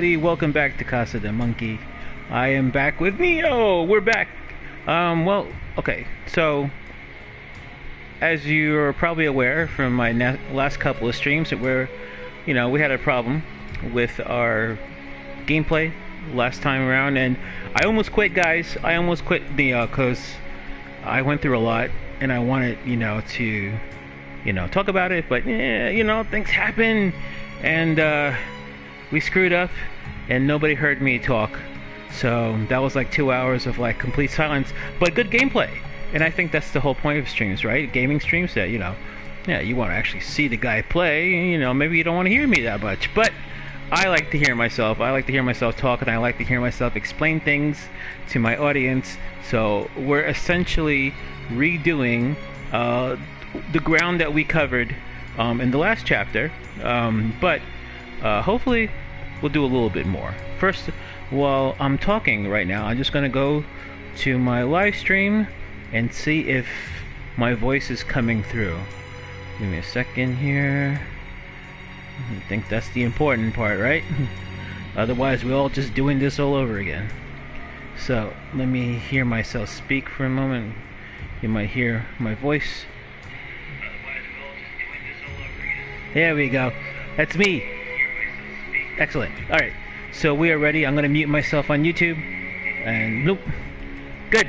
Welcome back to Casa De Munkey. I am back with Nioh. We're back. Well, okay. So, as you're probably aware from my last couple of streams, that we had a problem with our gameplay last time around, and I almost quit, guys. I almost quit Nioh because I went through a lot, and I wanted, to, talk about it, but things happen, and we screwed up and nobody heard me talk, so that was like 2 hours of like complete silence, but good gameplay. And I think that's the whole point of streams, right? Gaming streams, that you want to actually see the guy play. Maybe you don't want to hear me that much, but I like to hear myself. I like to hear myself talk, and I like to hear myself explain things to my audience. So we're essentially redoing the ground that we covered in the last chapter, but hopefully we'll do a little bit more. First, while I'm talking right now, I'm just going to go to my live stream and see if my voice is coming through. Give me a second here. I think that's the important part, right? Otherwise, we're all just doing this all over again. So, let me hear myself speak for a moment. You might hear my voice. Otherwise, we're all just doing this all over again. There we go. That's me. Excellent. Alright, so we are ready. I'm going to mute myself on YouTube. And nope. Good.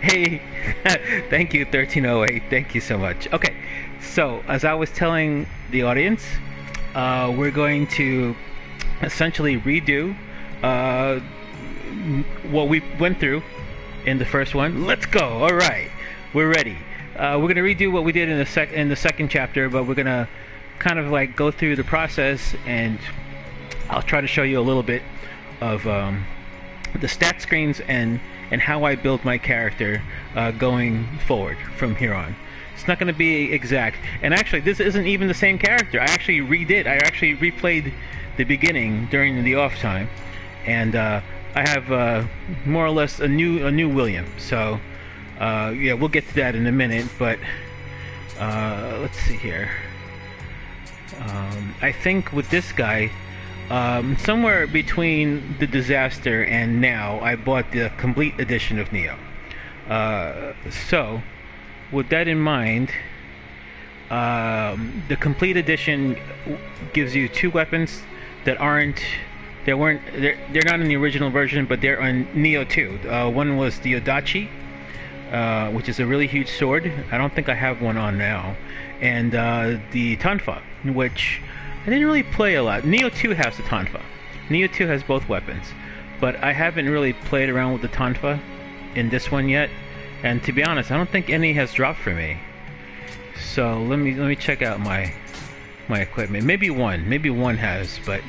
Hey, thank you, 1308. Thank you so much. Okay, so as I was telling the audience, we're going to essentially redo what we went through in the first one. Let's go. Alright, we're ready. We're going to redo what we did in the second chapter, but we're going to kind of like go through the process, and I'll try to show you a little bit of the stat screens and how I build my character going forward from here on. It's not going to be exact, and actually this isn't even the same character. I actually replayed the beginning during the off time, and I have more or less a new William. So yeah, we'll get to that in a minute, but let's see here. I think with this guy, somewhere between the disaster and now, I bought the complete edition of Nioh. So, with that in mind, the complete edition gives you two weapons that they're not in the original version, but they're on Nioh 2. One was the Odachi, which is a really huge sword. I don't think I have one on now. And the Tonfa, which I didn't really play a lot. Nioh 2 has the Tonfa. Nioh 2 has both weapons, but I haven't really played around with the Tonfa in this one yet. And to be honest, I don't think any has dropped for me. So let me check out my equipment. Maybe one has, but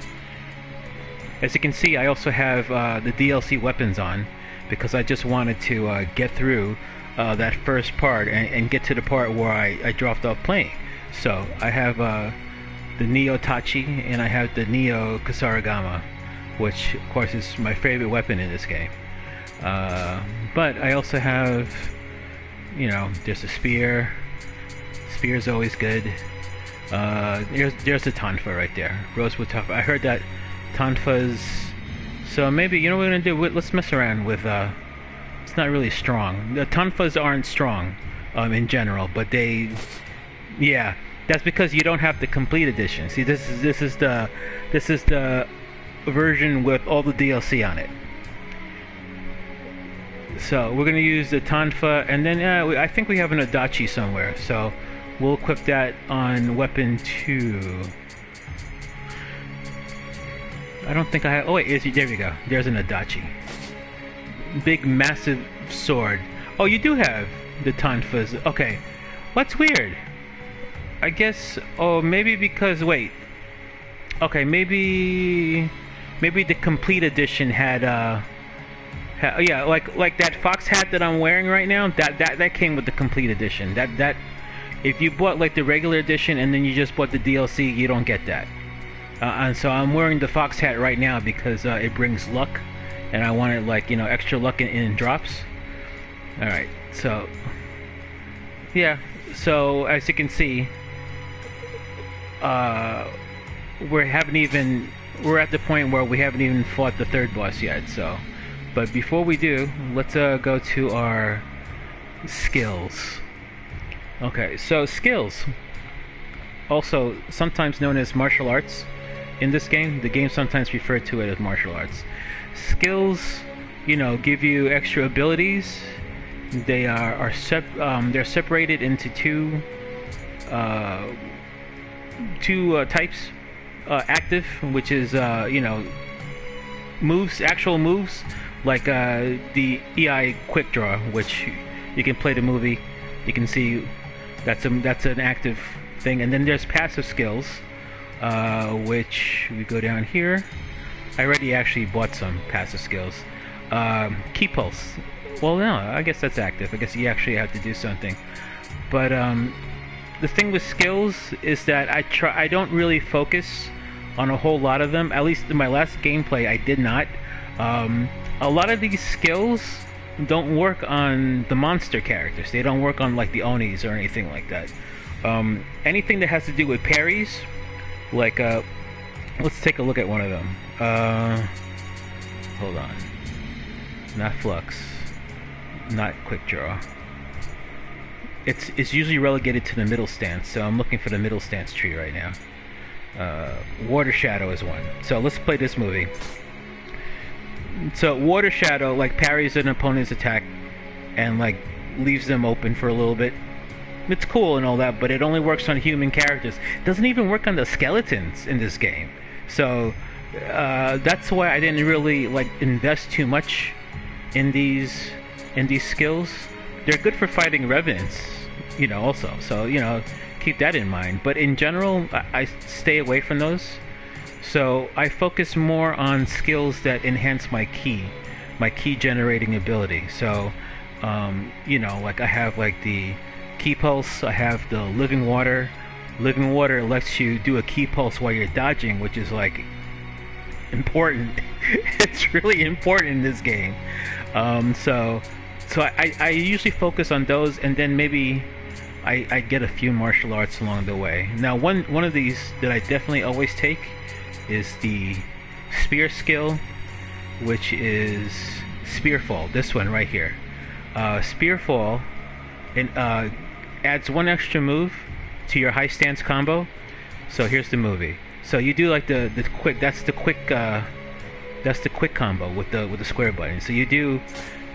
as you can see, I also have the DLC weapons on, because I just wanted to get through that first part and get to the part where I dropped off playing. So I have the Nioh Tachi, and I have the Nioh Kasaragama, which of course is my favorite weapon in this game. But I also have, there's a spear. Spear's always good. There's the Tonfa right there, Rosewood Tonfa. I heard that Tonfa's. So maybe, what we're gonna do? Let's mess around with. It's not really strong. The Tonfas aren't strong, in general, but yeah, that's because you don't have the complete edition. See, this is the version with all the DLC on it. So we're gonna use the Tonfa, and then I think we have an Odachi somewhere, so we'll equip that on weapon 2. I don't think I have. Oh wait, there we go. There's an Odachi. Big, massive sword. Oh, you do have the Tonfas. Okay, what's weird? I guess. Oh, maybe because wait. Okay, maybe the complete edition had yeah, like that fox hat that I'm wearing right now. That came with the complete edition. That if you bought like the regular edition and then you just bought the DLC, you don't get that. And so I'm wearing the fox hat right now because it brings luck, and I wanted like extra luck in drops. All right, so yeah, so as you can see, we haven't even we're at the point where we haven't even fought the third boss yet. So, but before we do, let's go to our skills. Okay, so skills, also sometimes known as martial arts. In this game, the game sometimes referred to it as martial arts. Skills, give you extra abilities. They they're separated into two types. Active, which is moves, actual moves, like the EI quick draw, which you can play the movie. You can see that's an active thing. And then there's passive skills, which we go down here. I already actually bought some passive skills. Key pulse. Well, no, I guess that's active. I guess you actually have to do something. But the thing with skills is that I don't really focus on a whole lot of them. At least in my last gameplay, I did not. A lot of these skills don't work on the monster characters. They don't work on like the Onis or anything like that. Anything that has to do with parries, like let's take a look at one of them. Hold on. Not flux. Not quick draw. It's usually relegated to the middle stance, so I'm looking for the middle stance tree right now. Water Shadow is one. So let's play this movie. So Water Shadow like parries an opponent's attack and like leaves them open for a little bit. It's cool and all that, but it only works on human characters. It doesn't even work on the skeletons in this game. So that's why I didn't really like invest too much in these skills. They're good for fighting revenants, also. So keep that in mind. But in general, I stay away from those. So I focus more on skills that enhance my key generating ability. So, like I have like the key pulse. I have the living water. Living water lets you do a key pulse while you're dodging, which is like important. It's really important in this game. So I usually focus on those, and then maybe I get a few martial arts along the way. Now, one of these that I definitely always take is the spear skill, which is Spearfall. This one right here. Spearfall adds one extra move to your high stance combo. So here's the movie. So you do like the quick. That's the quick combo with the square button. So you do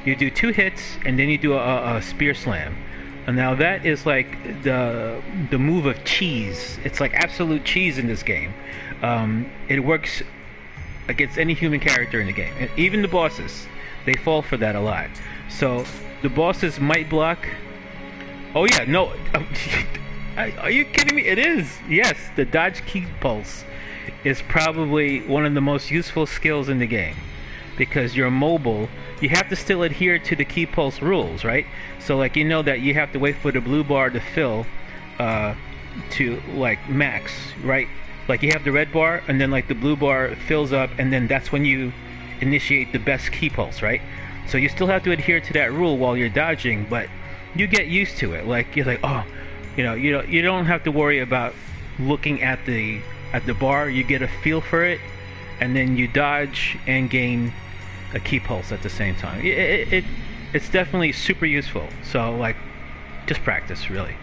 2 hits, and then you do a spear slam. And now that is like the move of cheese. It's like absolute cheese in this game. It works against any human character in the game, and even the bosses. They fall for that a lot. So the bosses might block. Oh yeah, no. Are you kidding me? It is. Yes, the dodge key pulse is probably one of the most useful skills in the game, because you're mobile. You have to still adhere to the key pulse rules, right? So like that you have to wait for the blue bar to fill to like max, right? Like you have the red bar, and then like the blue bar fills up, and then that's when you initiate the best key pulse, right? So you still have to adhere to that rule while you're dodging, but you get used to it. Like you're like, oh, you don't have to worry about looking at the bar. You get a feel for it, and then you dodge and gain a key pulse at the same time. It's definitely super useful. So like, just practice really.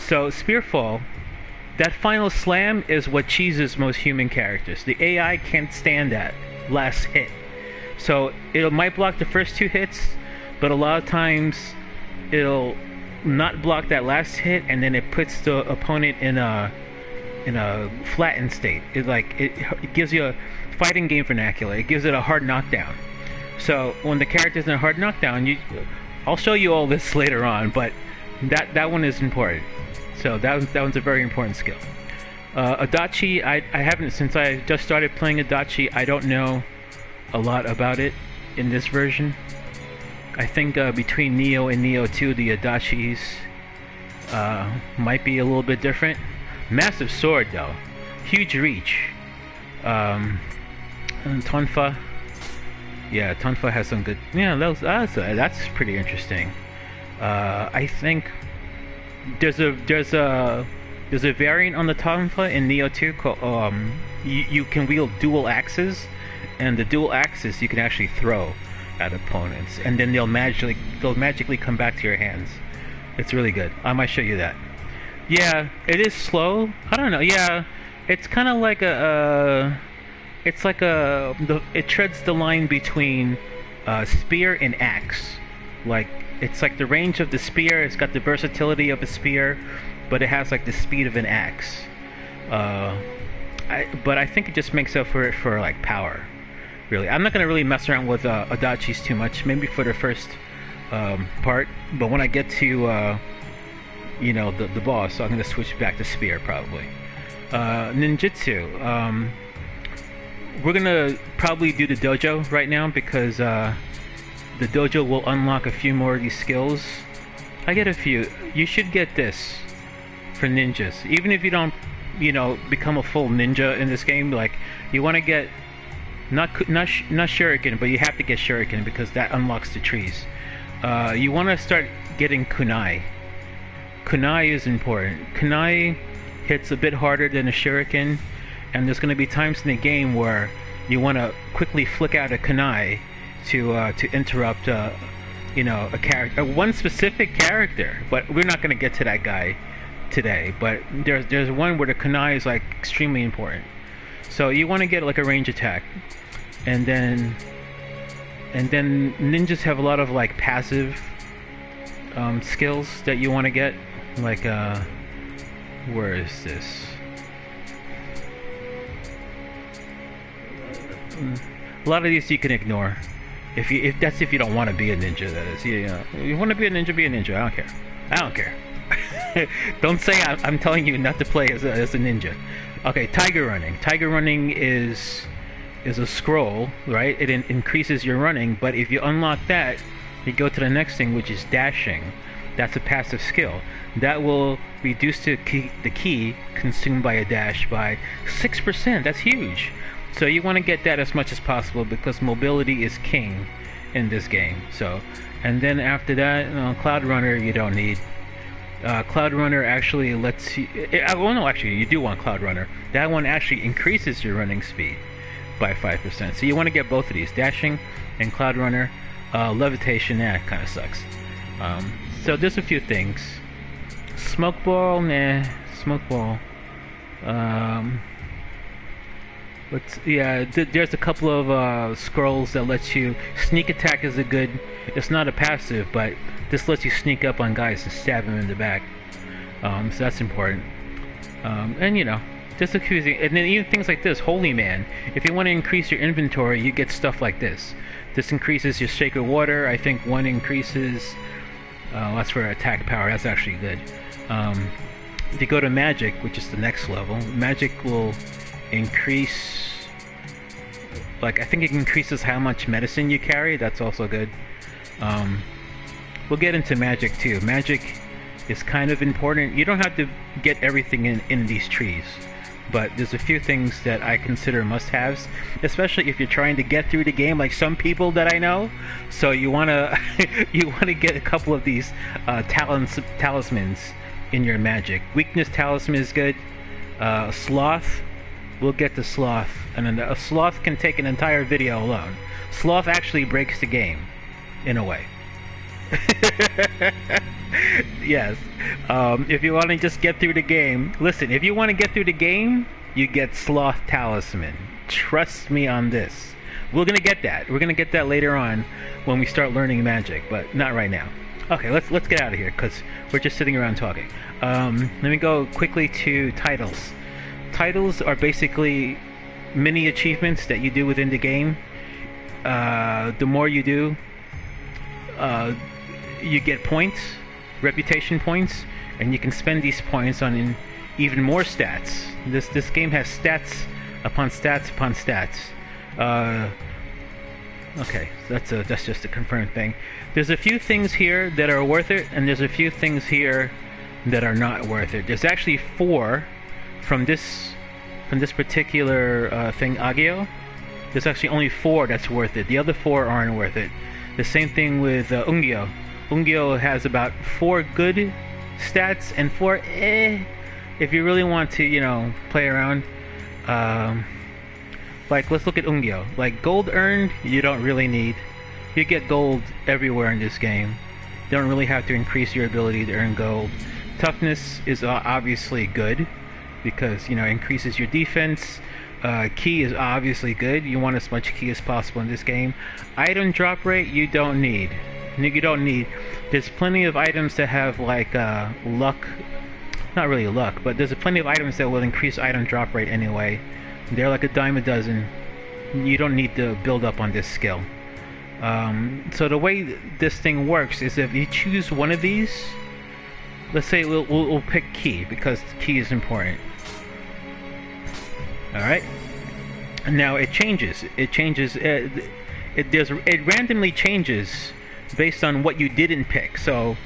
So Spearfall, that final slam is what cheeses most human characters. The AI can't stand that last hit. So it might block the first 2 hits, but a lot of times it'll not block that last hit, and then it puts the opponent in a flattened state. It gives you a fighting game vernacular. It gives it a hard knockdown. So when the character's in a hard knockdown, I'll show you all this later on, but that one is important. So that one's a very important skill. Adachi, I haven't, since I just started playing Adachi, I don't know a lot about it in this version. I think between Nioh and Nioh 2, the Adachis might be a little bit different. Massive sword though, huge reach. And Tonfa, yeah, Tonfa has some good. Yeah, that's pretty interesting. I think there's a There's a variant on the tonfa in Nioh 2 called you can wield dual axes, and the dual axes you can actually throw at opponents, and then they'll magically come back to your hands. It's really good. I might show you that. Yeah, it is slow. I don't know. Yeah, it's kind of like it treads the line between spear and axe. Like, it's like the range of the spear. It's got the versatility of a spear, but it has like the speed of an axe. But I think it just makes up for it for like power. Really, I'm not gonna really mess around with Adachis too much. Maybe for the first part, but when I get to you know, the boss, I'm gonna switch back to spear probably. Ninjutsu. We're gonna probably do the dojo right now because the dojo will unlock a few more of these skills. I get a few. You should get this for ninjas, even if you don't, you know, become a full ninja in this game. Like, you want to get not shuriken, but you have to get shuriken because that unlocks the trees. You want to start getting kunai. Kunai is important. Kunai hits a bit harder than a shuriken, and there's going to be times in the game where you want to quickly flick out a kunai to interrupt you know, a character, one specific character. But we're not going to get to that guy today. But there's one where the kunai is like extremely important. So you want to get like a range attack, and then ninjas have a lot of like passive skills that you want to get. Like where is this? A lot of these you can ignore. If you don't want to be a ninja, that is. You want to be a ninja, be a ninja. I don't care. I don't care. Don't say I'm telling you not to play as a ninja. Okay, tiger running. Tiger running is a scroll, right? It increases your running, but if you unlock that, you go to the next thing, which is dashing. That's a passive skill. That will reduce the ki consumed by a dash by 6%. That's huge. So you want to get that as much as possible because mobility is king in this game. So, and then after that, Cloud Runner you don't need. Cloud Runner actually lets you... well, no, actually, you do want Cloud Runner. That one actually increases your running speed by 5%. So you want to get both of these, dashing and Cloud Runner. Levitation, kind of sucks. So there's a few things. Smoke Ball, nah. Smoke Ball. There's a couple of scrolls that lets you... Sneak Attack is a good... It's not a passive, but this lets you sneak up on guys and stab them in the back. So that's important. And you know, just a few things. And then even things like this, Holy Man. If you want to increase your inventory, you get stuff like this. This increases your Sacred Water. I think one increases... that's for attack power. That's actually good. If you go to Magic, which is the next level, Magic will increase... Like, I think it increases how much medicine you carry. That's also good. We'll get into Magic too. Magic is kind of important. You don't have to get everything in these trees, but there's a few things that I consider must-haves, especially if you're trying to get through the game, like some people that I know. So you wanna get a couple of these talismans in your Magic. Weakness Talisman is good. Sloth, we'll get to Sloth, and then a Sloth can take an entire video alone. Sloth actually breaks the game, in a way. Yes. If you want to just get through the game, listen, if you want to get through the game, you get Sloth Talisman. Trust me on this. We're gonna get that. We're gonna get that later on when we start learning Magic, but not right now. Okay, let's get out of here because we're just sitting around talking. Let me go quickly to titles. Titles are basically mini achievements that you do within the game. The more you do, you get points, reputation points, and you can spend these points on even more stats. This game has stats upon stats upon stats. Okay, that's just a confirmed thing. There's a few things here that are worth it, and there's a few things here that are not worth it. There's actually 4 from this particular thing, Agio. There's actually only 4 that's worth it. The other 4 aren't worth it. The same thing with Ungyo. Ungyo has about 4 good stats and 4 if you really want to, you know, play around, um, like let's look at Ungyo. Like gold earned, you don't really need. You get gold everywhere in this game. You don't really have to increase your ability to earn gold. Toughness is obviously good because, you know, increases your defense. Key is obviously good. You want as much key as possible in this game. Item drop rate, you don't need. You don't need. There's plenty of items that have like luck. Not really luck, but there's plenty of items that will increase item drop rate anyway. They're like a dime a dozen. You don't need to build up on this skill. So the way this thing works is if you choose one of these, let's say we'll pick key because key is important. All right. Now it changes. It changes. It randomly changes based on what you didn't pick. So,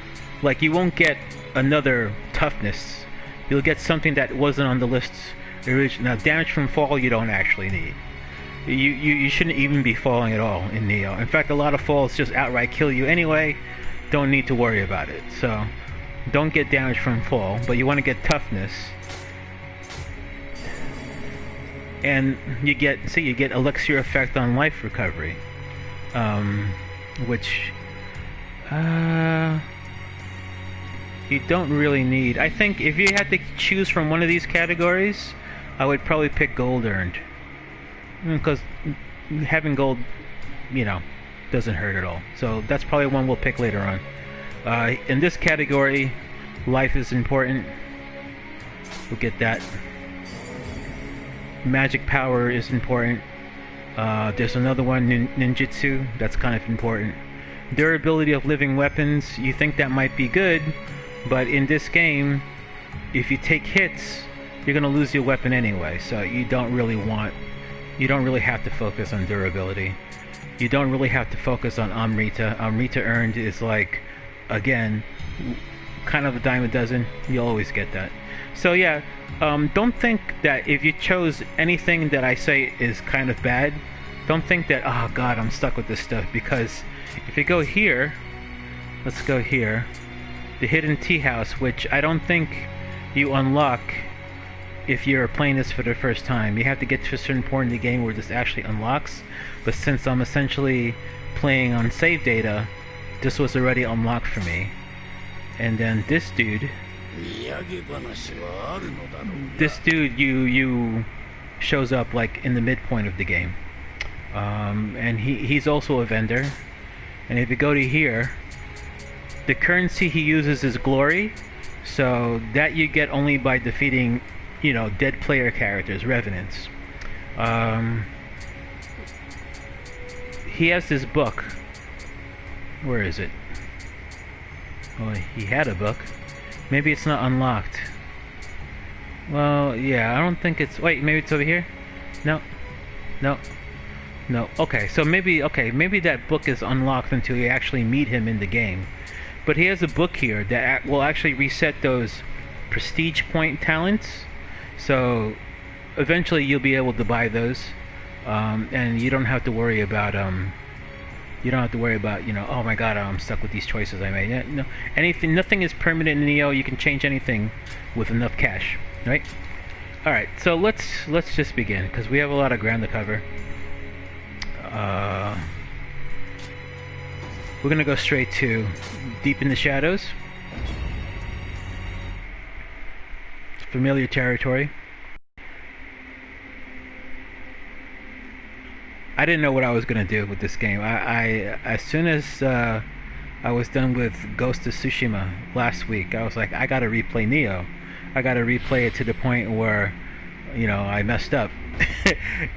like you won't get another toughness. You'll get something that wasn't on the list originally. Now, damage from fall you don't actually need. You shouldn't even be falling at all in Nioh. In fact, a lot of falls just outright kill you anyway. Don't need to worry about it. So, don't get damage from fall, but you want to get toughness. And you get elixir effect on life recovery, which you don't really need. I think if you had to choose from one of these categories, I would probably pick gold earned, because having gold, you know, doesn't hurt at all. So that's probably one we'll pick later on. In this category, life is important. We'll get that. Magic power is important. There's another one, ninjutsu, that's kind of important. Durability of living weapons, you think that might be good, but in this game, if you take hits, you're gonna lose your weapon anyway, so you don't really have to focus on durability. You don't really have to focus on Amrita. Amrita earned is like, again, kind of a dime a dozen. You'll always get that. So yeah, don't think that if you chose anything that I say is kind of bad, don't think that, oh god, I'm stuck with this stuff, because if you go here, let's go here, the hidden tea house, which I don't think you unlock if you're playing this for the first time. You have to get to a certain point in the game where this actually unlocks, but since I'm essentially playing on save data, this was already unlocked for me. And then this dude, you shows up like in the midpoint of the game, and he's also a vendor. And if you go to here, the currency he uses is glory, so that you get only by defeating, you know, dead player characters, revenants. He has this book. Where is it? Oh, he had a book. Maybe it's not unlocked. Well, yeah, I don't think it's... Wait, maybe it's over here? No. No. No. Okay, so maybe that book is unlocked until you actually meet him in the game. But he has a book here that will actually reset those prestige point talents. So eventually you'll be able to buy those, and you don't have to worry about you know, oh my god, I'm stuck with these choices I made. No, nothing is permanent in Nioh. You can change anything with enough cash, right? All right, so let's just begin, because we have a lot of ground to cover. We're gonna go straight to Deep in the Shadows. Familiar territory. I didn't know what I was gonna do with this game. I as soon as I was done with Ghost of Tsushima last week, I was like, I gotta replay Nioh. I gotta replay it to the point where, you know, I messed up.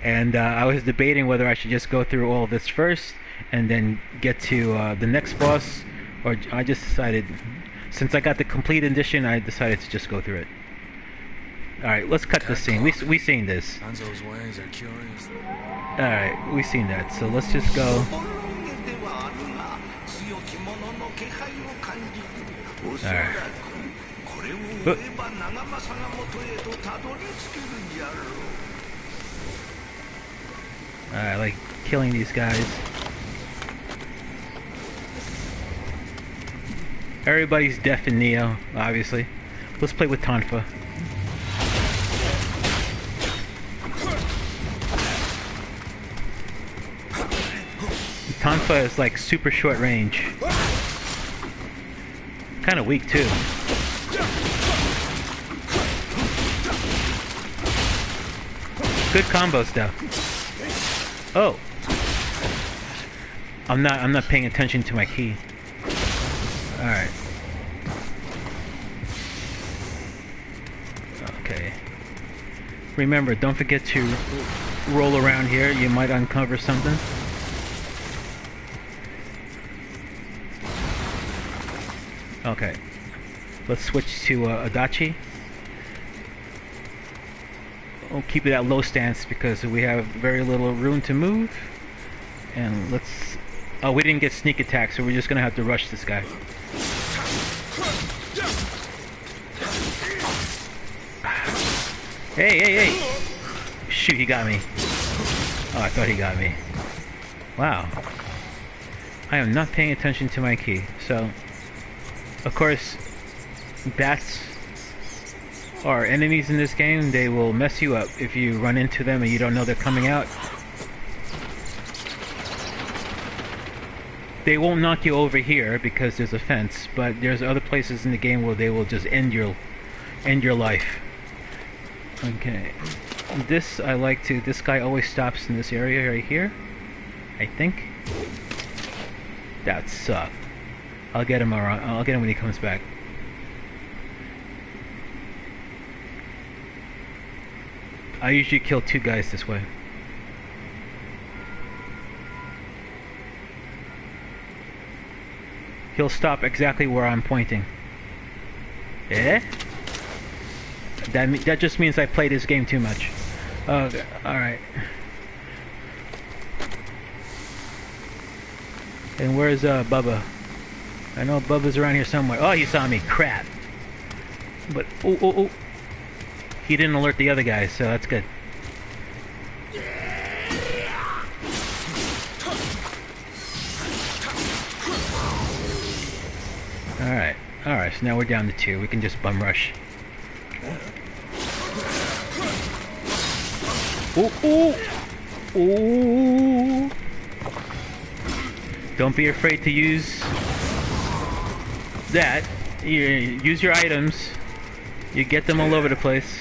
And I was debating whether I should just go through all this first and then get to the next boss, or I just decided, since I got the complete edition, I decided to just go through it. Alright, let's cut this scene. We seen this. Alright, we seen that, so let's just go. Alright. I like killing these guys. Everybody's deaf in Nioh, obviously. Let's play with Tonfa. Tonfa is like super short range. Kind of weak too. Good combos though. Oh. I'm not paying attention to my key. Alright. Okay. Remember, don't forget to roll around here. You might uncover something. Okay. Let's switch to Adachi. We'll keep it at low stance because we have very little room to move. And let's... Oh, we didn't get sneak attack, so we're just gonna have to rush this guy. Hey, hey, hey! Shoot, he got me. Oh, I thought he got me. Wow. I am not paying attention to my key. So, of course, bats are enemies in this game. They will mess you up if you run into them and you don't know they're coming out. They won't knock you over here because there's a fence, but there's other places in the game where they will just end your life. Okay. This I like to... This guy always stops in this area right here, I think. That sucked. I'll get him around. I'll get him when he comes back. I usually kill 2 guys this way. He'll stop exactly where I'm pointing. Eh? That just means I played this game too much. Okay, alright. And where's Bubba? I know Bubba's around here somewhere. Oh, he saw me. Crap. But, oh. He didn't alert the other guys, so that's good. Alright, so now we're down to 2. We can just bum rush. Ooh. Don't be afraid to use that. Use your items. You get them all over the place.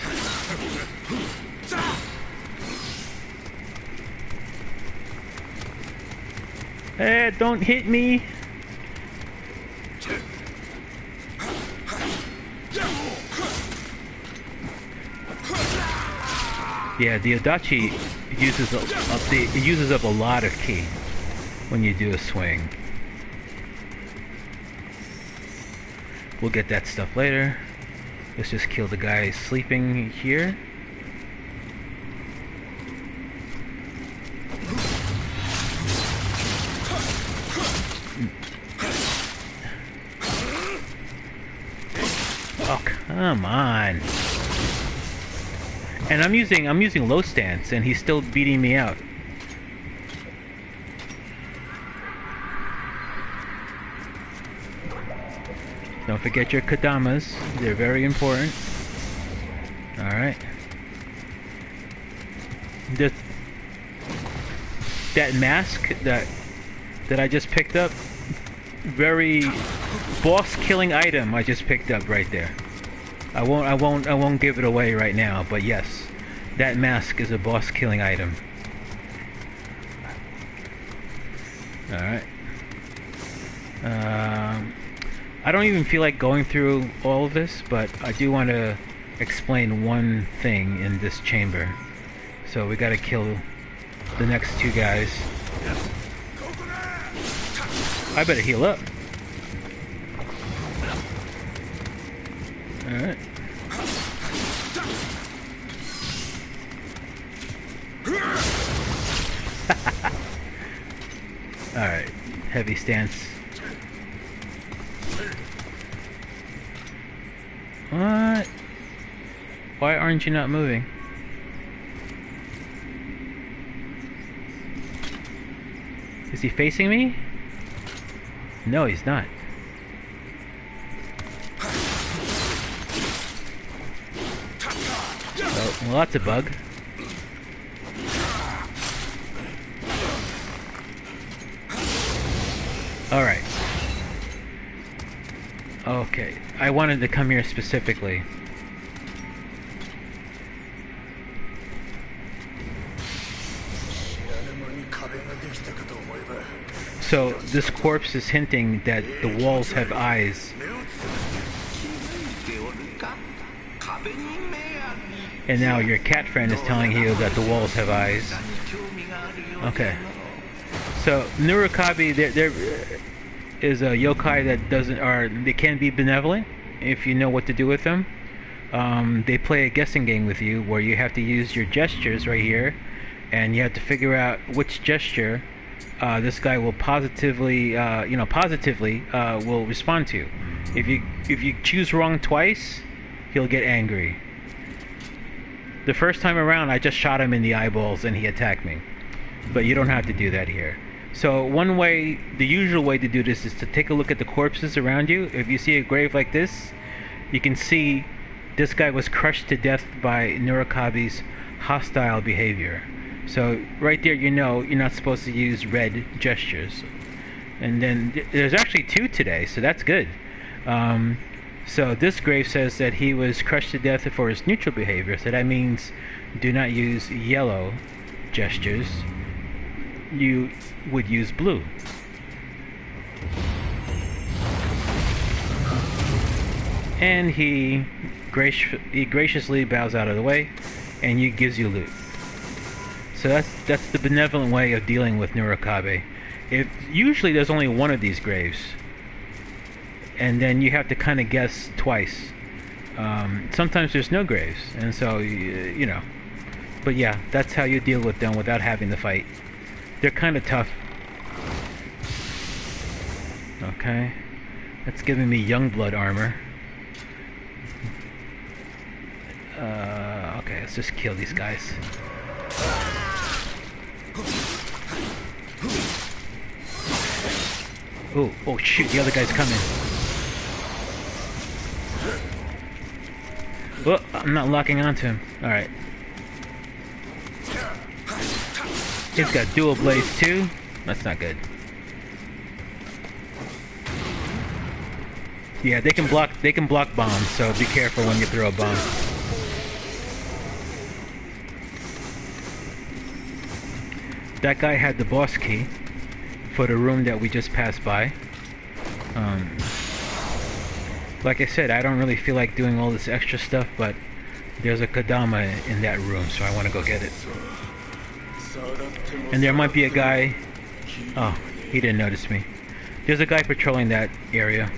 Hey, don't hit me. Yeah, the Adachi uses up a lot of ki when you do a swing. We'll get that stuff later. Let's just kill the guy sleeping here. Oh, come on. And I'm using low stance and he's still beating me out. Don't forget your Kadamas. They're very important. Alright. That mask that I just picked up, very boss killing item I just picked up right there. I won't give it away right now, but yes, that mask is a boss killing item. Alright. I don't even feel like going through all of this, but I do want to explain one thing in this chamber. So we gotta kill the next 2 guys. I better heal up. Alright. Alright, heavy stance. What? Why aren't you not moving? Is he facing me? No, he's not. Oh, well, that's a bug. Alright. Okay. I wanted to come here specifically. So, this corpse is hinting that the walls have eyes. And now your cat friend is telling you that the walls have eyes. Okay. So, Nurukabi, there is a yokai that doesn't, or they can be benevolent if you know what to do with them. They play a guessing game with you where you have to use your gestures right here, and you have to figure out which gesture this guy will positively will respond to. If you choose wrong twice, he'll get angry. The first time around, I just shot him in the eyeballs and he attacked me. But you don't have to do that here. So one way, the usual way to do this is to take a look at the corpses around you. If you see a grave like this, you can see this guy was crushed to death by Nurukabi's hostile behavior. So right there, you know you're not supposed to use red gestures. And then there's actually 2 today, so that's good. So this grave says that he was crushed to death for his neutral behavior. So that means do not use yellow gestures. You would use blue. And he graciously bows out of the way, and gives you loot. So that's the benevolent way of dealing with Nurukabe. Usually there's only one of these graves, and then you have to kind of guess twice. Sometimes there's no graves, and so you know. But yeah, that's how you deal with them without having to fight. They're kind of tough. Okay, that's giving me Youngblood armor. Okay, let's just kill these guys. Oh shoot, the other guy's coming. Oh, I'm not locking onto him. Alright. He's got dual blades too. That's not good. Yeah, they can block bombs, so be careful when you throw a bomb. That guy had the boss key for the room that we just passed by. Like I said, I don't really feel like doing all this extra stuff, but there's a Kodama in that room, so I want to go get it. And there might be a guy... Oh, he didn't notice me. There's a guy patrolling that area.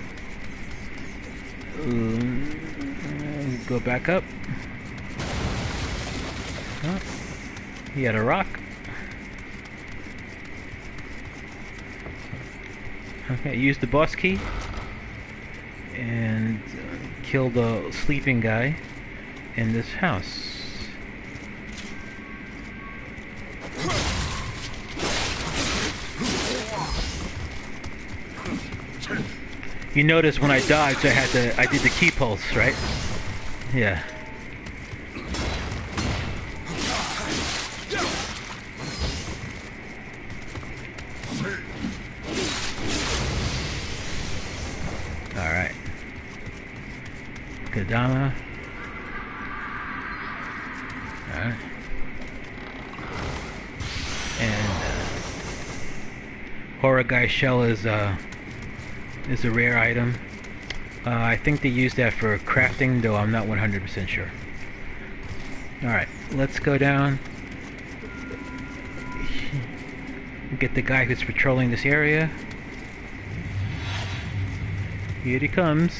Go back up. Oh, he had a rock. Okay, use the boss key and kill the sleeping guy in this house. You notice when I dodged, I did the key pulse, right? Yeah. Alright. Kodama. Alright. And Horror Guy Shell is a rare item. I think they use that for crafting, though I'm not 100% sure. Alright, let's go down. Get the guy who's patrolling this area. Here he comes.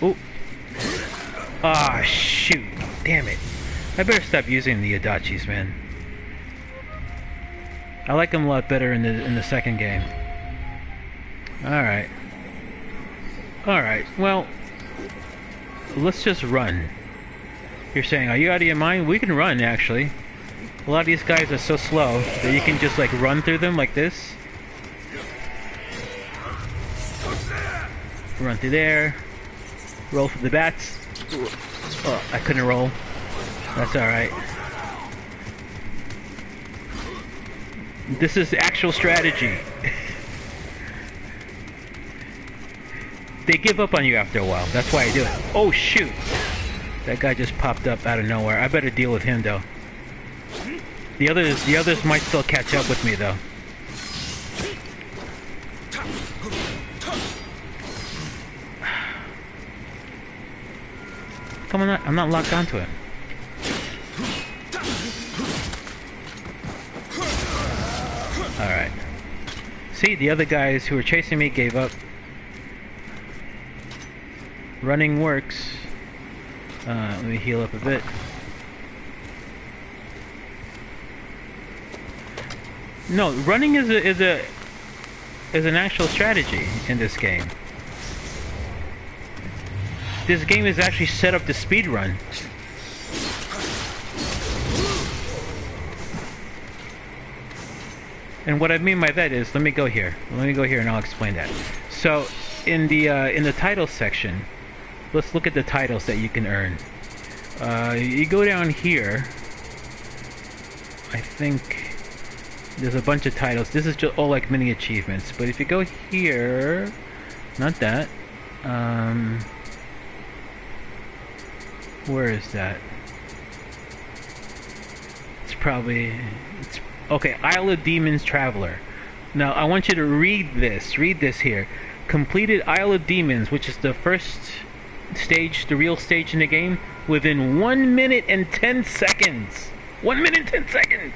Oh! Ah, shoot! Damn it! I better stop using the Adachis, man. I like them a lot better in the second game. Alright. Alright, well, let's just run. You're saying, are you out of your mind? We can run, actually. A lot of these guys are so slow that you can just like run through them like this. Run through there. Roll for the bats. Oh, I couldn't roll. That's alright. This is actual strategy. They give up on you after a while. That's why I do it. Oh shoot! That guy just popped up out of nowhere. I better deal with him though. The others might still catch up with me though. Come on, I'm not locked onto it. Alright. See, the other guys who were chasing me gave up. Running works. Let me heal up a bit. No, running is an actual strategy in this game. This game is actually set up to speed run. And what I mean by that is, let me go here and I'll explain that. So in the title section, let's look at the titles that you can earn. You go down here, I think there's a bunch of titles. This is just all like mini achievements, but if you go here, not that, where is that? It's okay, Isle of Demons Traveler. Now I want you to read this here. Completed Isle of Demons, which is the first stage, the real stage in the game, within 1 minute and 10 seconds. 1 minute and 10 seconds.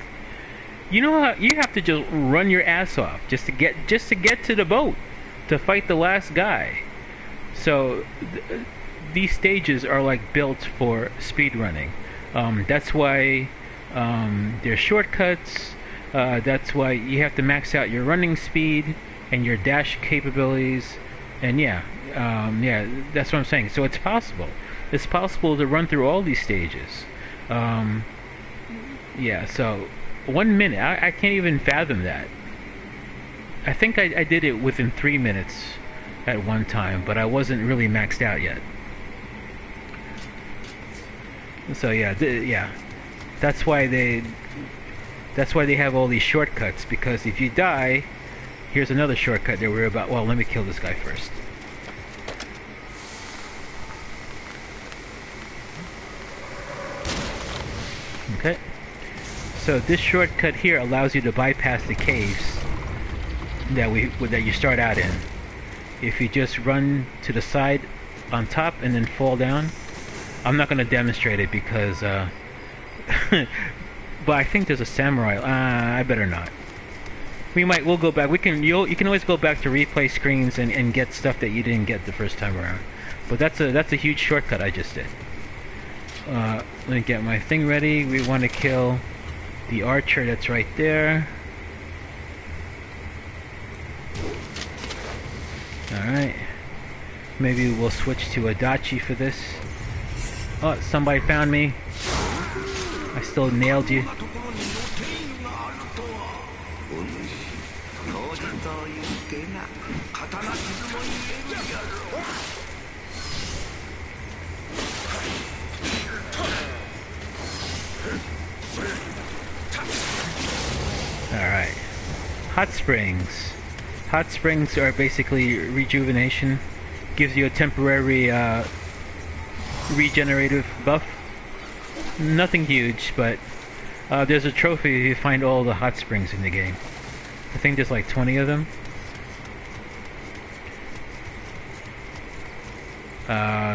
You know how you have to just run your ass off just to get to the boat to fight the last guy. So these stages are like built for speed running. That's why there's shortcuts. That's why you have to max out your running speed and your dash capabilities. And yeah, that's what I'm saying. So it's possible. It's possible to run through all these stages. Yeah, so 1 minute. I can't even fathom that. I think I did it within 3 minutes at one time, but I wasn't really maxed out yet. So yeah, that's why they have all these shortcuts, because if you die, here's another shortcut that we're about. Well, let me kill this guy first. Okay. So this shortcut here allows you to bypass the caves that you start out in. If you just run to the side on top and then fall down. I'm not going to demonstrate it because but I think there's a samurai. I better not. We'll go back. You can always go back to replay screens and get stuff that you didn't get the first time around. But that's a huge shortcut I just did. Let me get my thing ready. We want to kill the archer that's right there. Alright. Maybe we'll switch to Adachi for this. Oh, somebody found me. I still nailed you. Alright. Hot springs. Hot springs are basically rejuvenation. Gives you a temporary regenerative buff. Nothing huge, but there's a trophy if you find all the hot springs in the game. I think there's like 20 of them.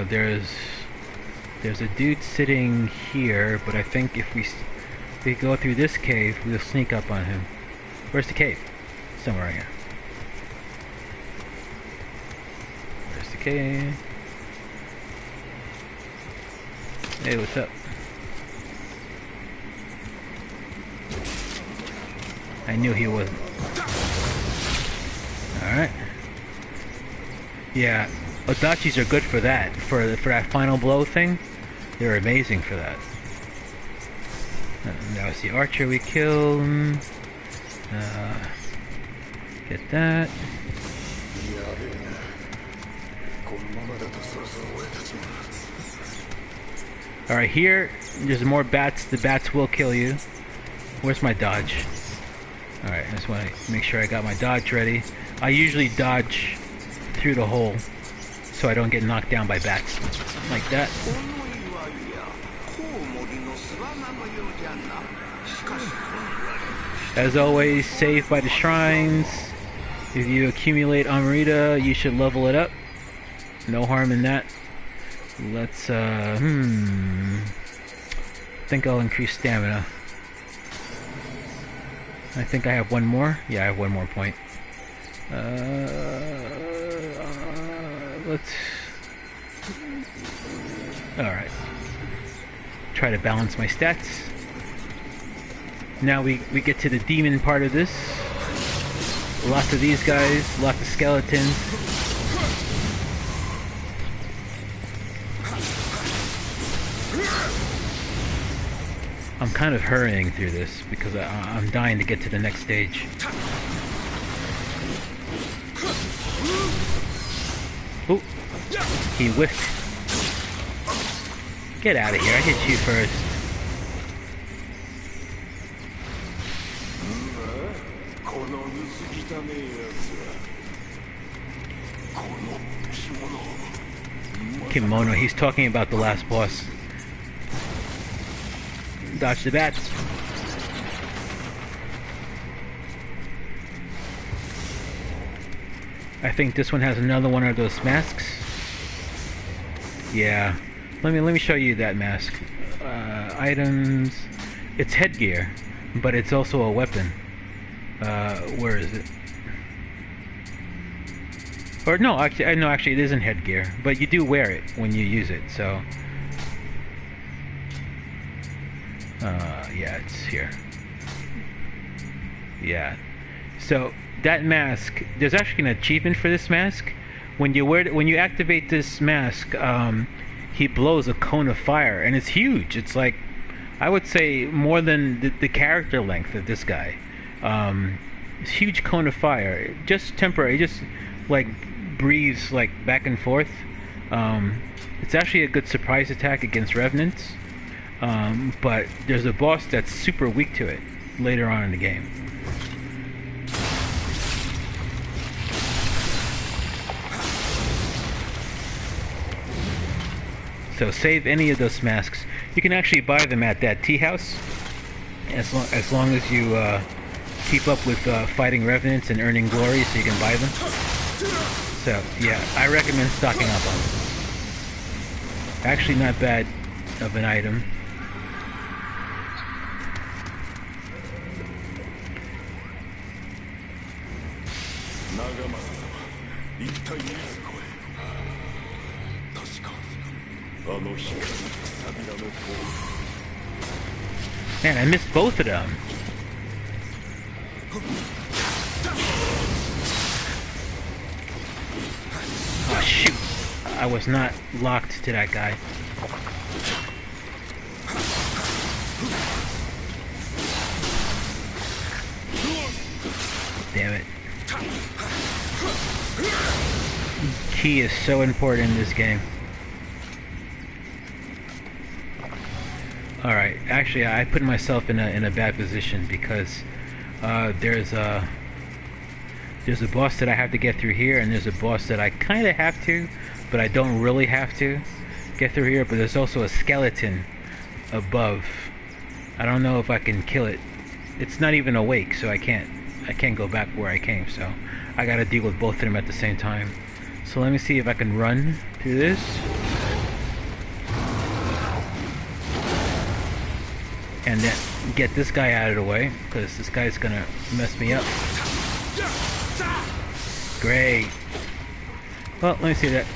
There's a dude sitting here, but I think if we go through this cave, we'll sneak up on him. Where's the cave? Somewhere right here. Where's the cave? Hey, what's up? I knew he wasn't. Alright. Yeah, Odachis are good for that. For that final blow thing. They're amazing for that. That was the archer we killed. Get that. Alright, here, there's more bats. The bats will kill you. Where's my dodge? Alright, I just want to make sure I got my dodge ready. I usually dodge through the hole so I don't get knocked down by bats. Like that. As always, save by the shrines. If you accumulate Amarita, you should level it up. No harm in that. Let's, I think I'll increase stamina. I think I have one more. Yeah, I have one more point. Let's... Alright. Try to balance my stats. Now we get to the demon part of this. Lots of these guys, lots of skeletons. I'm kind of hurrying through this because I'm dying to get to the next stage. Ooh, he whiffed. Get out of here, I hit you first. Kimono, he's talking about the last boss. Dodge the bats. I think this one has another one of those masks. Yeah. Let me show you that mask. Items. It's headgear, but it's also a weapon. Where is it? Or no, actually it isn't headgear, but you do wear it when you use it, so... yeah, it's here. Yeah. So, that mask, there's actually an achievement for this mask. When you wear it, when you activate this mask, he blows a cone of fire, and it's huge. It's like, I would say, more than the character length of this guy. It's huge cone of fire. Just temporary, just like breathes like back and forth. It's actually a good surprise attack against revenants. But there's a boss that's super weak to it later on in the game. So save any of those masks. You can actually buy them at that tea house, as long as you keep up with fighting revenants and earning glory, so you can buy them. So yeah, I recommend stocking up on them. Actually, not bad of an item. Man, I missed both of them. Oh shoot, I was not locked to that guy. Damn it. Key is so important in this game. Alright, actually I put myself in a bad position because there's a boss that I have to get through here, and there's a boss that I kind of have to, but I don't really have to get through here, but there's also a skeleton above. I don't know if I can kill it. It's not even awake, so I can't go back where I came, so I gotta deal with both of them at the same time. So let me see if I can run through this. And then get this guy out of the way, because this guy's gonna mess me up. Great. Well, let me see that.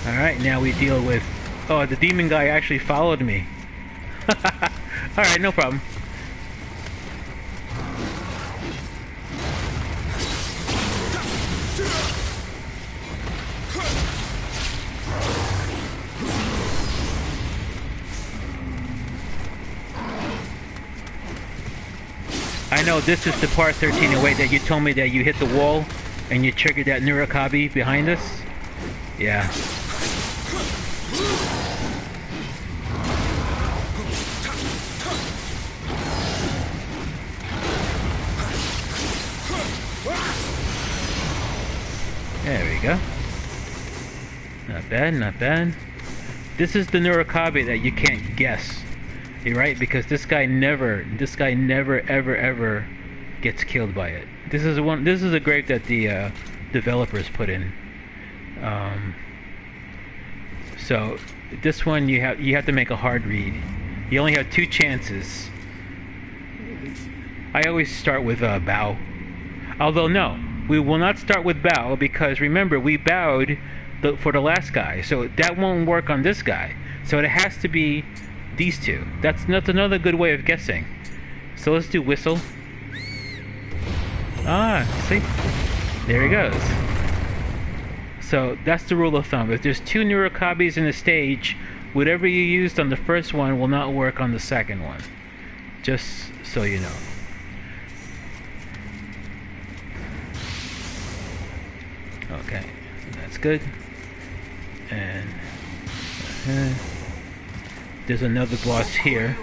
Alright, now we deal with... Oh, the demon guy actually followed me. Alright, no problem. I know this is the part 1308 that you told me that you hit the wall and you triggered that Nurakabi behind us. Yeah. bad, not bad. This is the Nurikabe that you can't guess. You're right, because this guy never ever gets killed by it. This is a grave that the developers put in. So this one you have to make a hard read. You only have 2 chances. I always start with bow. Although no, we will not start with bow, because remember we bowed for the last guy, so that won't work on this guy. So it has to be these two. That's another good way of guessing. So let's do whistle. Ah, see? There he goes. So that's the rule of thumb. If there's 2 Nurikabes in a stage, whatever you used on the first one will not work on the second one. Just so you know. Okay, that's good. And there's another boss here.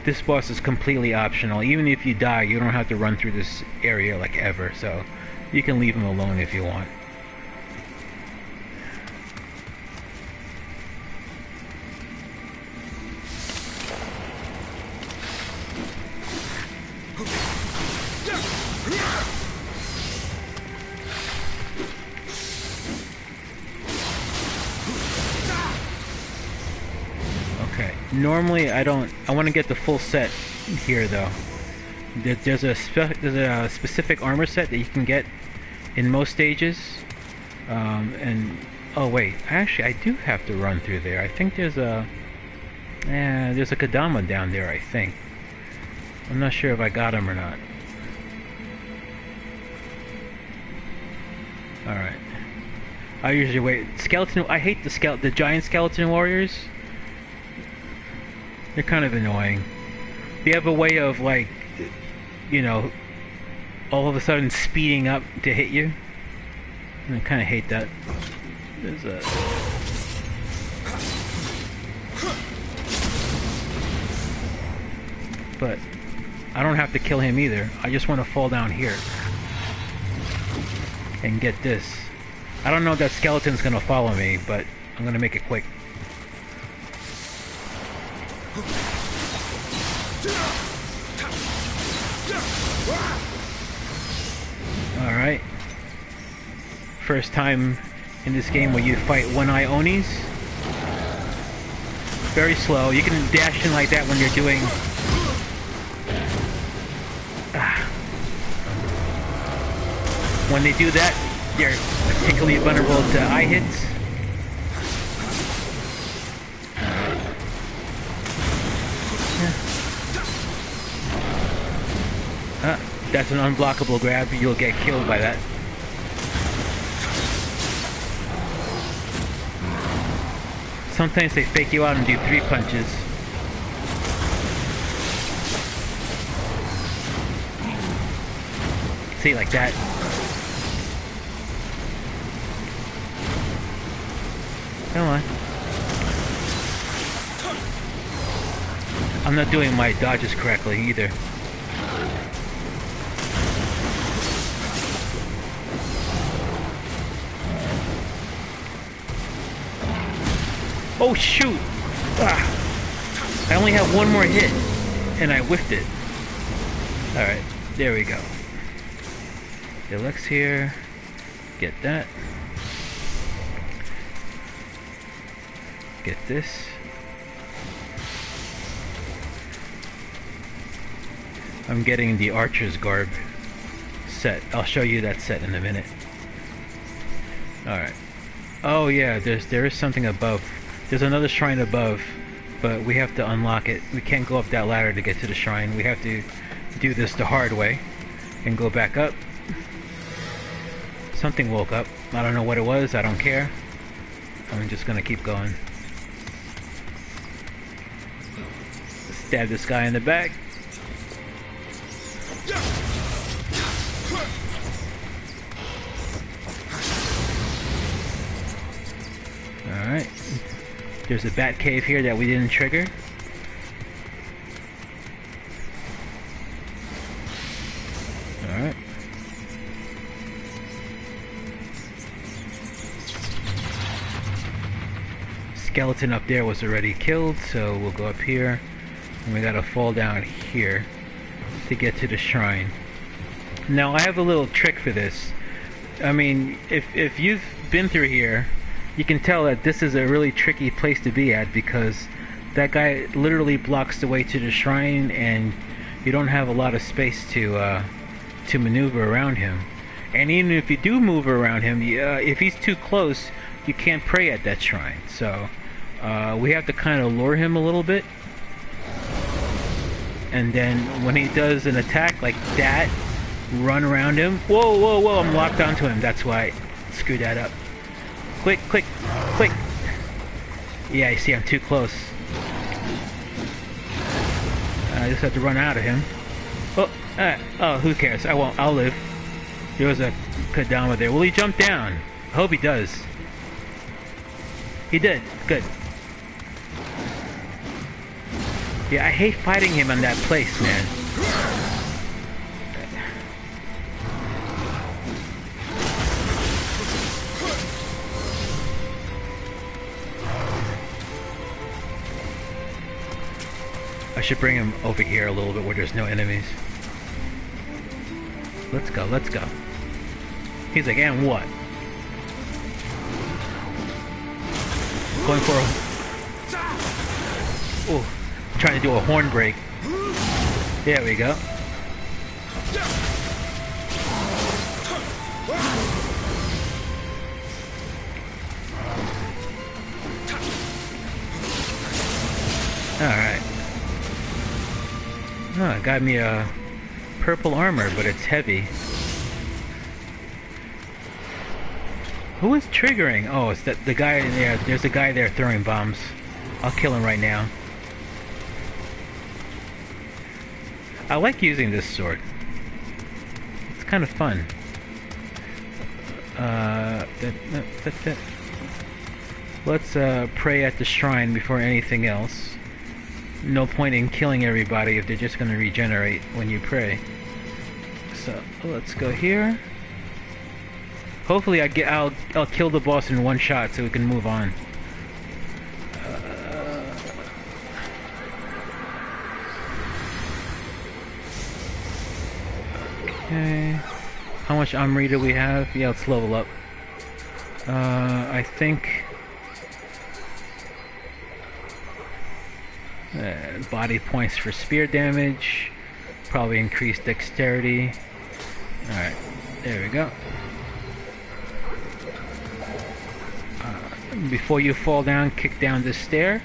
This boss is completely optional. Even if you die, you don't have to run through this area like ever, so you can leave him alone if you want. Normally I want to get the full set here though. There's a specific armor set that you can get in most stages. And oh wait, actually I do have to run through there. I think there's a Kadama down there, I think. I'm not sure if I got him or not. Alright. I usually wait. Skeleton, I hate the giant skeleton warriors. They're kind of annoying. They have a way of, like, you know, all of a sudden speeding up to hit you. And I kind of hate that. There's a... But I don't have to kill him either. I just want to fall down here and get this. I don't know if that skeleton's gonna follow me, but I'm gonna make it quick. Alright. First time in this game where you fight one-eye Onis. Very slow. You can dash in like that when you're doing... When they do that, you're particularly vulnerable to eye hits. That's an unblockable grab. You'll get killed by that. Sometimes they fake you out and do 3 punches. See, like that. Come on. I'm not doing my dodges correctly either. Oh shoot! Ah. I only have one more hit, and I whiffed it. Alright, there we go. Deluxe here. Get that. Get this. I'm getting the Archer's Garb set. I'll show you that set in a minute. Alright. Oh yeah, there is something above. There's another shrine above, but we have to unlock it. We can't go up that ladder to get to the shrine. We have to do this the hard way and go back up. Something woke up. I don't know what it was. I don't care. I'm just gonna keep going. Stab this guy in the back. Alright. There's a bat cave here that we didn't trigger. skeleton up there was already killed, so we'll go up here. And we gotta fall down here to get to the shrine. Now I have a little trick for this. I mean, if you've been through here, you can tell that this is a really tricky place to be at, because that guy literally blocks the way to the shrine, and you don't have a lot of space to maneuver around him. And even if you do move around him, if he's too close, you can't pray at that shrine. So we have to kind of lure him a little bit, and then when he does an attack like that, run around him. Whoa, whoa, whoa, I'm locked onto him. That's why I screwed that up. Quick, quick, quick. Yeah, you see I'm too close. I just have to run out of him. Oh, who cares? I won't. I'll live. There was a Kadama there. Will he jump down? I hope he does. He did. Good. Yeah, I hate fighting him on that place, man. I should bring him over here a little bit where there's no enemies. Let's go, let's go. He's like, and what? Going for a... Ooh, trying to do a horn break. There we go. Alright. Oh, it got me a purple armor, but it's heavy. Who is triggering? Oh, it's the guy in there. There's a guy there throwing bombs. I'll kill him right now. I like using this sword. It's kind of fun. Let's pray at the shrine before anything else. No point in killing everybody if they're just going to regenerate when you pray. So let's go here. Hopefully I'll kill the boss in one shot so we can move on. Okay. How much Amri do we have? Yeah, let's level up. I think body points for spear damage, probably increased dexterity. Alright, there we go. Before you fall down, kick down this stair.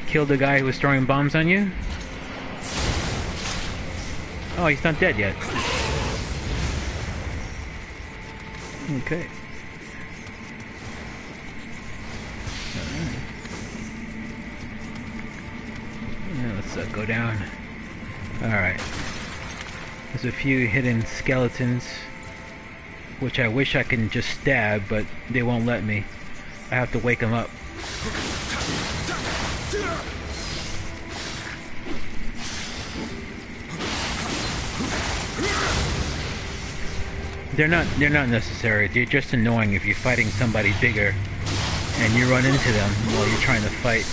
Kill the guy who was throwing bombs on you. Oh, he's not dead yet. Okay. Let's go down. Alright. There's a few hidden skeletons, which I wish I can just stab, but they won't let me. I have to wake them up. They're not necessary. They're just annoying if you're fighting somebody bigger and you run into them while you're trying to fight.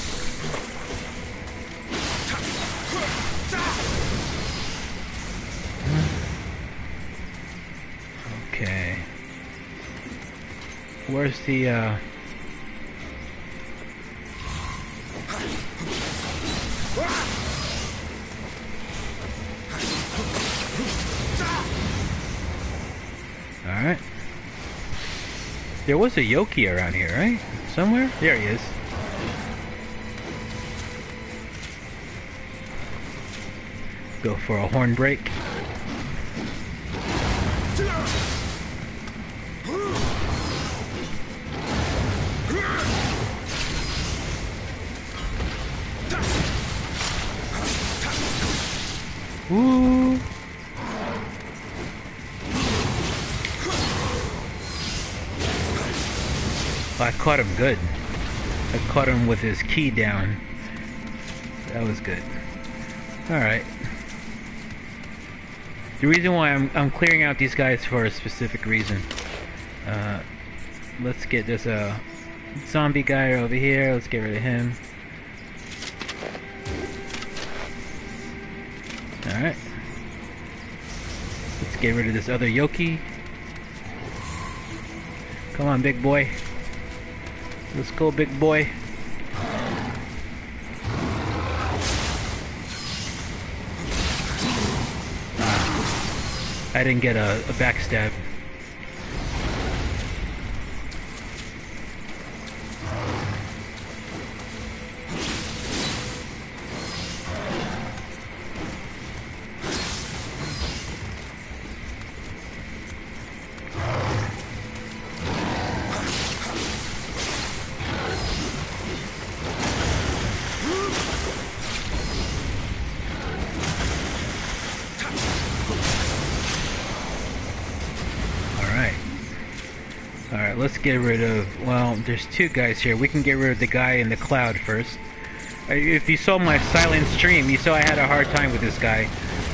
Okay. Where's the Alright. There was a Yoki around here, right? Somewhere? There he is. Go for a horn break. Ooh. I caught him good. I caught him with his key down. That was good. Alright. The reason why I'm clearing out these guys for a specific reason. Let's get this zombie guy over here. Let's get rid of him. Alright. Let's get rid of this other Yoki. Come on, big boy. Let's go, big boy. I didn't get a backstab. Alright, let's get rid of, well, there's two guys here. We can get rid of the guy in the cloud first. If you saw my silent stream, you saw I had a hard time with this guy.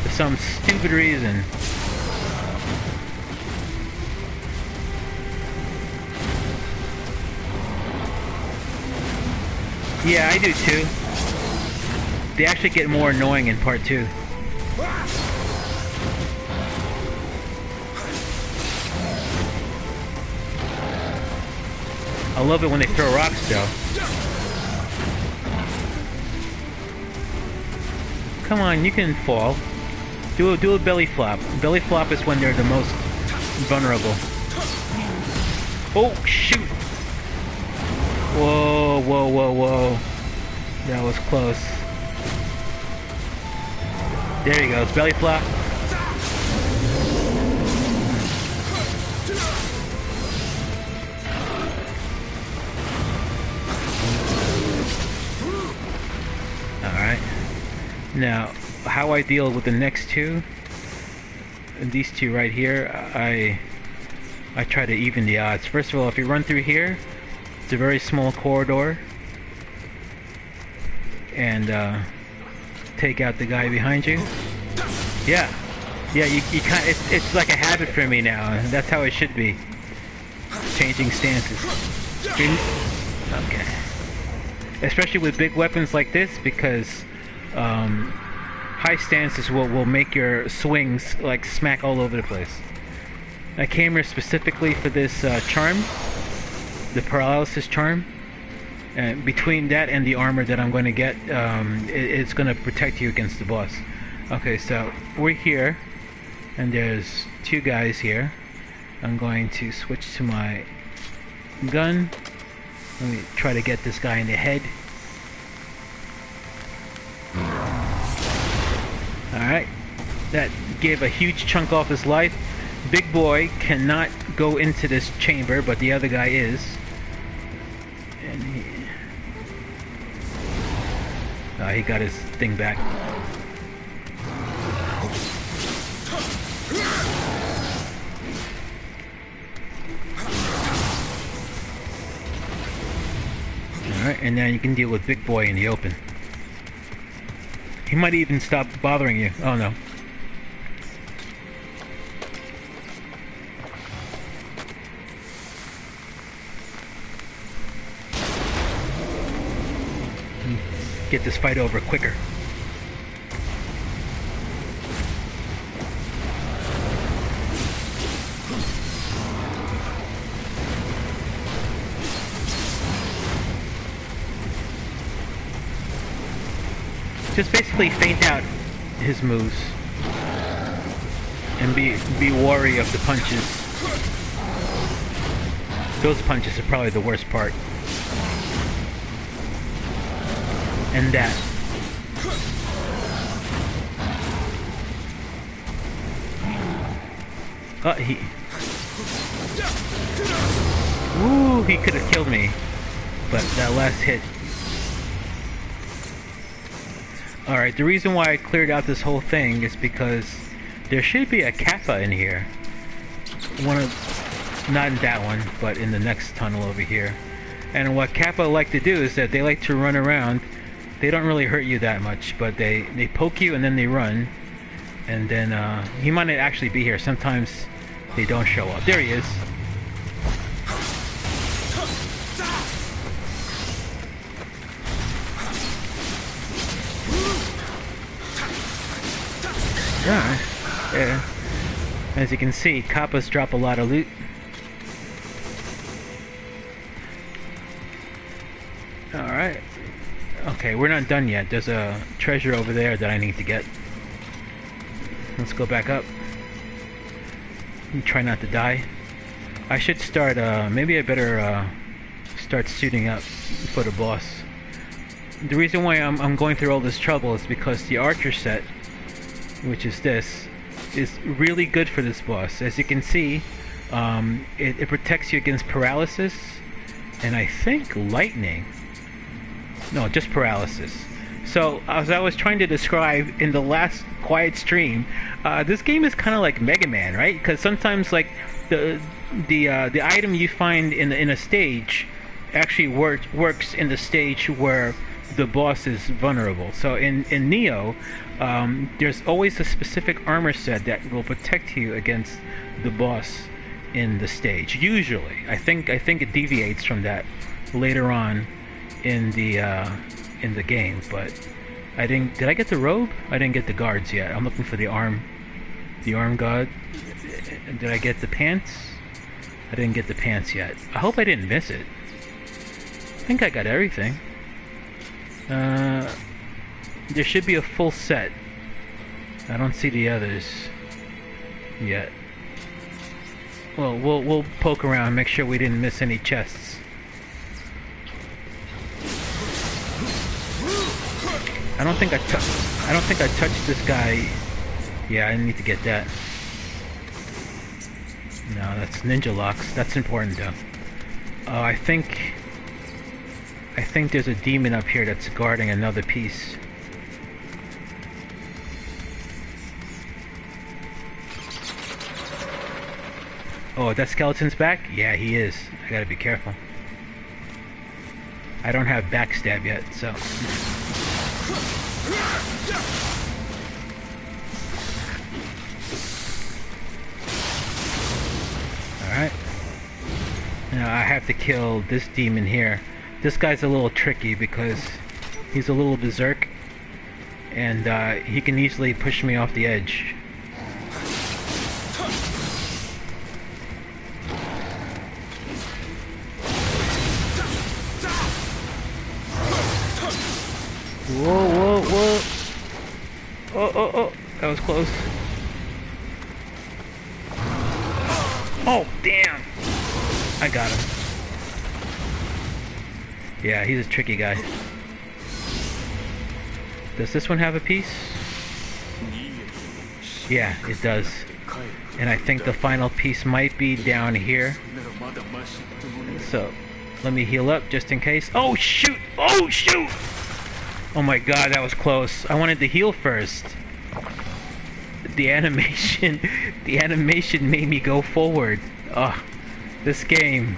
For some stupid reason. Yeah, I do too. They actually get more annoying in part 2. I love it when they throw rocks, though. Come on, you can fall. Do a belly flop. Belly flop is when they're the most vulnerable. Oh, shoot! Whoa, whoa, whoa, whoa. That was close. There he goes, belly flop. Alright. Now, how I deal with the next two, these two right here, I try to even the odds. First of all, if you run through here, it's a very small corridor, and take out the guy behind you. Yeah, you kind. It's like a habit for me now. That's how it should be. Changing stances. Okay. Especially with big weapons like this, because high stances will make your swings like smack all over the place. I came here specifically for this charm, the paralysis charm, and between that and the armor that I'm going to get, it's going to protect you against the boss. Okay, so we're here, and there's two guys here. I'm going to switch to my gun. Let me try to get this guy in the head. Alright, that gave a huge chunk off his life. Big boy cannot go into this chamber, but the other guy is. And he got his thing back. Alright, and now you can deal with Big Boy in the open. He might even stop bothering you. Oh no. Get this fight over quicker. Just basically feint out his moves and be wary of the punches. Those punches are probably the worst part. And that. Oh, ooh, he could have killed me, but that last hit. Alright, the reason why I cleared out this whole thing is because there should be a Kappa in here. Not in that one, but in the next tunnel over here. And what Kappa like to do is that they like to run around. They don't really hurt you that much, but they poke you and then they run. And then he might not actually be here. Sometimes they don't show up. There he is. Alright. Yeah. As you can see, Kappas drop a lot of loot. Alright. Okay, we're not done yet. There's a treasure over there that I need to get. Let's go back up. Try not to die. I should start, maybe I better start suiting up for the boss. The reason why I'm going through all this trouble is because the archer set, which is this, is really good for this boss. As you can see, it protects you against paralysis, and I think lightning. No, just paralysis. So, as I was trying to describe in the last quiet stream, this game is kind of like Mega Man, right? Because sometimes, like, the item you find in a stage actually works in the stage where the boss is vulnerable. So in Nioh, there's always a specific armor set that will protect you against the boss in the stage. Usually, I think it deviates from that later on in the game, but I didn't. Did I get the robe? I didn't get the guards yet. I'm looking for the arm guard. Did I get the pants? I didn't get the pants yet. I hope I didn't miss it. I think I got everything. There should be a full set. I don't see the others yet. Well, we'll poke around, make sure we didn't miss any chests. I don't think I touched this guy. Yeah, I need to get that. No, that's ninja locks. That's important though. I think there's a demon up here that's guarding another piece. Oh, that skeleton's back? Yeah, he is. I gotta be careful. I don't have backstab yet, so... Alright. Now I have to kill this demon here. This guy's a little tricky because he's a little berserk, and he can easily push me off the edge. Whoa, whoa, whoa! Oh, that was close. Oh, damn! I got him. Yeah, he's a tricky guy. Does this one have a piece? Yeah, it does. And I think the final piece might be down here. So, let me heal up just in case. Oh, shoot! Oh, shoot! Oh my god, that was close. I wanted to heal first. The animation made me go forward. Oh, this game.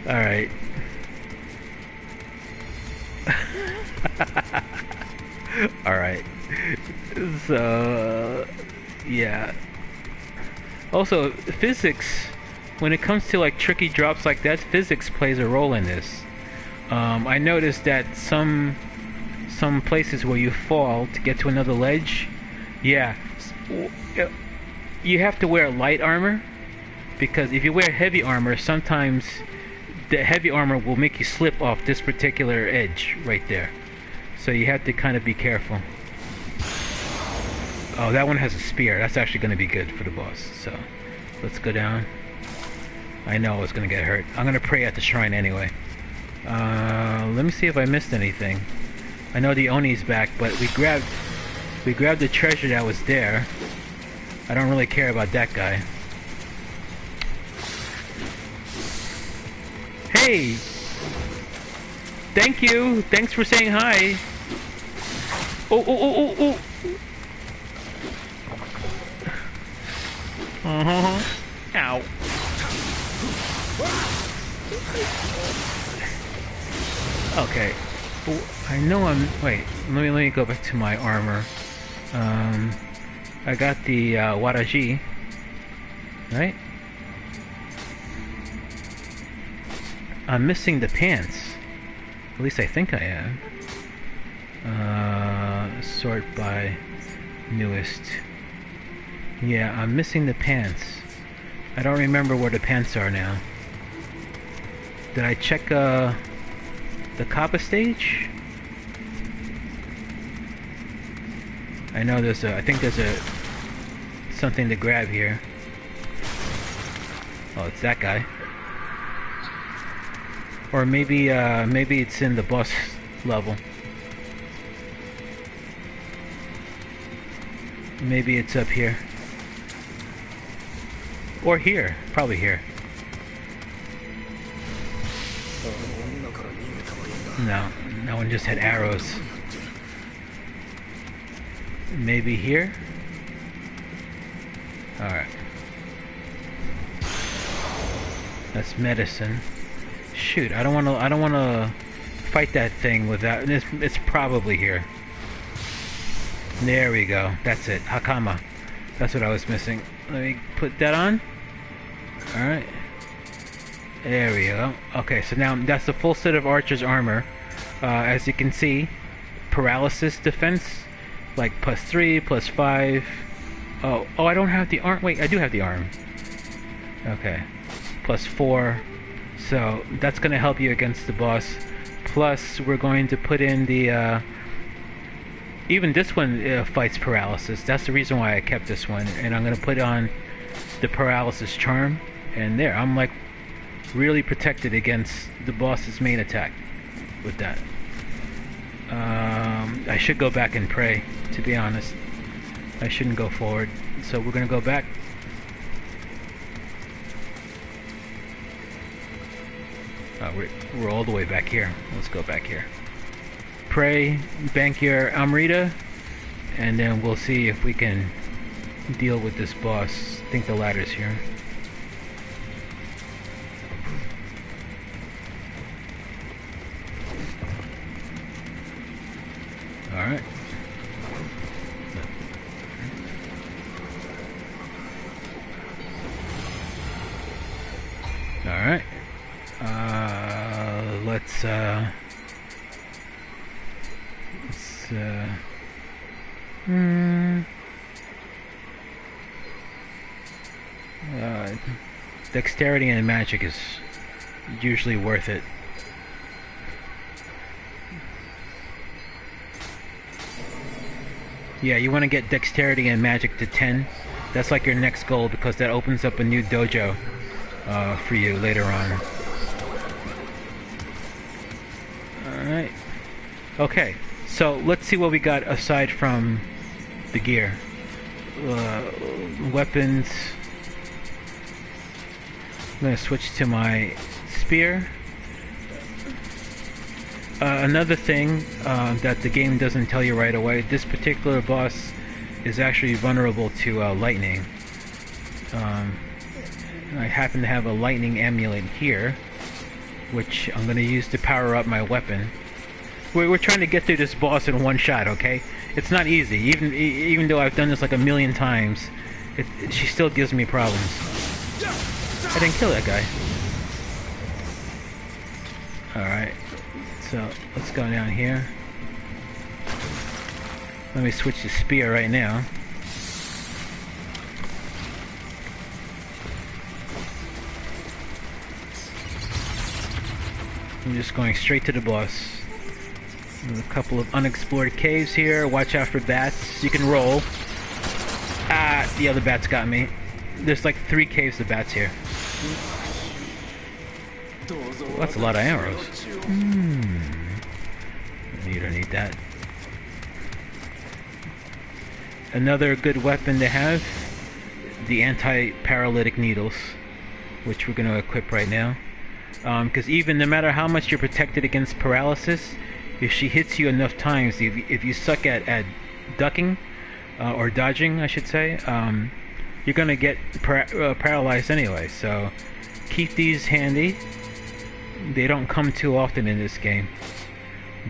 Alright. Alright. So, yeah. Also, physics, when it comes to like tricky drops like that, physics plays a role in this. I noticed that some places where you fall to get to another ledge, yeah, you have to wear light armor, because if you wear heavy armor, sometimes the heavy armor will make you slip off this particular edge right there. So you have to kind of be careful. Oh, that one has a spear. That's actually going to be good for the boss. So let's go down. I know it's going to get hurt. I'm going to pray at the shrine anyway. Let me see if I missed anything. I know the Oni's back, but we grabbed the treasure that was there. I don't really care about that guy. Hey! Thank you! Thanks for saying hi! Oh, oh, oh, oh, oh! Uh-huh. Ow. Okay. I know wait, let me go back to my armor. I got the Waraji, right? I'm missing the pants. At least I think I am. Sort by newest. Yeah, I'm missing the pants. I don't remember where the pants are now. Did I check the Kappa stage? I know there's a, I think there's a something to grab here. Oh, it's that guy. Or maybe maybe it's in the boss level. Maybe it's up here. Or here. Probably here. No, that one just had arrows. Maybe here? Alright. That's medicine. Shoot, I don't wanna fight that thing with that. It's probably here. There we go. That's it. Hakama. That's what I was missing. Let me put that on. Alright. There we go. Okay, so now that's the full set of Archer's armor. As you can see, paralysis defense, like +3, +5. Oh, I don't have the arm. Wait, I do have the arm. Okay. +4. So that's going to help you against the boss. Plus, we're going to put in the... even this one fights paralysis. That's the reason why I kept this one. And I'm going to put on the paralysis charm. And there, I'm like really protected against the boss's main attack with that. I should go back and pray, to be honest. I shouldn't go forward. So we're going to go back. We're all the way back here. Let's go back here. Pray, bank your Amrita, and then we'll see if we can deal with this boss. I think the ladder's here. Alright. Alright. Dexterity and magic is usually worth it. Yeah, you want to get dexterity and magic to 10. That's like your next goal, because that opens up a new dojo for you later on. Alright. Okay, so let's see what we got aside from the gear. Weapons. I'm going to switch to my spear. Another thing that the game doesn't tell you right away, this particular boss is actually vulnerable to lightning. I happen to have a lightning amulet here, which I'm going to use to power up my weapon. We're trying to get through this boss in one shot, okay? It's not easy. Even though I've done this like a million times, she still gives me problems. I didn't kill that guy. Alright, so let's go down here. Let me switch to spear right now. I'm just going straight to the boss. There's a couple of unexplored caves here. Watch out for bats. You can roll. Ah, the other bats got me. There's like 3 caves of bats here. Well, that's a lot of arrows. You don't need that. Another good weapon to have, the anti-paralytic needles, which we're going to equip right now. Because even no matter how much you're protected against paralysis, if she hits you enough times, if you suck at ducking, or dodging, I should say, you're going to get paralyzed anyway. So keep these handy. They don't come too often in this game,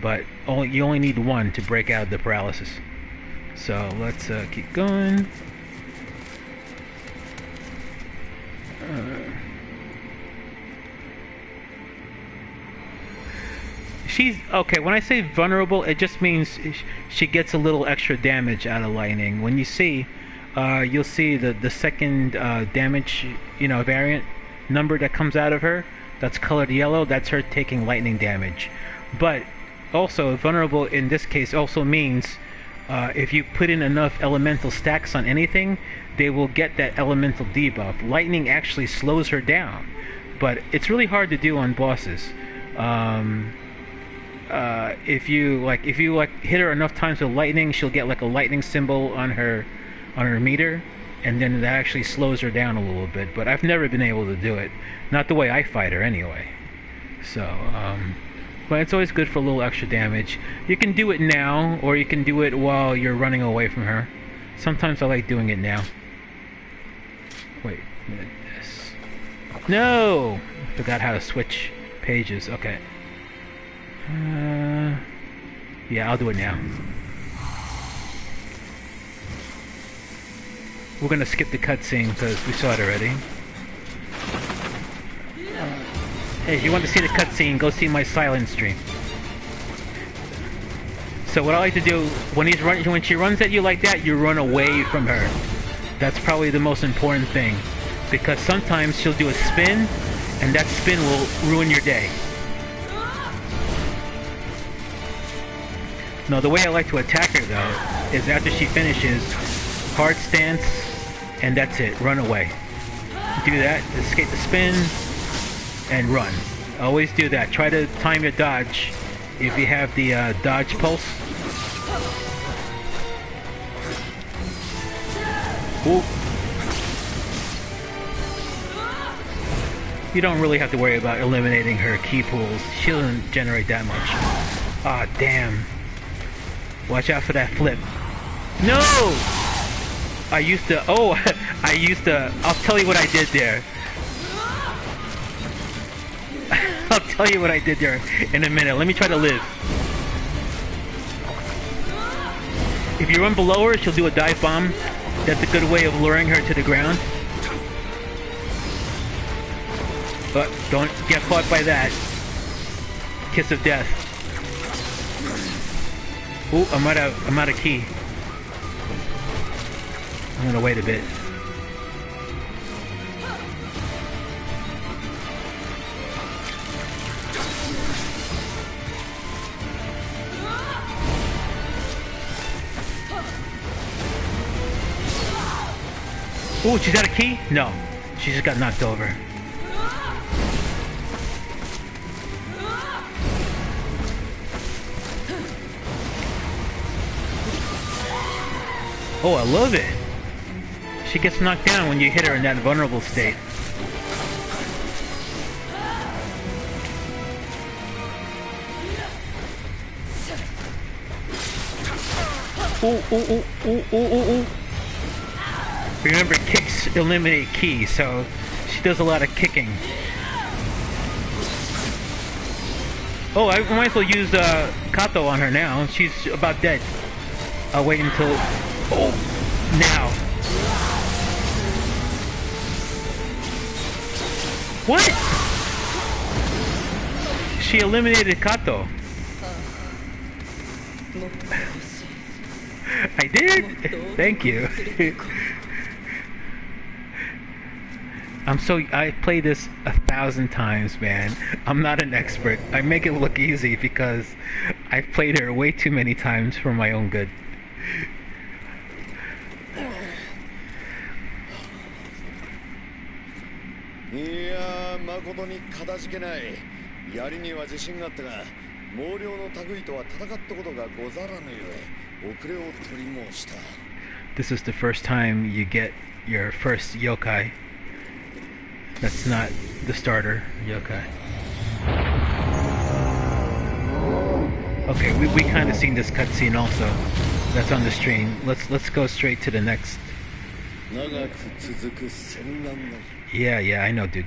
but you only need one to break out of the paralysis. So let's keep going. She's okay. When I say vulnerable, it just means she gets a little extra damage out of lightning. When you see you'll see the second damage, variant number that comes out of her. That's colored yellow. That's her taking lightning damage. But also, vulnerable in this case also means if you put in enough elemental stacks on anything, they will get that elemental debuff. Lightning actually slows her down, but it's really hard to do on bosses. If you hit her enough times with lightning, she'll get like a lightning symbol on her meter, and then that actually slows her down a little bit. But I've never been able to do it, not the way I fight her anyway. So but it's always good for a little extra damage. You can do it now, or you can do it while you're running away from her. Sometimes I like doing it now. Wait a minute, this. No! Forgot how to switch pages. Okay. Yeah, I'll do it now. We're gonna skip the cutscene because we saw it already. Hey, if you want to see the cutscene, go see my silent stream. So what I like to do when she runs at you like that, you run away from her. That's probably the most important thing, because sometimes she'll do a spin, and that spin will ruin your day. No, the way I like to attack her though is after she finishes, hard stance, and that's it. Run away. Do that, escape the spin, and run. Always do that. Try to time your dodge if you have the dodge pulse. Ooh. You don't really have to worry about eliminating her key pools. She doesn't generate that much. Ah, damn. Watch out for that flip. No! I'll tell you what I did there. I'll tell you what I did there in a minute. Let me try to live. If you run below her, she'll do a dive bomb. That's a good way of luring her to the ground. But don't get caught by that. Kiss of death. Ooh, I'm out of key. I'm gonna wait a bit. Ooh, she's got a key? No. She just got knocked over. Oh, I love it. She gets knocked down when you hit her in that vulnerable state. Ooh, ooh, ooh, ooh, ooh, ooh, ooh. Remember, kicks eliminate ki, so she does a lot of kicking. Oh, I might as well use Kato on her now. She's about dead. I'll wait until... Oh! Now! What? She eliminated Kato. I did? Thank you. I play this 1,000 times, man. I'm not an expert. I make it look easy because I've played her way too many times for my own good. This is the first time you get your first yokai. That's not the starter yokai. Okay, we kind of seen this cutscene also. That's on the stream. Let's go straight to the next. Yeah, I know, dude.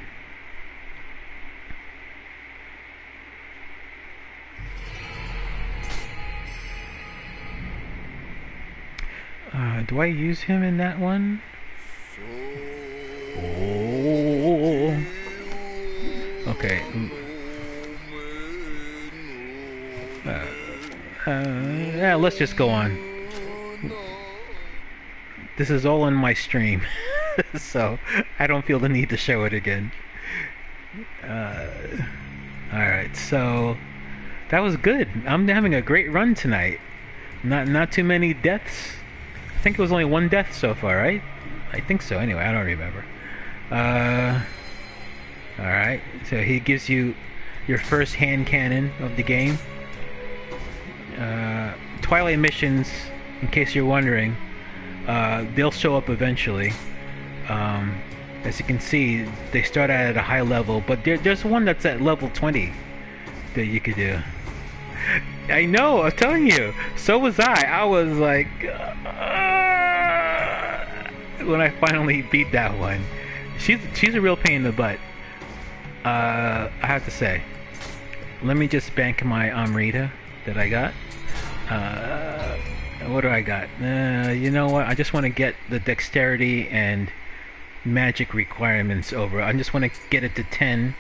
Do I use him in that one? Oh. Okay. Yeah, let's just go on. this is all on my stream, so I don't feel the need to show it again. Uh, Alright, so that was good. I'm having a great run tonight. Not too many deaths. I think it was only one death so far, right? I think so. Anyway, I don't remember. Alright, so he gives you your first hand cannon of the game. Twilight missions, in case you're wondering, they'll show up eventually. As you can see, they start out at a high level, but there's one that's at level 20 that you could do. I know, I'm telling you. So was I. I was like, when I finally beat that one. She's a real pain in the butt. I have to say. Let me just bank my Amrita that I got. What do I got? You know what? I just want to get the dexterity and magic requirements over. I just want to get it to 10,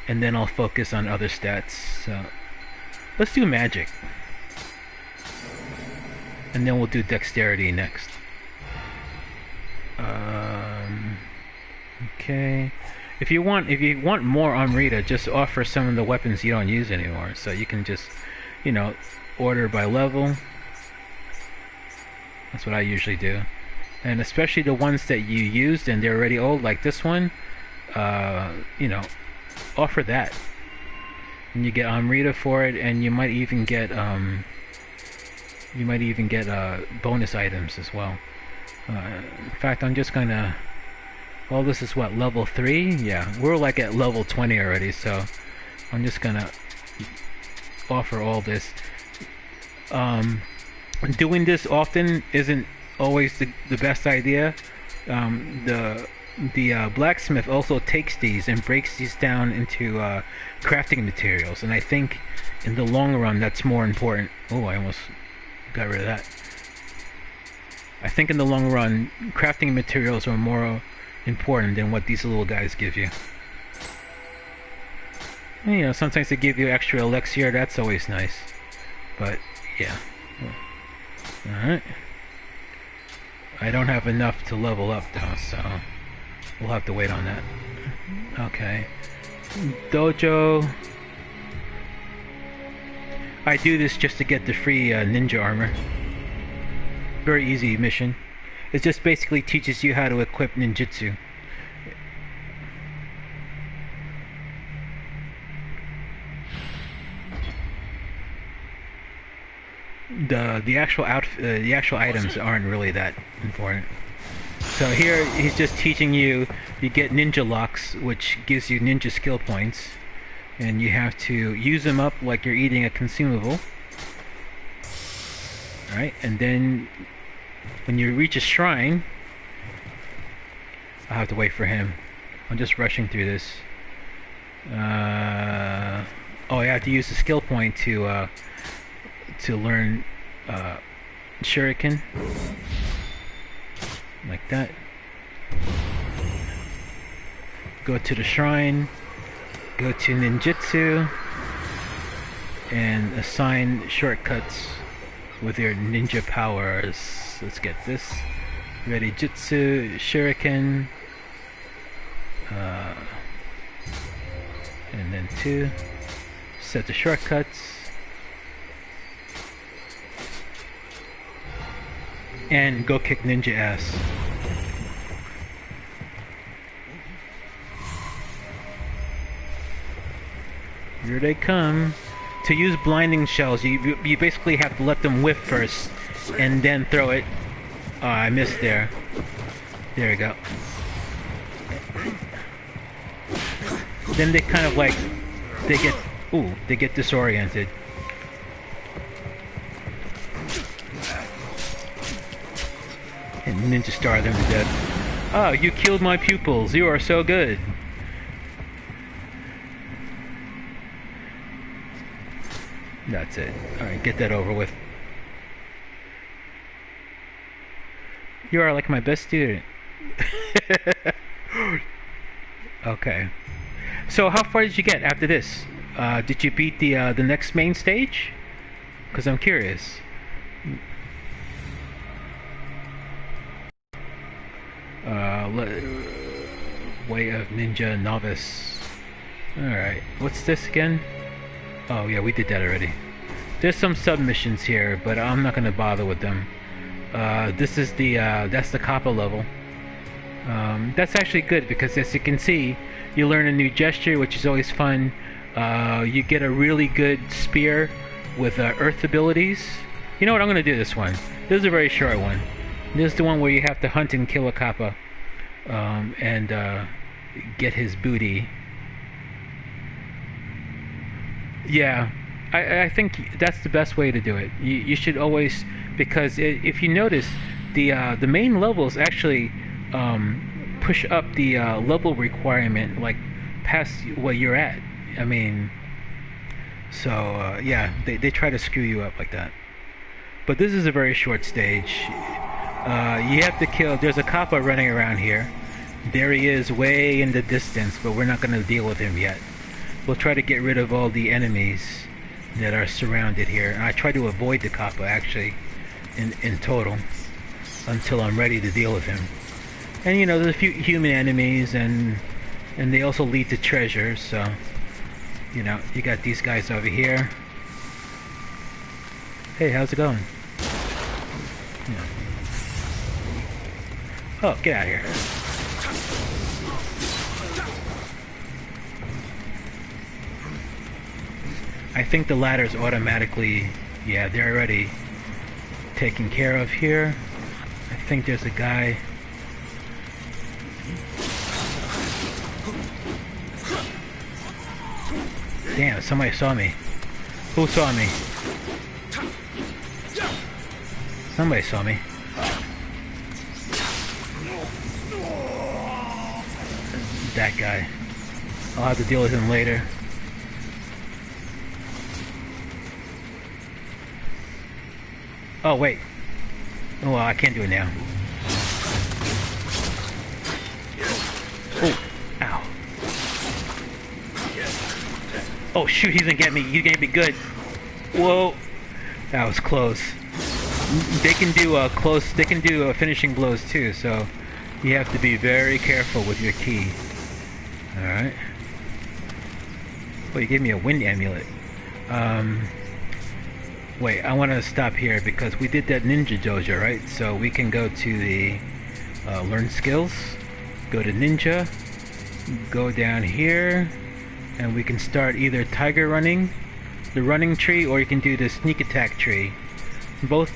and then I'll focus on other stats. So let's do magic, and then we'll do dexterity next. Okay. If you want more Amrita, just offer some of the weapons you don't use anymore. So you can just, order by level. That's what I usually do. And especially the ones that you used and they're already old, like this one, offer that. And you get Amrita for it, and you might even get bonus items as well. In fact, I'm just gonna. Well, this is what, level 3? Yeah, we're like at level 20 already, so I'm just gonna offer all this. Doing this often isn't always the best idea. The blacksmith also takes these and breaks these down into crafting materials, and I think in the long run that's more important. Oh, I almost got rid of that. I think in the long run, crafting materials are more important than what these little guys give you. And, sometimes they give you extra elixir, that's always nice. But, yeah. Alright. I don't have enough to level up though, so we'll have to wait on that. Okay. Dojo. I do this just to get the free ninja armor. Very easy mission. It just basically teaches you how to equip ninjutsu. The actual items aren't really that important. So here he's just teaching you. You get ninja locks, which gives you ninja skill points, and you have to use them up like you're eating a consumable. All right, and then when you reach a shrine, I'll have to wait for him. I'm just rushing through this. Oh, I have to use the skill point to learn shuriken, like that. Go to the shrine, go to ninjutsu, and assign shortcuts with your ninja powers. Let's get this. Ready jutsu, shuriken, and then 2. Set the shortcuts. And go kick ninja ass. Here they come. To use blinding shells, you basically have to let them whiff first, and then throw it. Oh, I missed there. There we go. Then they kind of like, they get disoriented. And ninja star them to death. Oh, you killed my pupils. You are so good. That's it. Alright, get that over with. You are like my best student. Okay. So how far did you get after this? Did you beat the next main stage? Because I'm curious. Way of Ninja Novice. Alright, what's this again? Oh yeah, we did that already. There's some submissions here, but I'm not gonna bother with them. This is the that's the Kappa level. That's actually good because, as you can see, you learn a new gesture, which is always fun. You get a really good spear with earth abilities. You know what? I'm gonna do this one. This is a very short one. This is the one where you have to hunt and kill a Kappa, and get his booty. Yeah, I think that's the best way to do it. You should always, because if you notice, the main levels actually push up the level requirement like past what you're at. I mean, so yeah, they try to screw you up like that. But this is a very short stage. You have to kill. There's a Kappa running around here. There he is, way in the distance, but we're not going to deal with him yet. We'll try to get rid of all the enemies that are surrounded here. And I try to avoid the Kappa actually, in total, until I'm ready to deal with him. And you know, there's a few human enemies, and they also lead to treasure. So, you know, you got these guys over here. Hey, how's it going? Yeah. Oh, get out of here. I think the ladder's automatically, yeah, they're already taken care of here. I think there's a guy. Damn, somebody saw me. Who saw me? Somebody saw me. That guy. I'll have to deal with him later. Oh, wait. Oh, well, I can't do it now. Oh, ow. Oh, shoot, he's gonna get me. He's gonna be good. Whoa. That was close. They can do finishing blows too, so you have to be very careful with your key. Alright. Well, you gave me a wind amulet. Wait, I want to stop here because we did that ninja dojo, right? So we can go to the learn skills, go to ninja, go down here, and we can start either tiger running, the running tree, or you can do the sneak attack tree. Both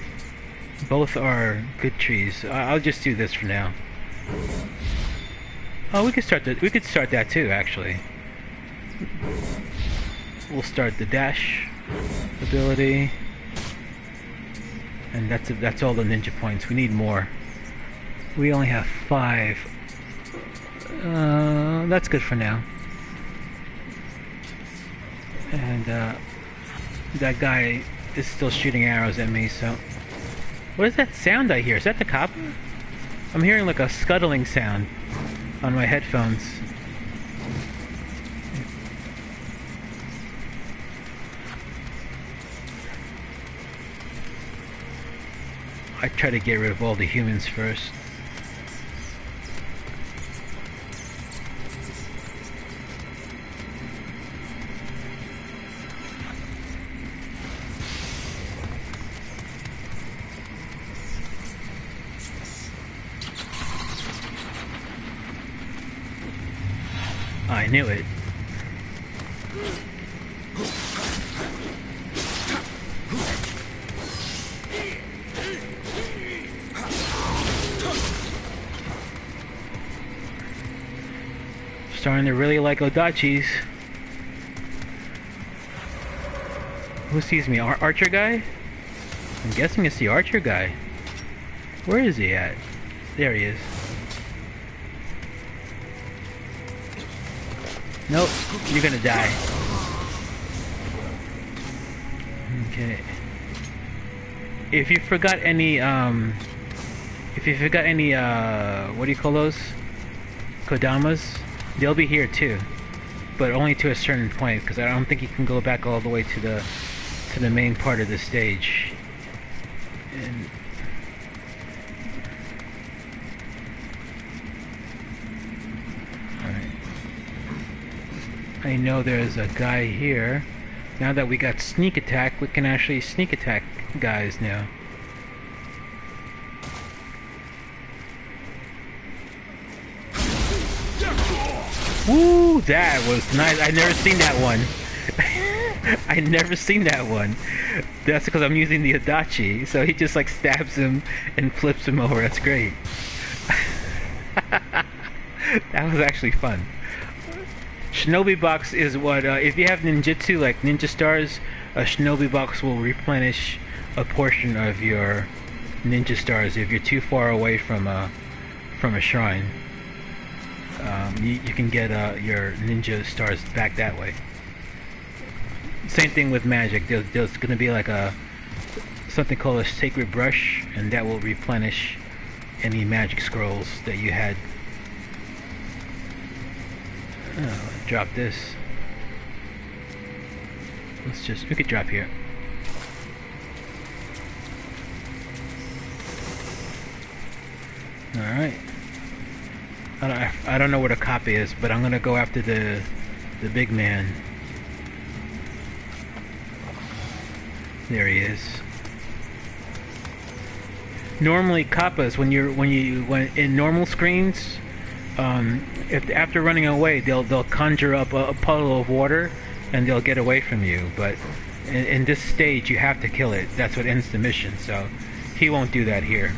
are good trees. I'll just do this for now. Oh, we could start that too, actually. We'll start the dash ability. And that's all the ninja points. We need more. We only have 5. That's good for now. And that guy is still shooting arrows at me, so... What is that sound I hear? Is that the cop? I'm hearing like a scuttling sound on my headphones. I try to get rid of all the humans first. I knew it. Starting to really like Odachis. Who sees me? Archer guy? I'm guessing it's the Archer guy. Where is he at? There he is. Nope, you're gonna die. Okay. If you forgot any, what do you call those? Kodamas? They'll be here too, but only to a certain point, because I don't think you can go back all the way to the main part of the stage. And I know there's a guy here. Now that we got sneak attack, we can actually sneak attack guys now. Woo, that was nice. I never seen that one. I never seen that one. That's because I'm using the Adachi, so he just like stabs him and flips him over. That's great. That was actually fun. Shinobi box is what, if you have ninjutsu like ninja stars, a shinobi box will replenish a portion of your ninja stars if you're too far away from a shrine. You can get your ninja stars back that way. Same thing with magic. There's going to be like something called a sacred brush, and that will replenish any magic scrolls that you had. Oh, drop this. We could drop here. Alright. I don't know where the cop is, but I'm gonna go after the big man. There he is. Normally kappas, when in normal screens, if after running away they'll conjure up a puddle of water and they'll get away from you, but in this stage you have to kill it. That's what ends the mission, so he won't do that here.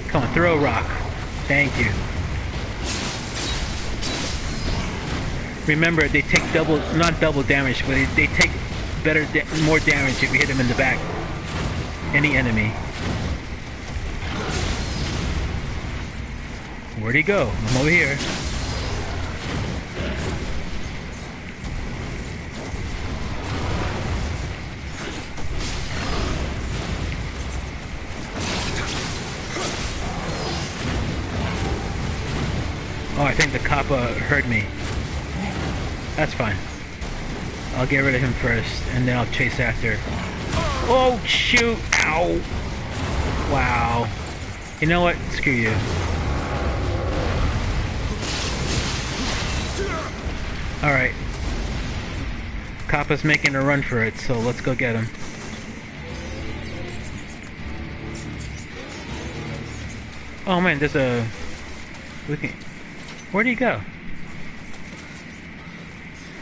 Come on, throw a rock. Thank you. Remember, they take not double damage, but they take more damage if you hit them in the back. Any enemy. Where'd he go? I'm over here. Oh, I think the Kappa heard me. That's fine. I'll get rid of him first, and then I'll chase after. Oh, shoot! Ow! Wow. You know what? Screw you. Alright. Kappa's making a run for it, so let's go get him. Oh man, there's a... Where'd he go?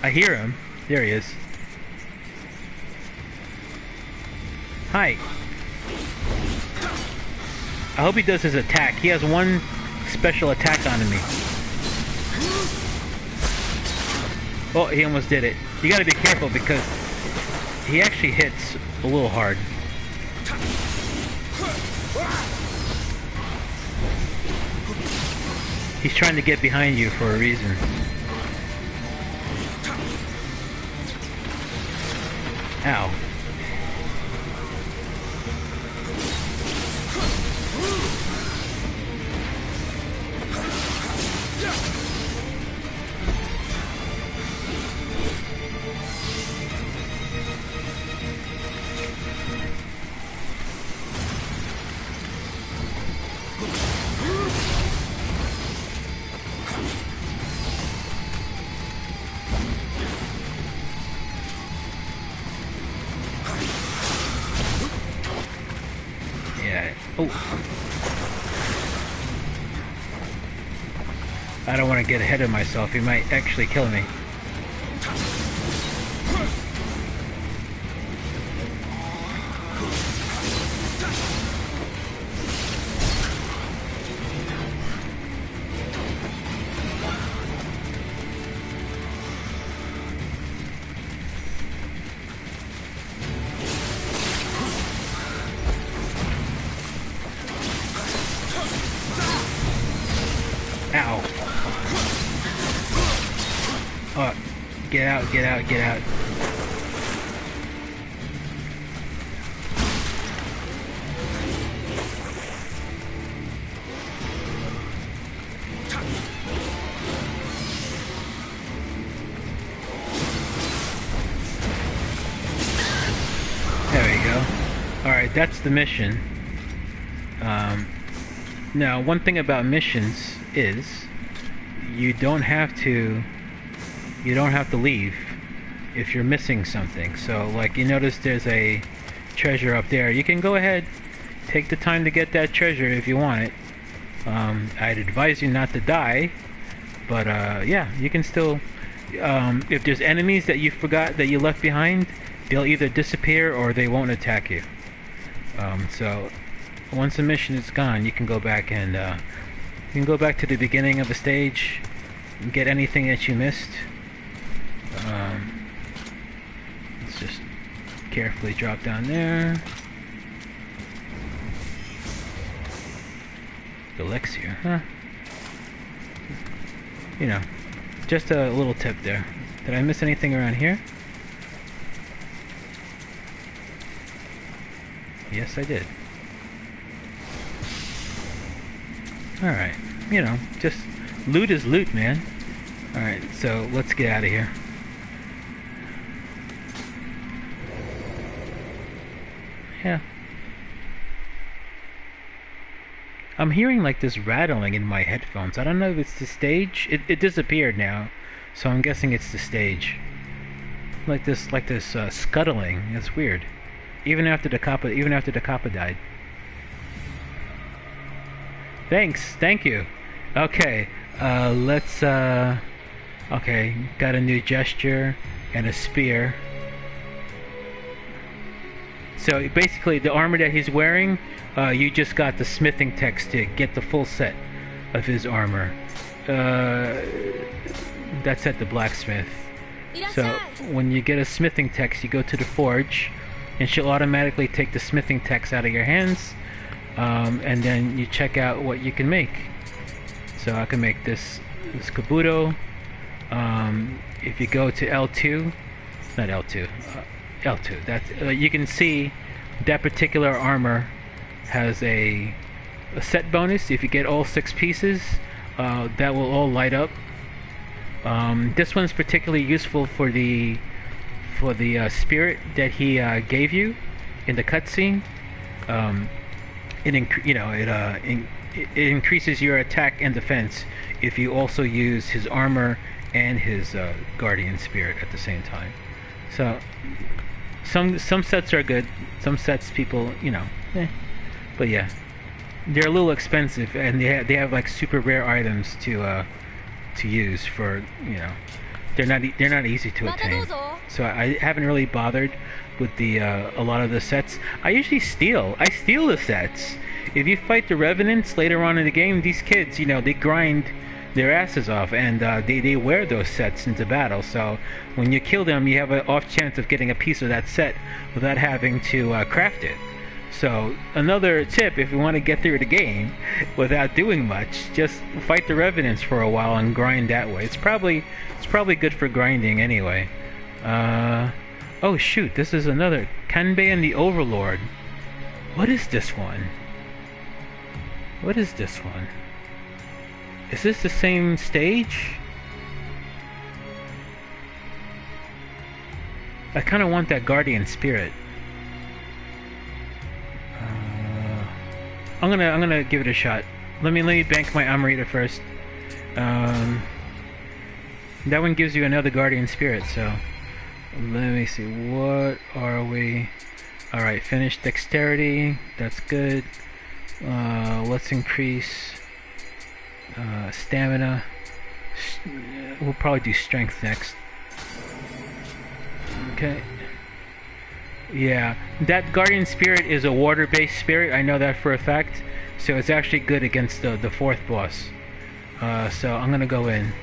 I hear him. There he is. Hi. I hope he does his attack. He has one special attack on me. Oh, he almost did it. You gotta be careful because he actually hits a little hard. He's trying to get behind you for a reason. Ow. Oh. I don't want to get ahead of myself. He might actually kill me. Ow. Oh, get out, get out, get out. Alright, that's the mission. Now, one thing about missions is you don't have to leave if you're missing something. So, like, you notice there's a treasure up there. You can go ahead, take the time to get that treasure if you want it. I'd advise you not to die, but yeah, you can still. If there's enemies that you forgot that you left behind, they'll either disappear or they won't attack you. So once the mission is gone, you can go back and you can go back to the beginning of the stage and get anything that you missed. Let's just carefully drop down there. Elixir, huh? You know, just a little tip there. Did I miss anything around here? Yes, I did. Alright, you know, just loot is loot, man. Alright, so let's get out of here. Yeah. I'm hearing like this rattling in my headphones. I don't know if it's the stage. It disappeared now, so I'm guessing it's the stage. Like this scuttling. It's weird. Even after the copper died. Thank you. Okay, let's okay, got a new gesture and a spear. So basically, the armor that he's wearing, you just got the smithing text to get the full set of his armor. That's at the blacksmith. So when you get a smithing text, you go to the forge, and she'll automatically take the smithing text out of your hands, and then you check out what you can make. So I can make this kabuto. If you go to L2, not L2. L2. That's you can see that particular armor has a set bonus. If you get all 6 pieces, that will all light up. This one's particularly useful for the spirit that he gave you in the cutscene. It increases your attack and defense if you also use his armor and his guardian spirit at the same time. So some sets are good, some sets people, but yeah, they're a little expensive, and they have like super rare items to use for, they're not easy to obtain. So I haven't really bothered with the a lot of the sets. I usually steal the sets. If you fight the revenants later on in the game, these kids, they grind their asses off, and they wear those sets into battle. So when you kill them, you have an off chance of getting a piece of that set without having to craft it. So another tip, if you want to get through the game without doing much, just fight the revenants for a while and grind that way. It's probably good for grinding anyway. Oh shoot, this is another Kanbei and the Overlord. What is this one? What is this one? Is this the same stage? I kind of want that guardian spirit. I'm gonna give it a shot. Let me bank my Amrita first. That one gives you another guardian spirit, so let me see. What are we? All right, finish dexterity. That's good. Let's increase stamina. We'll probably do strength next. Okay. Yeah, that guardian spirit is a water-based spirit. I know that for a fact. So it's actually good against the 4th boss. So I'm gonna go in.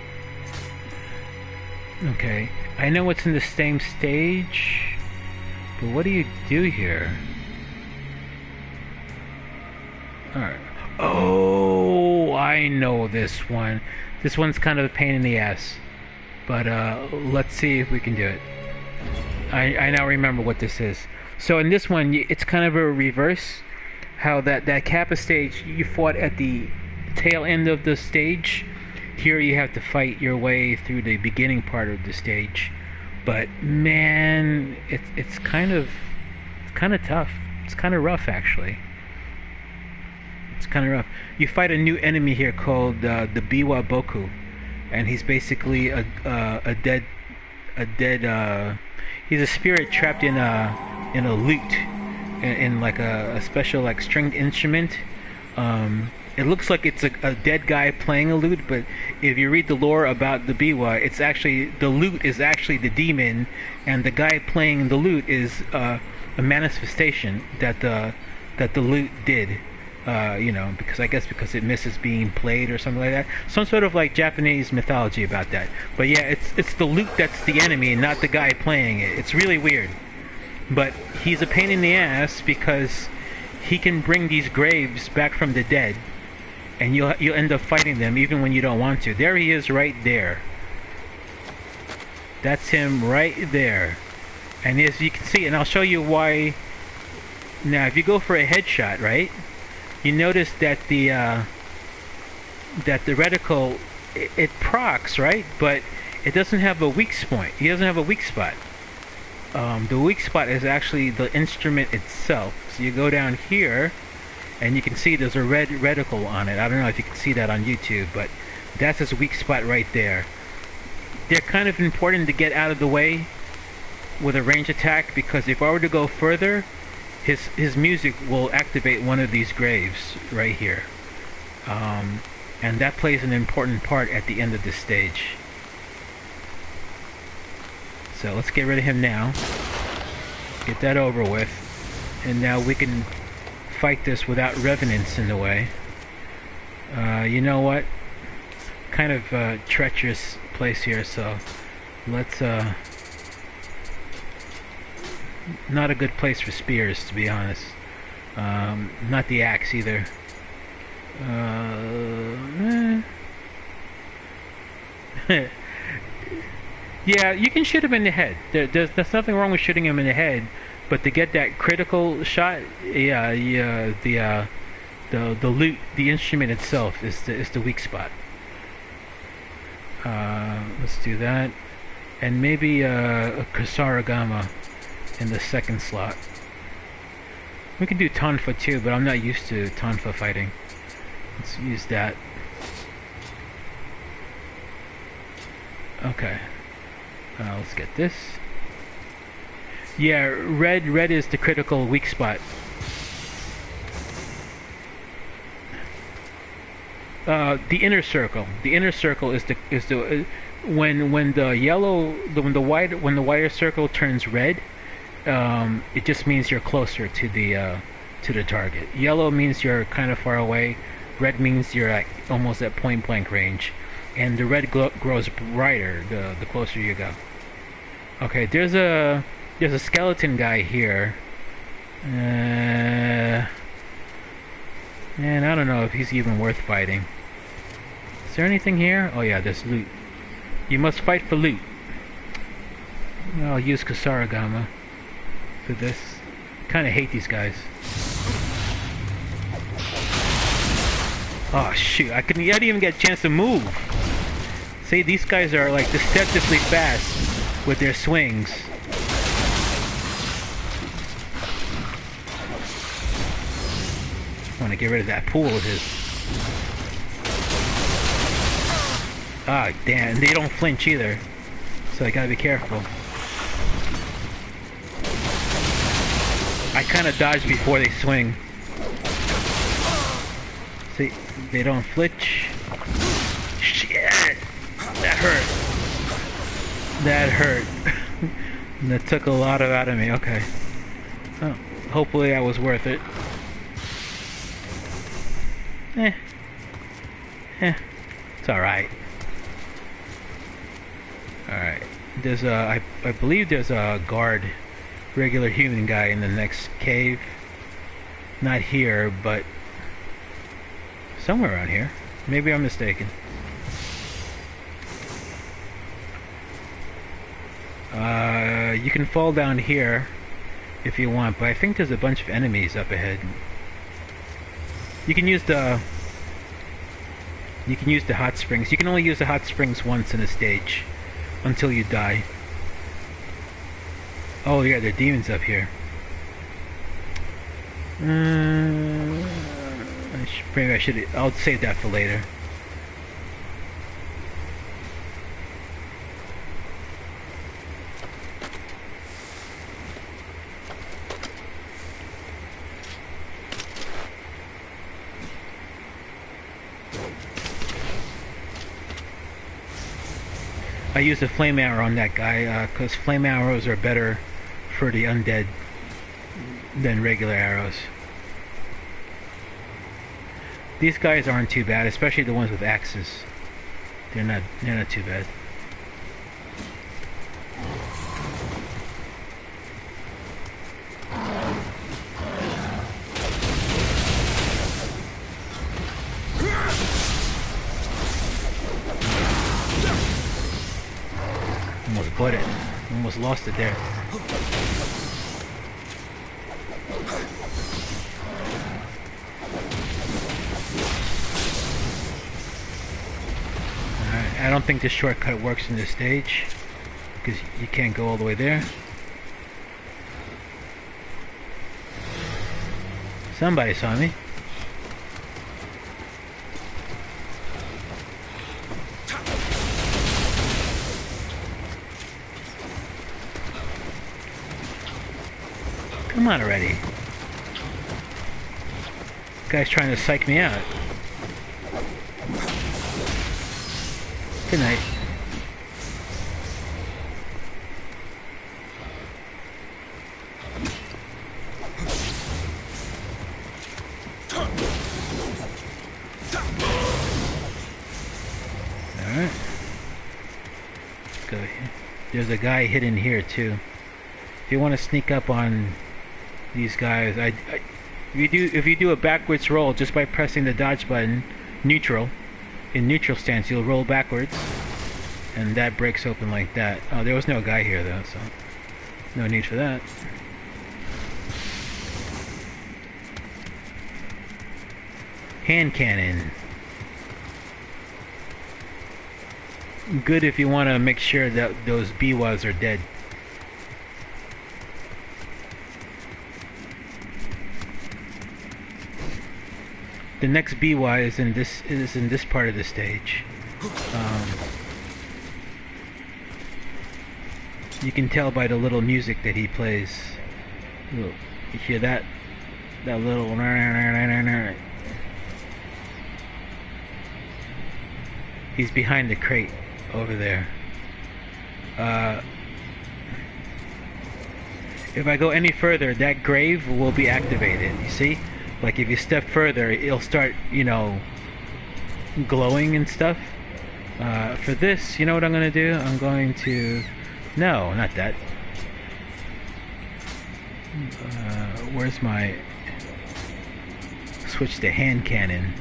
Okay. I know it's in the same stage, but what do you do here? Alright. Oh, I know this one. This one's kind of a pain in the ass. But let's see if we can do it. I now remember what this is. So in this one, it's kind of a reverse. How that Kappa stage, you fought at the tail end of the stage. Here you have to fight your way through the beginning part of the stage. But man, it's kind of tough. It's kind of rough, actually. It's kind of rough. You fight a new enemy here called the Biwa Boku, and he's basically a dead he's a spirit trapped in a lute, in like a special like stringed instrument. It looks like it's a dead guy playing a lute, but if you read the lore about the Biwa, it's actually the lute is actually the demon, and the guy playing the lute is a manifestation that the lute did. Because it misses being played or something like that. Some sort of like Japanese mythology about that. But yeah, it's the lute that's the enemy, not the guy playing it. It's really weird. But he's a pain in the ass because he can bring these graves back from the dead, and you'll end up fighting them even when you don't want to. There he is, right there. That's him right there. And as you can see, and I'll show you why. Now, if you go for a headshot, right? You notice that the reticle it procs, right? But it doesn't have a weak point. He doesn't have a weak spot. The weak spot is actually the instrument itself. So you go down here, and you can see there's a red reticle on it. I don't know if you can see that on YouTube, but that's his weak spot right there. They're kind of important to get out of the way with a range attack, because if I were to go further, his music will activate one of these graves right here, and that plays an important part at the end of this stage. So let's get rid of him now, get that over with, and now we can fight this without revenants in the way. You know what? Kind of treacherous place here, so let's not a good place for spears, to be honest. Not the axe either. Yeah, you can shoot him in the head. There's nothing wrong with shooting him in the head, but to get that critical shot, yeah, the lute, the instrument itself, is the weak spot. Let's do that, and maybe a Kusarigama in the second slot. We can do Tonfa too, but I'm not used to Tonfa fighting. Let's use that. Okay. Let's get this. Yeah, red is the critical weak spot. The inner circle. The inner circle is the when the wider circle turns red. It just means you're closer to the target. Yellow means you're kind of far away. Red means you're like almost at point blank range, and the red grows brighter the closer you go. Okay, there's a skeleton guy here, and I don't know if he's even worth fighting. Is there anything here? Oh yeah, there's loot. You must fight for loot. I'll use Kusarigama for this. Kind of hate these guys. Oh shoot, I didn't even get a chance to move. See, these guys are like deceptively fast with their swings. I want to get rid of that pool of his. Ah, damn, they don't flinch either, so I gotta be careful. I kind of dodge before they swing. See, they don't flinch. Shit! That hurt. That hurt. That took a lot out of me. Okay. Oh, hopefully that was worth it. It's alright. Alright. There's I believe there's a guard, regular human guy in the next cave. Not here, but somewhere around here. Maybe I'm mistaken. You can fall down here if you want, but I think there's a bunch of enemies up ahead. You can use the hot springs. You can only use the hot springs once in a stage until you die. Oh yeah, there are demons up here. Maybe I should. I'll save that for later. I used a flame arrow on that guy because flame arrows are better for the undead than regular arrows. These guys aren't too bad, especially the ones with axes. They're not too bad. Almost bought it. Almost lost it there. Alright, I don't think this shortcut works in this stage because you can't go all the way there. Somebody saw me. Come on already. Guy's trying to psych me out. Good night. Alright. Let's go here. There's a guy hidden here too. If you want to sneak up on these guys, if you do a backwards roll just by pressing the dodge button, neutral, in neutral stance, you'll roll backwards, and that breaks open like that. Oh, there was no guy here though, so no need for that. Hand cannon. Good if you want to make sure that those Biwas are dead. The next BY is in this part of the stage. You can tell by the little music that he plays. You hear that little. He's behind the crate over there. If I go any further, that grave will be activated. You see? Like if you step further, it'll start, you know, glowing and stuff. For this, you know what I'm going to do? I'm going to... No, not that. Where's my... Switch to hand cannon.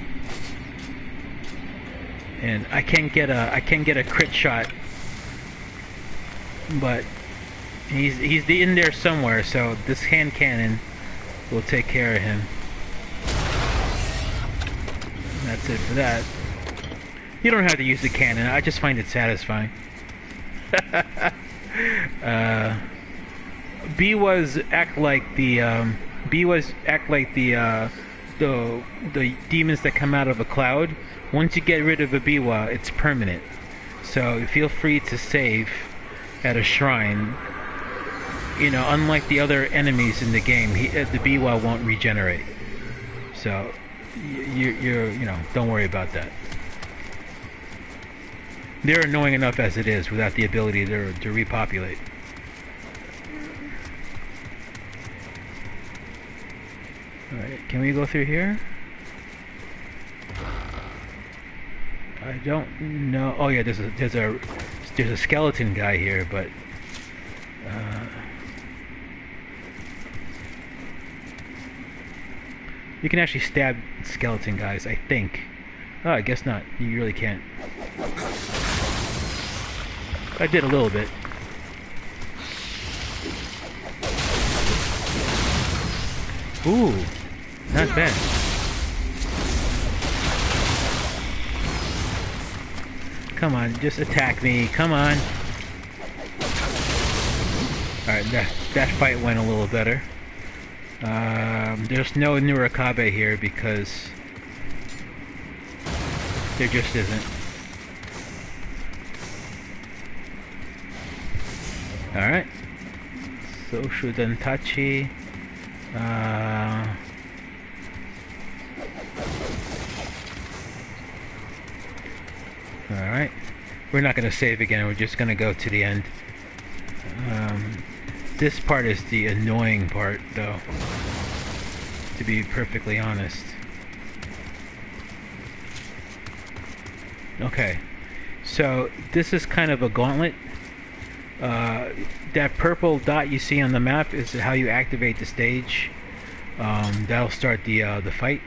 And I can get a crit shot, but he's in there somewhere, so this hand cannon will take care of him. That's it for that. You don't have to use the cannon. I just find it satisfying. Biwas act like the demons that come out of a cloud. Once you get rid of a Biwa, it's permanent. So feel free to save at a shrine. You know, unlike the other enemies in the game, the Biwa won't regenerate. So you know, don't worry about that. They're annoying enough as it is without the ability to repopulate. Alright, can we go through here? I don't know. Oh yeah, there's a skeleton guy here, but you can actually stab skeleton guys, I think. Oh, I guess not. You really can't. I did a little bit. Ooh, not bad. Come on, just attack me. Come on. Alright, that fight went a little better. There's no Nurakabe here because there just isn't. Alright. Social Dantachi. Alright. We're not going to save again, we're just going to go to the end. This part is the annoying part, though, to be perfectly honest. Okay, so this is kind of a gauntlet. That purple dot you see on the map is how you activate the stage. That'll start the fight.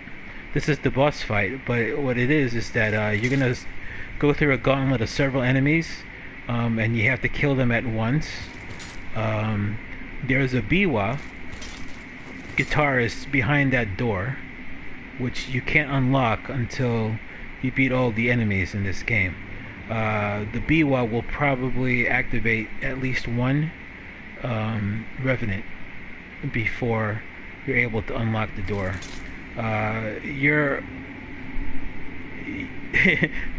This is the boss fight, but what it is that you're gonna go through a gauntlet of several enemies, and you have to kill them at once. There's a biwa guitarist behind that door, which you can't unlock until you beat all the enemies in this game. The biwa will probably activate at least one revenant before you're able to unlock the door.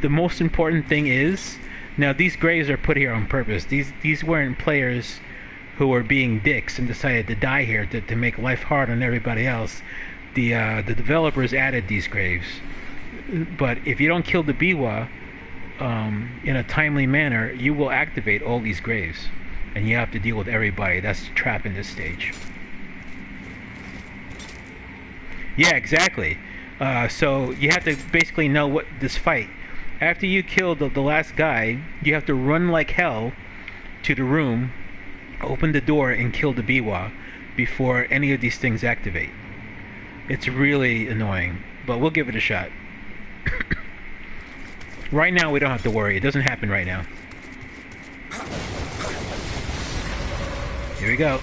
The most important thing is, now these graves are put here on purpose. These weren't players who were being dicks and decided to die here to make life hard on everybody else. The developers added these graves. But if you don't kill the biwa in a timely manner, you will activate all these graves, and you have to deal with everybody. That's the trap in this stage. Yeah, exactly. So you have to basically know what this fight. After you kill the last guy, you have to run like hell to the room, open the door, and kill the biwa before any of these things activate. It's really annoying, but we'll give it a shot. Right now we don't have to worry. It doesn't happen right now. Here we go.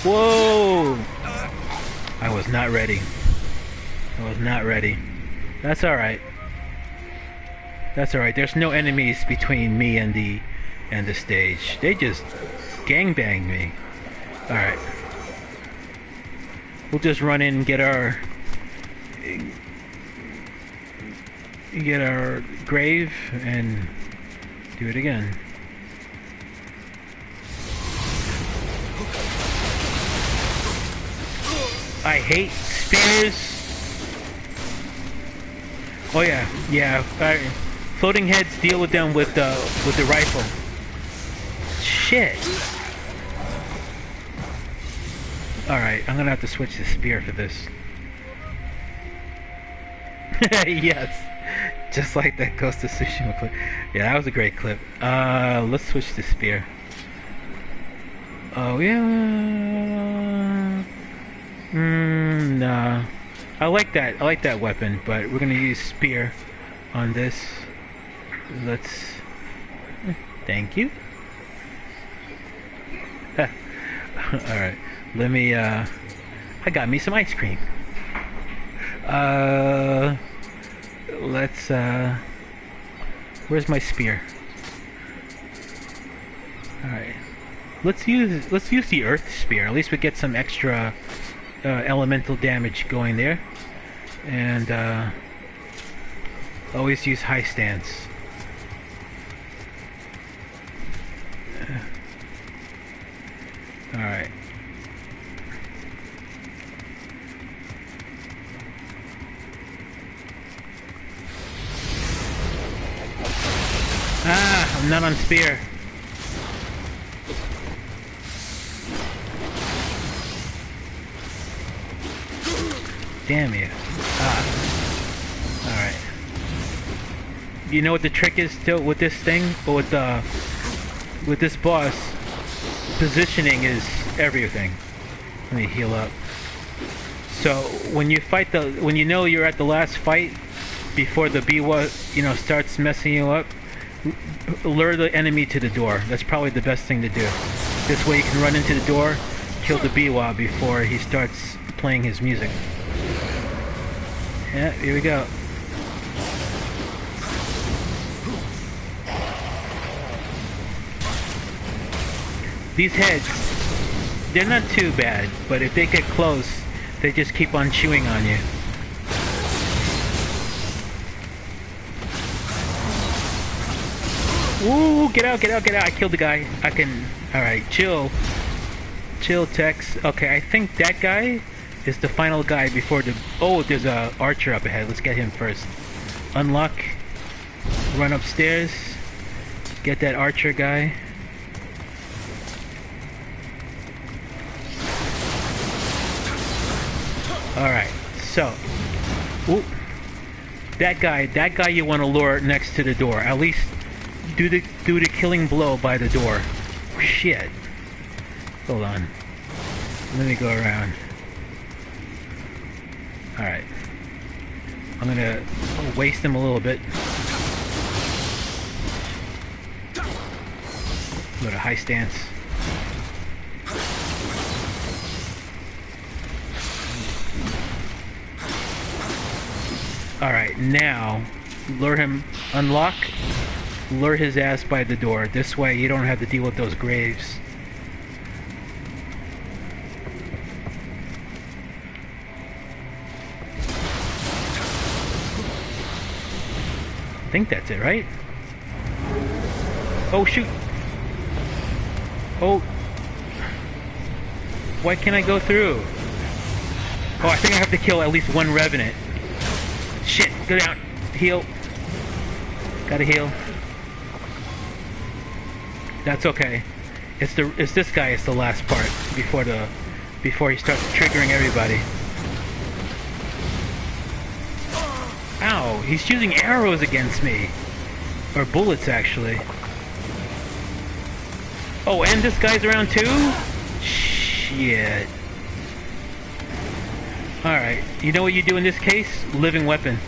Whoa! I was not ready. I was not ready. That's alright. That's alright. There's no enemies between me and the stage. They just gangbanged me. Alright. We'll just run in and get our grave and do it again. I hate spears. Oh yeah, yeah. Floating heads, deal with them with the rifle. Shit. All right, I'm gonna have to switch to spear for this. Yes, just like that Ghost of Tsushima clip. Yeah, that was a great clip. Let's switch to spear. Oh yeah. Nah. I like that weapon, but we're gonna use spear on this. Let's. Thank you. All right. Let me. I got me some ice cream. Let's. Where's my spear? All right. Let's use the earth spear. At least we get some extra elemental damage going there, and always use high stance. All right. Ah, I'm not on spear. Damn you. Ah. Alright. You know what the trick is still with this thing? But with this boss, positioning is everything. Let me heal up. So when you fight when you know you're at the last fight, before the biwa, starts messing you up, lure the enemy to the door. That's probably the best thing to do. This way you can run into the door, kill the biwa before he starts playing his music. Yeah, here we go. These they're not too bad, but if they get close, they just keep on chewing on you. Ooh, get out, get out, get out. I killed the guy. I can... Alright, chill. Chill, Tex. Okay, I think that guy is the final guy before the... Oh, there's a archer up ahead. Let's get him first. Unlock. Run upstairs. Get that archer guy. Alright, so... Ooh. That guy you want to lure next to the door. At least do the killing blow by the door. Shit. Hold on. Let me go around. Alright. I'm gonna waste him a little bit. Go to high stance. Alright, now lure him, unlock, lure his ass by the door. This way you don't have to deal with those graves. I think that's it, right? Oh shoot! Oh! Why can't I go through? Oh, I think I have to kill at least one revenant. Shit! Go down! Heal! Gotta heal. That's okay. It's this guy. It's the last part before he starts triggering everybody. Ow! He's using arrows against me, or bullets actually. Oh, and this guy's around too? Shit. Alright, you know what you do in this case? Living weapon.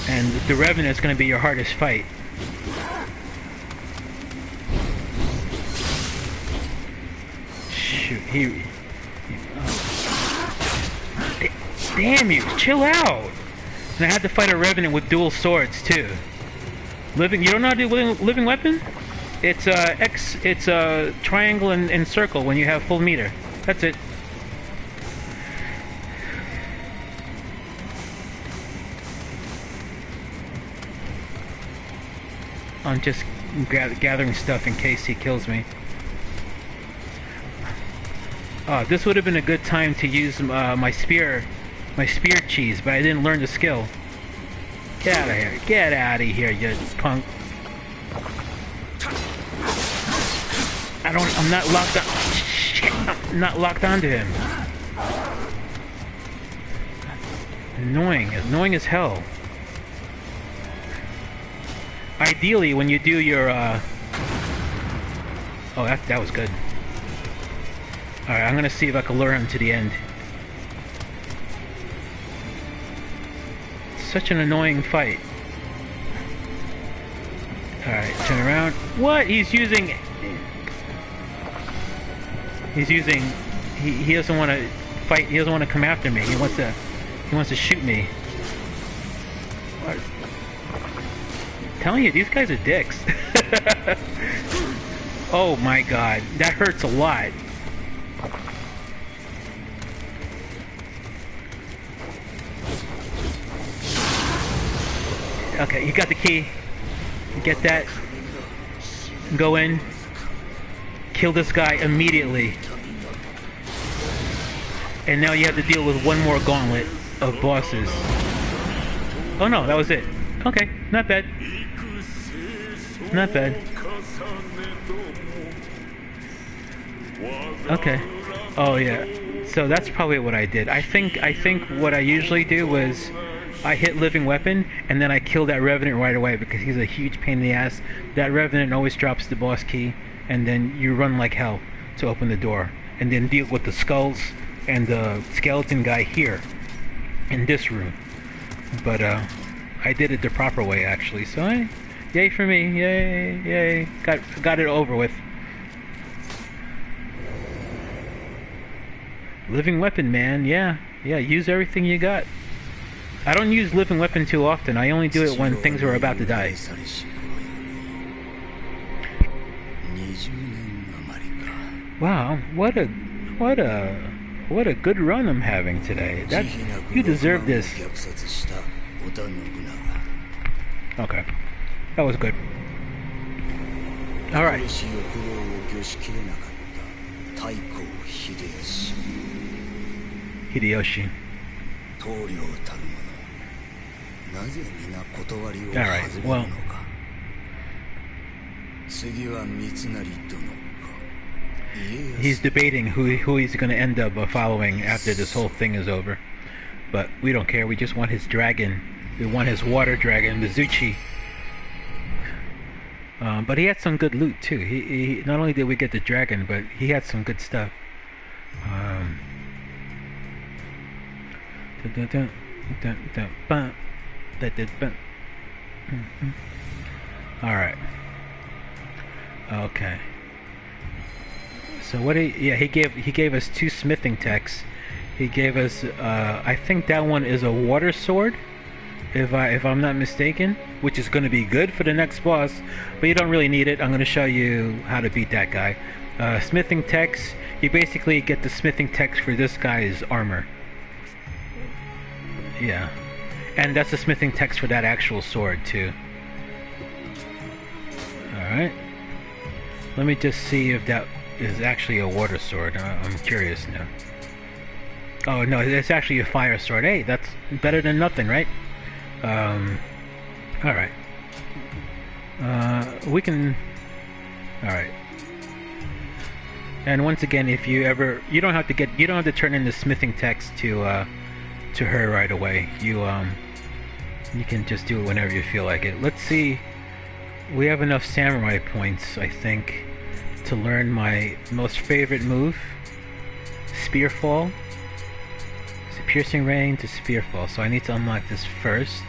And the Revenant is going to be your hardest fight. Shoot, damn you, chill out! And I had to fight a Revenant with dual swords too. You don't know how to do living weapon? It's triangle and circle when you have full meter. That's it. I'm just gathering stuff in case he kills me. This would have been a good time to use my spear cheese, but I didn't learn the skill. Get out of here! Get out of here, you punk! I'm not locked on. Shit! I'm not locked onto him. Annoying as hell. Ideally, when you do your oh, that was good. All right, I'm gonna see if I can lure him to the end. Such an annoying fight. Alright, turn around. What? He doesn't want to fight. He doesn't want to come after me. He wants to shoot me. What? I'm telling you, these guys are dicks. Oh my god, that hurts a lot. Okay, you got the key. Get that. Go in. Kill this guy immediately. And now you have to deal with one more gauntlet of bosses. Oh no, that was it. Okay, not bad. Not bad. Okay. Oh yeah. So that's probably what I did. I think what I usually do was I hit living weapon, and then I kill that Revenant right away because he's a huge pain in the ass. That Revenant always drops the boss key, and then you run like hell to open the door, and then deal with the skulls and the skeleton guy here in this room. But I did it the proper way actually, so yay for me, yay, got it over with. Living weapon, man, yeah, use everything you got. I don't use living weapon too often. I only do it when things are about to die. Wow, what a good run I'm having today. You deserve this. Okay, that was good. All right. Hideyoshi. Alright, well. He's debating who he's going to end up following after this whole thing is over. But we don't care, we just want his dragon. We want his water dragon, Mizuchi. But he had some good loot too. He not only did we get the dragon, but he had some good stuff. Alright. Okay. So what he gave us 2 smithing techs. He gave us I think that one is a water sword, if I'm not mistaken, which is going to be good for the next boss, but you don't really need it. I'm going to show you how to beat that guy. Smithing techs, you basically get the smithing techs for this guy's armor. Yeah, and that's the smithing text for that actual sword too. Alright, let me just see if that is actually a water sword. I'm curious now. Oh no, it's actually a fire sword. Hey, that's better than nothing, right? Alright. We can... Alright. And once again, if you ever... You don't have to turn in the smithing text to her right away. You can just do it whenever you feel like it. Let's see. We have enough samurai points, I think, to learn my most favorite move, Spearfall. It's a piercing rain to Spearfall, so I need to unlock this first.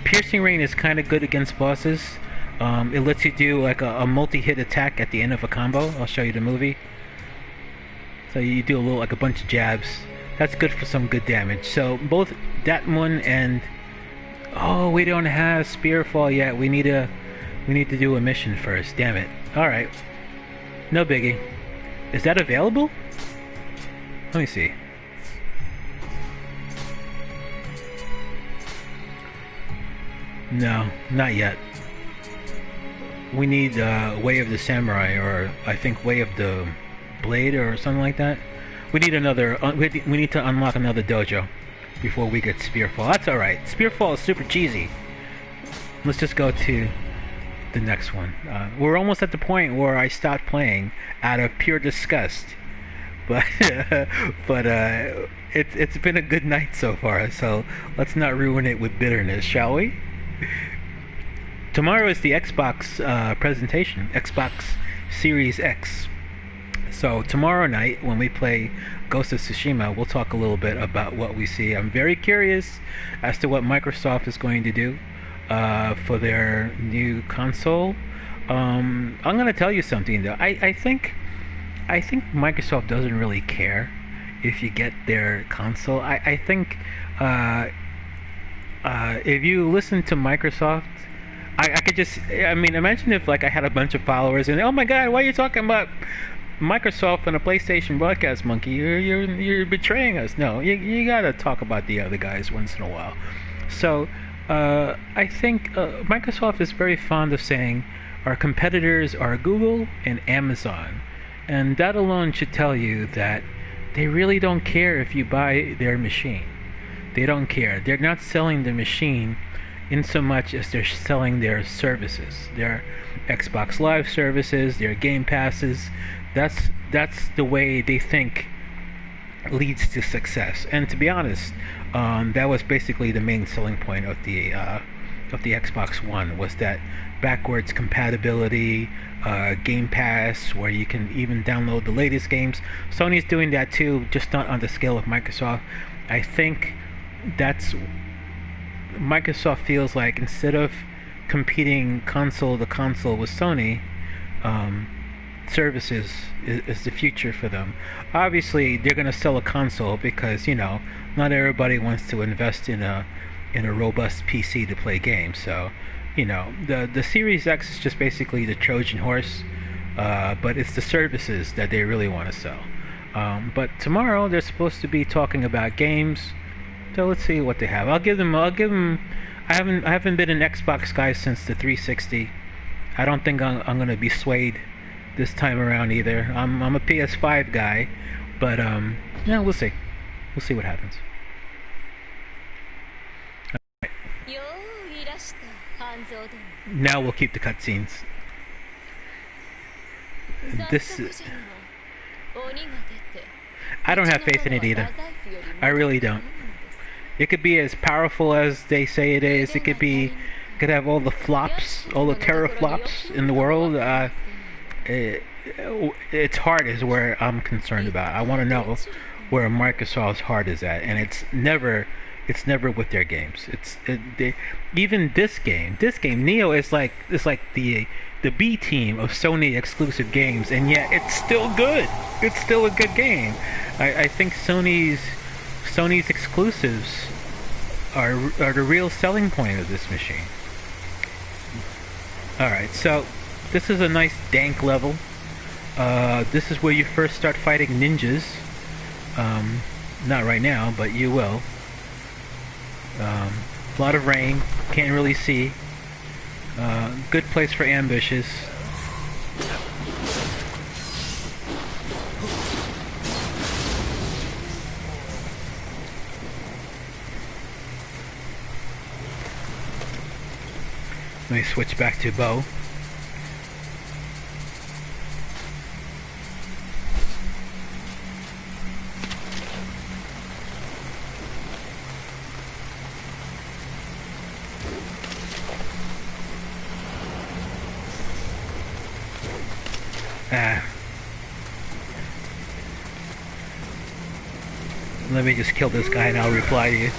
Piercing rain is kind of good against bosses. It lets you do like a multi-hit attack at the end of a combo. I'll show you the movie. So you do a bunch of jabs. That's good for some good damage. So both that one and... Oh, we don't have Spearfall yet. We need to do a mission first. Damn it. Alright. No biggie. Is that available? Let me see. No, not yet. We need Way of the Samurai, or I think Way of the Blade or something like that. We need another, we need to unlock another dojo before we get Spearfall. That's alright. Spearfall is super cheesy. Let's just go to the next one. We're almost at the point where I stopped playing out of pure disgust. But it's been a good night so far, so let's not ruin it with bitterness, shall we? Tomorrow is the Xbox presentation, Xbox Series X. So tomorrow night, when we play Ghost of Tsushima, we'll talk a little bit about what we see. I'm very curious as to what Microsoft is going to do for their new console. I'm going to tell you something though. I think Microsoft doesn't really care if you get their console. I think if you listen to Microsoft, I could just, I mean, imagine if like I had a bunch of followers and, oh my god, why are you talking about Microsoft and a PlayStation broadcast monkey? You're betraying us. No, you gotta talk about the other guys once in a while. So I think Microsoft is very fond of saying our competitors are Google and Amazon, and that alone should tell you that they really don't care if you buy their machine. They don't care. They're not selling the machine in so much as they're selling their services, their Xbox Live services, their Game Passes. That's the way they think leads to success. And to be honest, that was basically the main selling point of the Xbox One, was that backwards compatibility, Game Pass, where you can even download the latest games. Sony's doing that too, just not on the scale of Microsoft. I think that's Microsoft feels like, instead of competing console to console with Sony, services is the future for them. Obviously, they're going to sell a console because, you know, not everybody wants to invest in a robust PC to play games. So, you know, the Series X is just basically the Trojan horse, but it's the services that they really want to sell. But tomorrow they're supposed to be talking about games, so let's see what they have. I'll give them. I haven't been an Xbox guy since the 360. I don't think I'm gonna be swayed this time around either. I'm a PS5 guy, but yeah, we'll see. We'll see what happens. Right. Now we'll keep the cutscenes. This. I don't have faith in it either. I really don't. It could be as powerful as they say it is. It could have all the flops, all the teraflops in the world. Its heart is where I'm concerned about. I want to know where Microsoft's heart is at, and it's never with their games. Even this game, Nioh is like the B team of Sony exclusive games, and yet it's still good. It's still a good game. I think Sony's exclusives are the real selling point of this machine. Alright, so this is a nice dank level. This is where you first start fighting ninjas. Not right now, but you will. A lot of rain, can't really see. Good place for ambushes. Let me switch back to bow. Let me just kill this guy and I'll reply to you.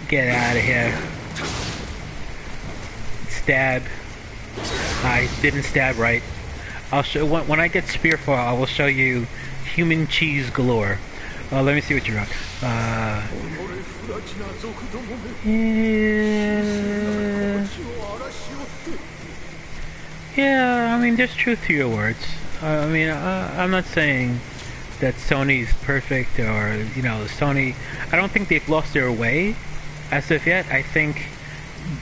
Get out of here. Stab. I didn't stab right. I'll show when I get Spearfall. I will show you human cheese galore. Let me see what you're on. Yeah. I mean, there's truth to your words. I mean, I'm not saying that Sony's perfect, or Sony. I don't think they've lost their way as of yet. I think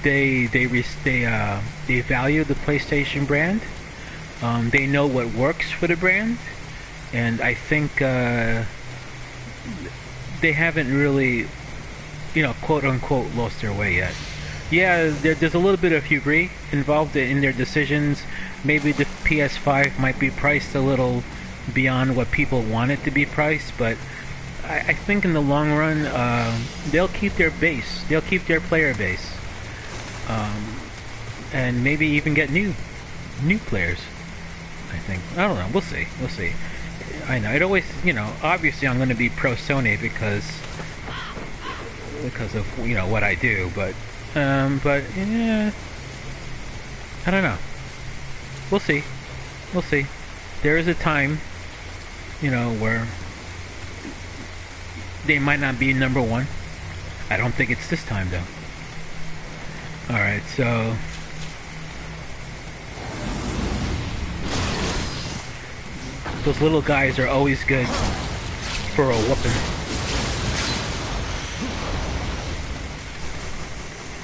they value the PlayStation brand. They know what works for the brand, and I think they haven't really, quote unquote, lost their way yet. Yeah, there's a little bit of hubris involved in their decisions. Maybe the PS5 might be priced a little beyond what people want it to be priced, but I think in the long run, they'll keep their base. They'll keep their player base. And maybe even get new players. I think. I don't know. We'll see. We'll see. I know it always. Obviously, I'm going to be pro Sony because of what I do. But yeah, I don't know. We'll see. We'll see. There is a time, where they might not be number one. I don't think it's this time though. Alright, so those little guys are always good for a whooping.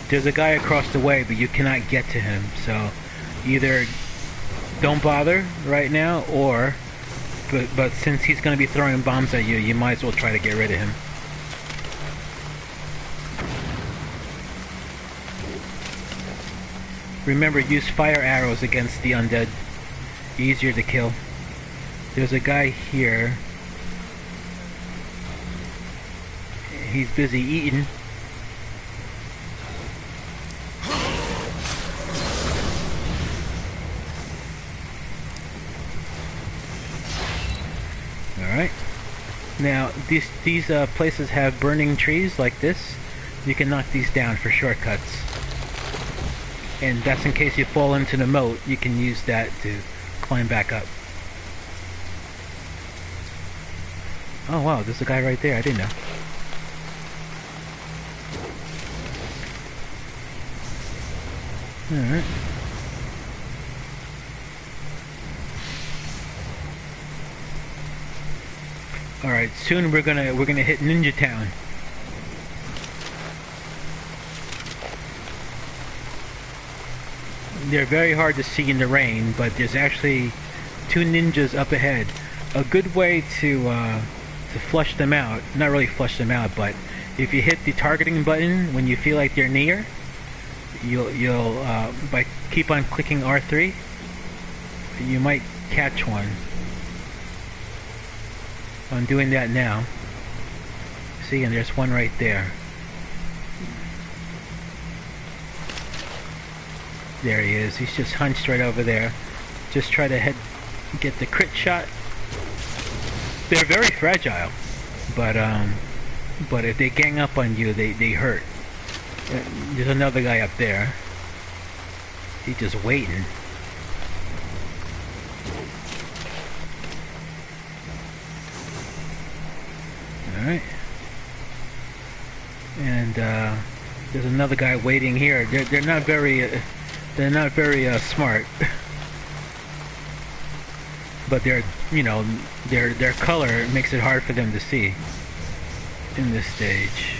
There's a guy across the way, but you cannot get to him, so either don't bother right now, or but since he's going to be throwing bombs at you, you might as well try to get rid of him. Remember, use fire arrows against the undead. Easier to kill. There's a guy here. He's busy eating. Alright. Now, these places have burning trees like this. You can knock these down for shortcuts. And that's in case you fall into the moat, you can use that to climb back up. Oh wow, there's a guy right there, I didn't know. Alright. Alright, soon we're gonna hit Ninja Town. They're very hard to see in the rain, but there's actually 2 ninjas up ahead. A good way to flush them out, not really flush them out, but if you hit the targeting button when you feel like they're near, you'll by keep on clicking R3, you might catch one. I'm doing that now. See, and there's one right there. There he is. He's just hunched right over there. Just try to get the crit shot. They're very fragile, but if they gang up on you, they hurt. There's another guy up there. He's just waiting. Alright. And there's another guy waiting here. They're not very smart. But their color makes it hard for them to see in this stage.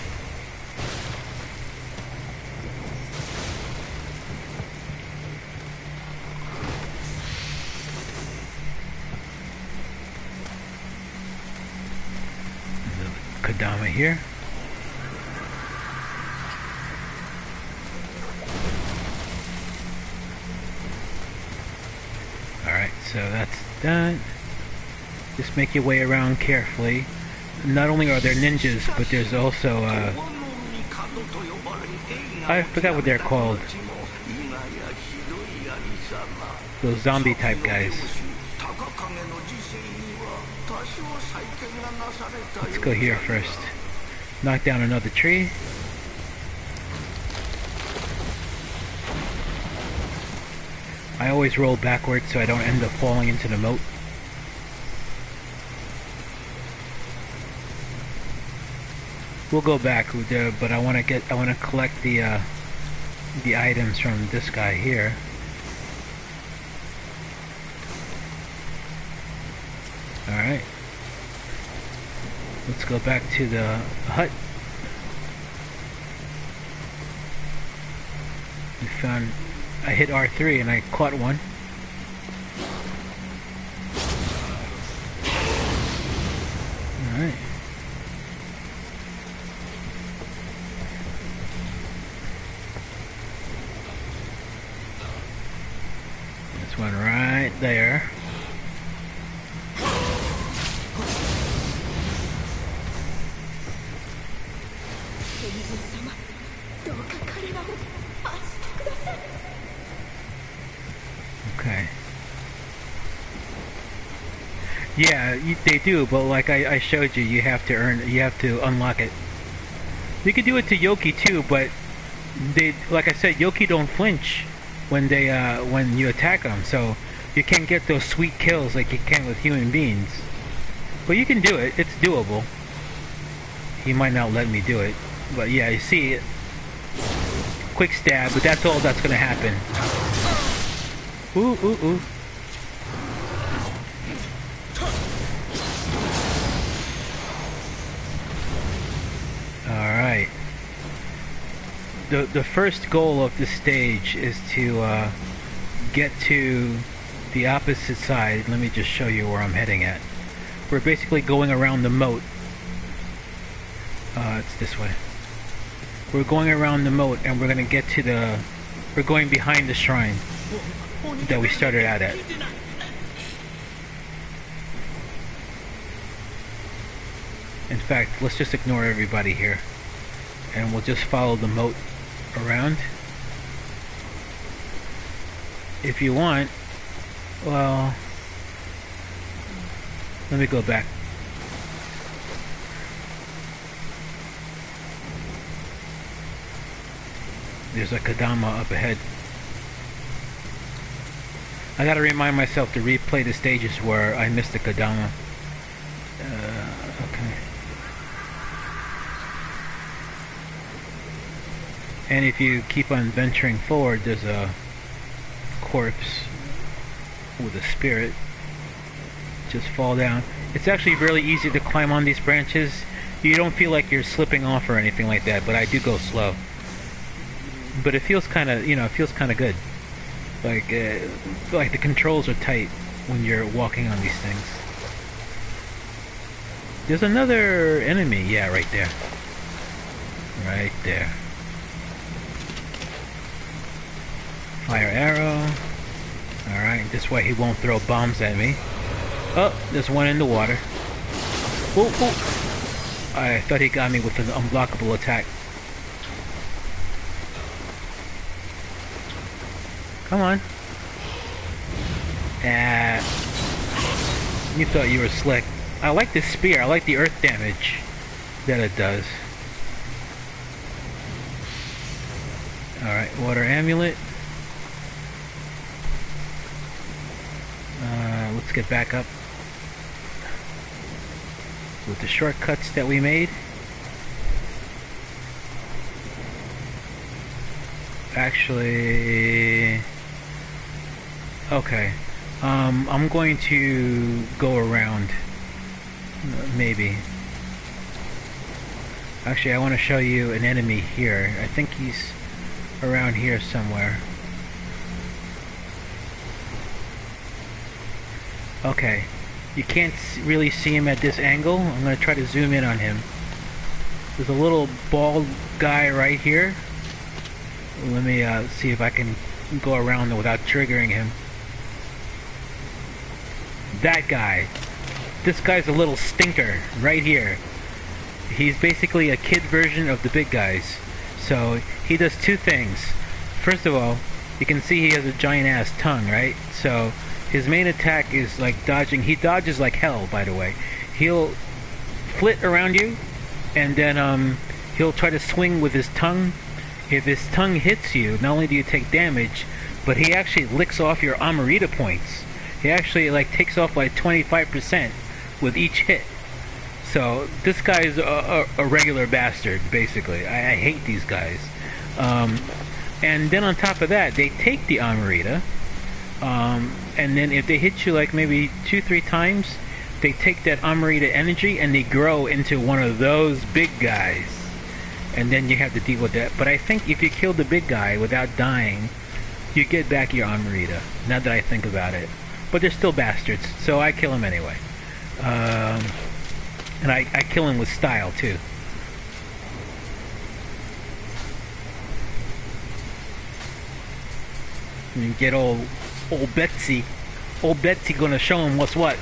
Kodama here. Alright, so that's done. Just make your way around carefully. Not only are there ninjas, but there's also I forgot what they're called. Those zombie type guys. Let's go here first. Knock down another tree. I always roll backwards so I don't end up falling into the moat. We'll go back, but I want to collect the items from this guy here. All right. Let's go back to the hut. I hit R3 and I caught one. Alright. This one right there. Okay. Yeah, they do, but like I showed you, you have to unlock it. You can do it to Yoki too, but like I said, Yoki don't flinch when you attack them, so you can't get those sweet kills like you can with human beings. But you can do it. It's doable. He might not let me do it, but yeah, you see it. Quick stab, but that's all that's gonna happen. Ooh, ooh, ooh. Alright. The first goal of this stage is to get to the opposite side. Let me just show you where I'm heading at. We're basically going around the moat. It's this way. We're going around the moat and we're gonna get to we're going behind the shrine that we started out at. In fact, let's just ignore everybody here and we'll just follow the moat around. If you want, well, let me go back. There's a Kodama up ahead. I gotta remind myself to replay the stages where I missed the Kodama. Okay. And if you keep on venturing forward, there's a corpse with a spirit. Just fall down. It's actually really easy to climb on these branches. You don't feel like you're slipping off or anything like that, but I do go slow. But it feels kind of, it feels kind of good. Like the controls are tight when you're walking on these things. There's another enemy, yeah, right there. Right there. Fire arrow. Alright, this way he won't throw bombs at me. Oh, there's one in the water. Oh, oh. I thought he got me with an unblockable attack. Come on. Ah. You thought you were slick. I like the spear. I like the earth damage that it does. Alright, water amulet. Let's get back up with the shortcuts that we made. Actually, okay. I'm going to go around. Maybe. Actually, I want to show you an enemy here. I think he's around here somewhere. Okay, you can't really see him at this angle. I'm going to try to zoom in on him. There's a little bald guy right here. Let me see if I can go around without triggering him. That guy. This guy's a little stinker right here. He's basically a kid version of the big guys. So he does two things. First of all, you can see he has a giant ass tongue, right? So his main attack is like dodging. He dodges like hell, by the way. He'll flit around you, and then he'll try to swing with his tongue. If his tongue hits you, not only do you take damage, but he actually licks off your Amarita points. He actually like takes off like 25% with each hit. So this guy's a regular bastard, basically. I hate these guys. And then on top of that, they take the Amarita. And then if they hit you like maybe 2-3 times, they take that Amarita energy and they grow into one of those big guys. And then you have to deal with that. But I think if you kill the big guy without dying, you get back your Amarita. Now that I think about it. But they're still bastards, so I kill them anyway. And I kill him with style too. You get old Betsy. Old Betsy gonna show him what's what.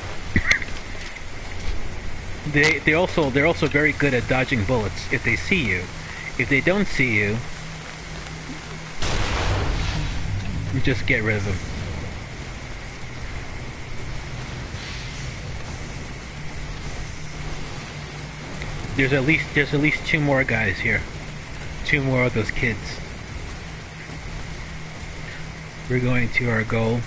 They're also very good at dodging bullets if they see you. If they don't see you, you just get rid of them. There's at least 2 more guys here. 2 more of those kids. We're going to our goal.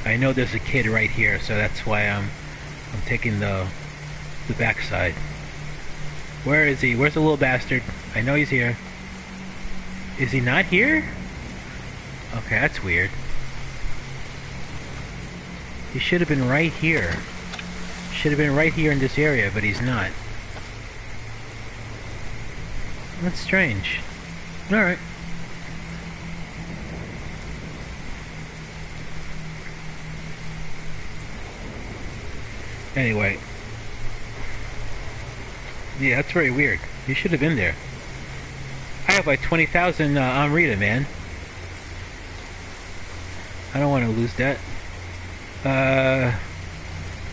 I know there's a kid right here, so that's why I'm taking the backside. Where is he? Where's the little bastard? I know he's here. Is he not here? Okay, that's weird. He should have been right here. Should have been right here in this area, but he's not. That's strange. Alright. Anyway. Yeah, that's very weird. You should have been there. I have like 20,000 Amrita, man. I don't want to lose that.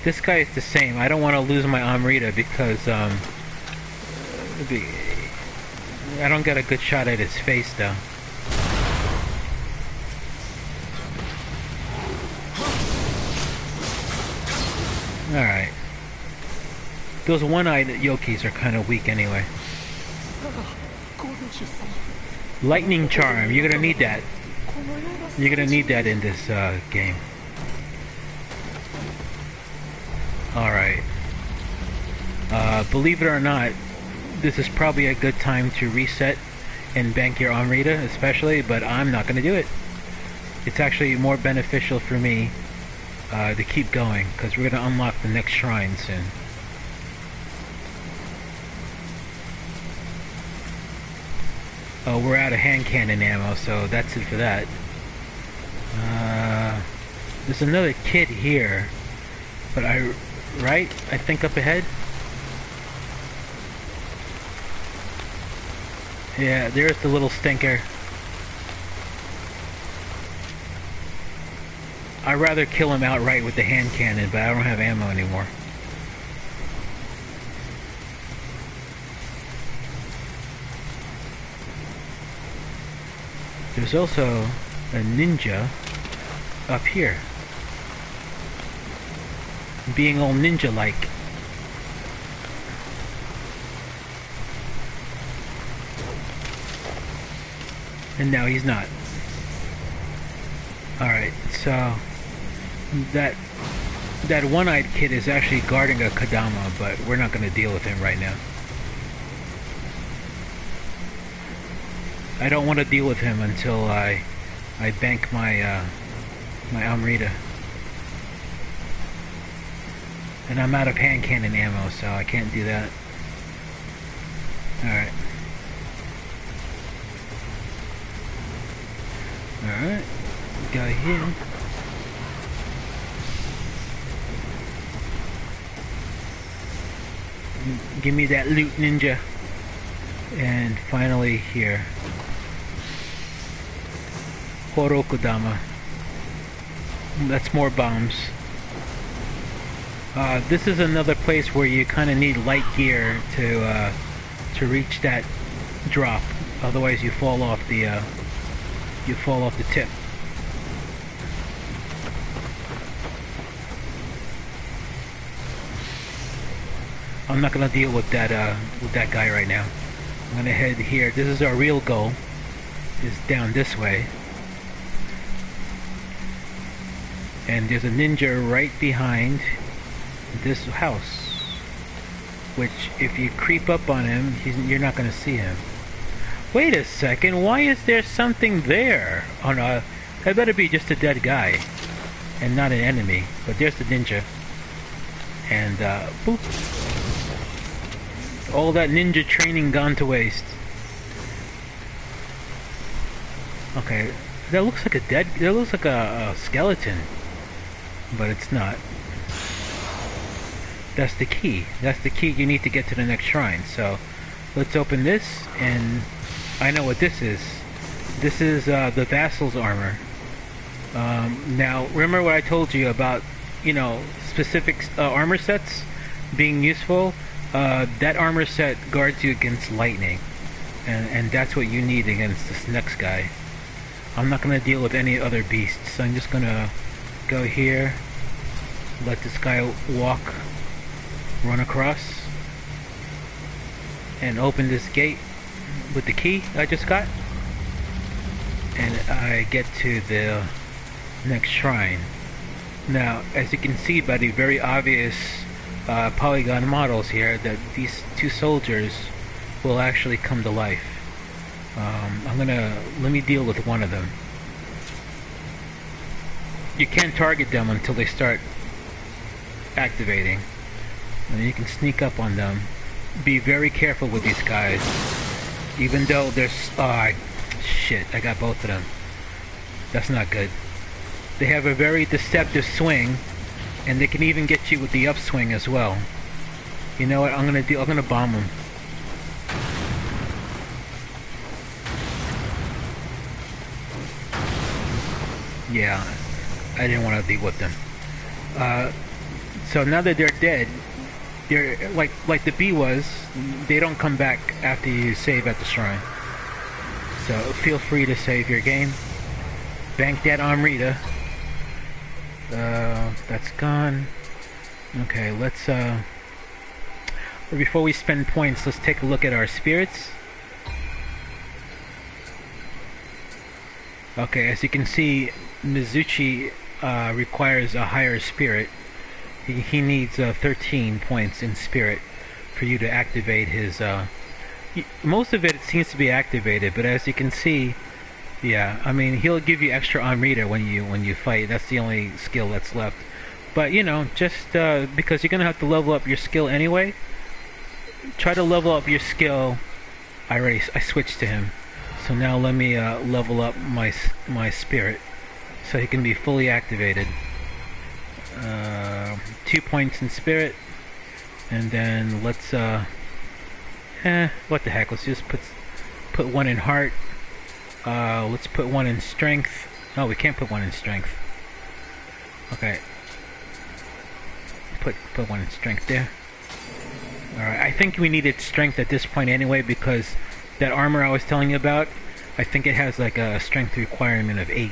This guy is the same. I don't want to lose my Amrita because I don't get a good shot at his face though. Alright. Those one-eyed Yokis are kind of weak anyway. Lightning Charm. You're gonna need that. You're gonna need that in this game. Alright. Believe it or not, this is probably a good time to reset and bank your Amrita especially, but I'm not going to do it. It's actually more beneficial for me to keep going, because we're going to unlock the next shrine soon. Oh, we're out of hand cannon ammo, so that's it for that. There's another kid here, but I think up ahead? Yeah, there's the little stinker. I'd rather kill him outright with the hand cannon, but I don't have ammo anymore. There's also a ninja up here, being all ninja-like. And now he's not. Alright, so that one-eyed kid is actually guarding a Kadama, but we're not going to deal with him right now. I don't want to deal with him until I bank my my Amrita. And I'm out of hand cannon ammo, so I can't do that. Alright. Alright. Go here. Give me that loot, ninja. And finally here. Horokudama. That's more bombs. This is another place where you kind of need light gear to reach that drop. Otherwise, you fall off the tip. I'm not gonna deal with that guy right now. I'm gonna head here. This is our real goal. Is down this way. And there's a ninja right behind this house, which if you creep up on him, you're not going to see him. Wait a second, why is there something there? Oh no, that better be just a dead guy and not an enemy. But there's the ninja. And boop. All that ninja training gone to waste. Okay, that looks like a skeleton. But it's not. That's the key. That's the key you need to get to the next shrine. So let's open this, and I know what this is. This is the Vassal's armor. Now, remember what I told you about, specific armor sets being useful? That armor set guards you against lightning, and that's what you need against this next guy. I'm not going to deal with any other beasts, so I'm just going to go here, let this guy run across, and open this gate with the key I just got, and I get to the next shrine. Now, as you can see by the very obvious polygon models here, that these two soldiers will actually come to life. Let me deal with one of them. You can't target them until they start activating. And you can sneak up on them. Be very careful with these guys. Even though there's... shit, I got both of them. That's not good. They have a very deceptive swing, and they can even get you with the upswing as well. You know what I'm gonna bomb them. Yeah, I didn't want to deal with them. So now that they're dead, they're like the bee was. They don't come back after you save at the shrine. So feel free to save your game. Bank that Amrita. That's gone. Okay, let's before we spend points, let's take a look at our spirits. Okay, as you can see, Mizuchi requires a higher spirit. He needs 13 points in spirit for you to activate his most of it seems to be activated, but as you can see, yeah, I mean, he'll give you extra Amrita when you fight. That's the only skill that's left. But you know, just because you're gonna have to level up your skill anyway, try to level up your skill. I switched to him, so now let me level up my spirit so he can be fully activated. 2 points in spirit, and then let's what the heck? Let's just put 1 in heart. Let's put 1 in strength. No, we can't put 1 in strength. Okay. Put 1 in strength there. Alright, I think we needed strength at this point anyway, because that armor I was telling you about, I think it has like a strength requirement of 8.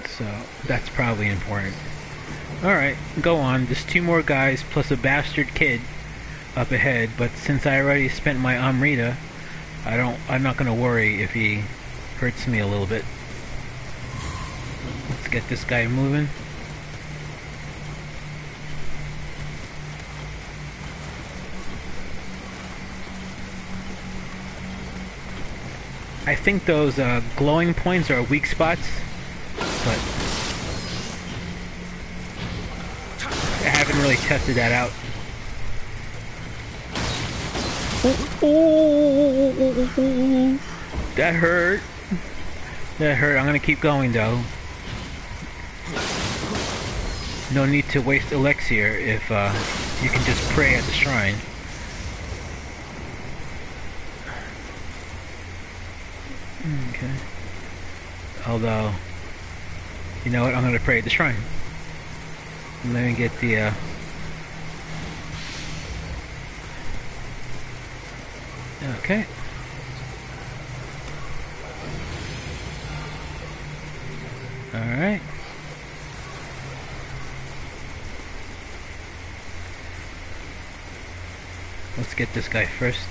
So that's probably important. Alright, go on. There's 2 more guys plus a bastard kid up ahead, but since I already spent my Amrita, I'm not gonna worry if he hurts me a little bit. Let's get this guy moving. I think those glowing points are weak spots, but I haven't really tested that out. That hurt. That hurt. I'm gonna keep going though. No need to waste elixir if you can just pray at the shrine. Okay. Although, you know what? I'm gonna pray at the shrine. Let me get the okay. Alright. Let's get this guy first.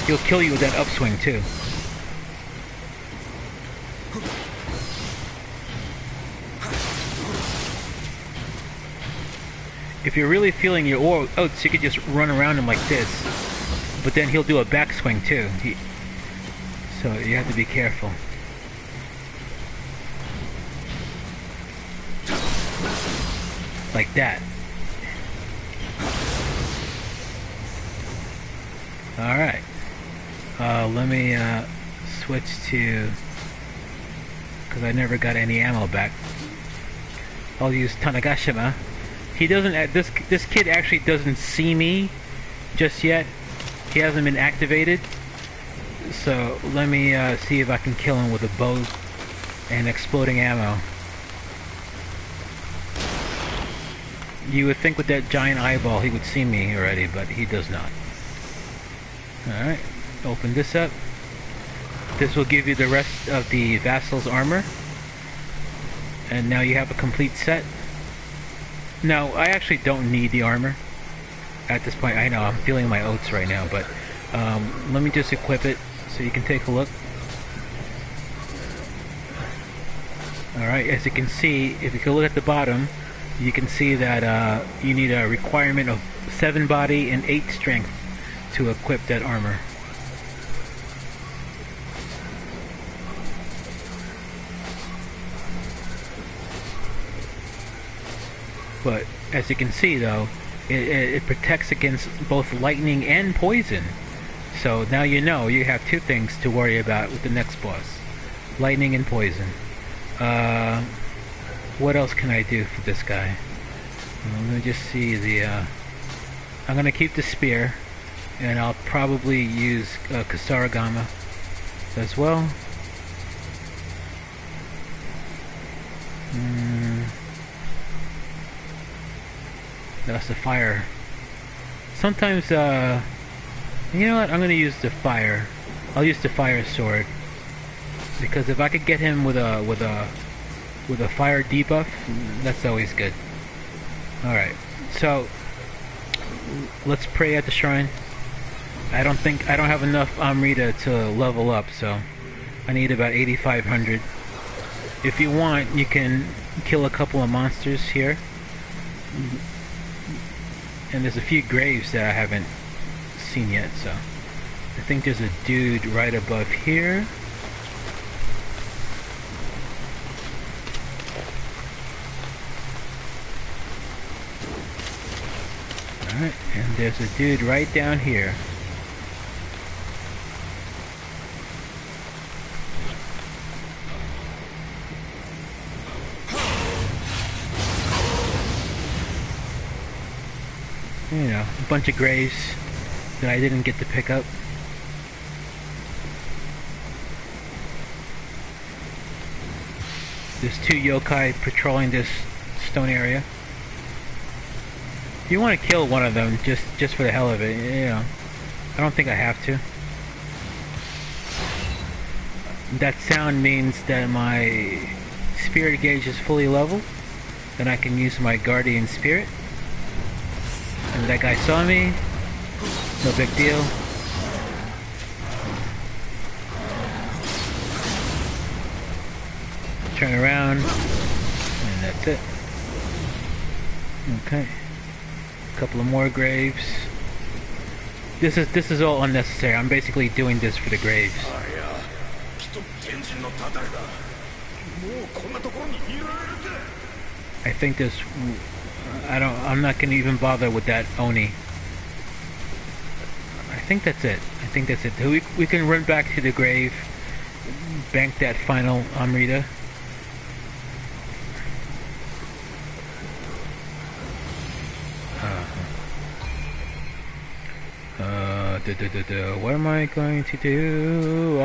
He'll kill you with that upswing too. If you're really feeling your oats, you could just run around him like this. But then he'll do a backswing too. So you have to be careful. Like that. Alright. Let me switch to, because I never got any ammo back. I'll use Tanagashima. He doesn't. This kid actually doesn't see me just yet. He hasn't been activated. So let me see if I can kill him with a bow and exploding ammo. You would think with that giant eyeball he would see me already, but he does not. Alright, open this up. This will give you the rest of the Vassal's armor. And now you have a complete set. No, I actually don't need the armor at this point. I know, I'm feeling my oats right now, but let me just equip it so you can take a look. Alright, as you can see, if you can look at the bottom, you can see that you need a requirement of 7 body and 8 strength to equip that armor. But as you can see though, it protects against both lightning and poison. So now you know you have 2 things to worry about with the next boss. Lightning and poison. What else can I do for this guy? Let me just see the... I'm going to keep the spear. And I'll probably use Kasaragama as well. That's the fire. Sometimes, you know what? I'm gonna use the fire. I'll use the fire sword because if I could get him with a fire debuff, that's always good. Alright, so let's pray at the shrine. I don't have enough Amrita to level up, so I need about 8,500. If you want, you can kill a couple of monsters here. And there's a few graves that I haven't seen yet, so I think there's a dude right above here. Alright, and there's a dude right down here. You know, a bunch of graves that I didn't get to pick up. There's two yokai patrolling this stone area. If you want to kill one of them, just for the hell of it, you know, I don't think I have to. That sound means that my spirit gauge is fully leveled, then I can use my guardian spirit. And that guy saw me, no big deal. Turn around, and that's it. Okay, a couple of more graves. This is all unnecessary. I'm basically doing this for the graves. I think this. I'm not gonna even bother with that Oni. I think that's it. We can run back to the grave, bank that final Amrita. What am I going to do?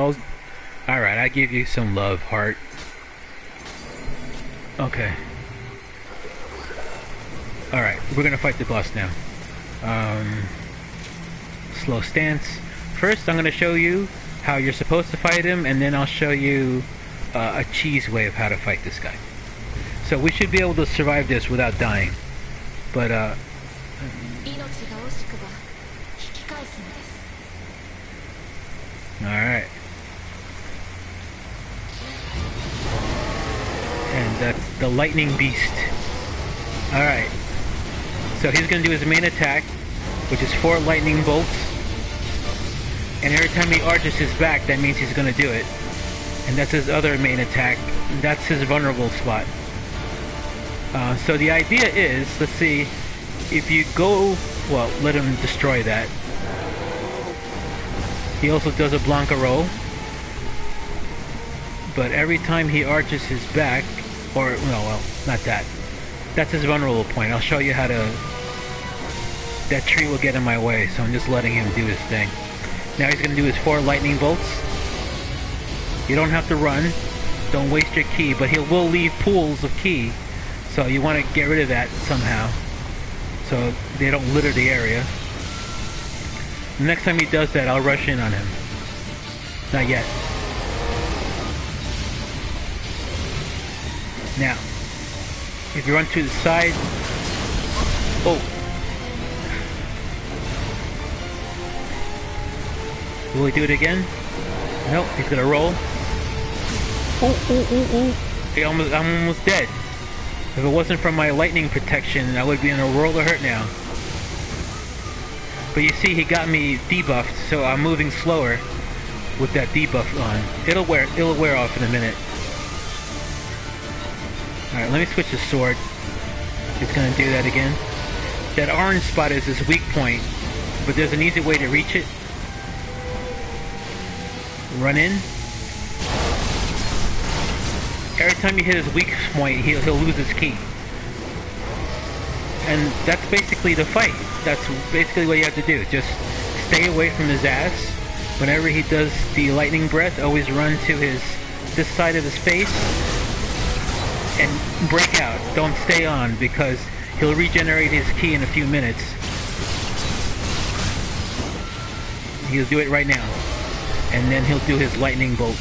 Alright, I give you some love, heart. Okay. Alright, we're gonna fight the boss now. Slow stance. First, I'm gonna show you how you're supposed to fight him, and then I'll show you a cheese way of how to fight this guy. So we should be able to survive this without dying. But, alright. And that's the lightning beast. Alright. So he's going to do his main attack, which is 4 lightning bolts. And every time he arches his back, that means he's going to do it. And that's his other main attack. That's his vulnerable spot. So the idea is, let's see, if you go, well, let him destroy that. He also does a Blanca roll. But every time he arches his back, or, no, well, not that. That's his vulnerable point. I'll show you how to... That tree will get in my way, so I'm just letting him do his thing. Now he's going to do his 4 lightning bolts. You don't have to run. Don't waste your ki, but he will leave pools of ki. So you want to get rid of that somehow, so they don't litter the area. The next time he does that, I'll rush in on him. Not yet. Now, if you run to the side... Oh! Will he do it again? Nope, he's gonna roll. I'm almost dead. If it wasn't for my lightning protection, I would be in a world of hurt now. But you see, he got me debuffed, so I'm moving slower with that debuff on. It'll wear off in a minute. Alright, let me switch the sword. It's gonna do that again. That orange spot is his weak point, but there's an easy way to reach it. Run in. Every time you hit his weak point, he'll lose his ki. And that's basically the fight. That's basically what you have to do. Just stay away from his ass. Whenever he does the lightning breath, always run to this side of his face and break out. Don't stay on, because he'll regenerate his ki in a few minutes. He'll do it right now. And then he'll do his lightning bolt.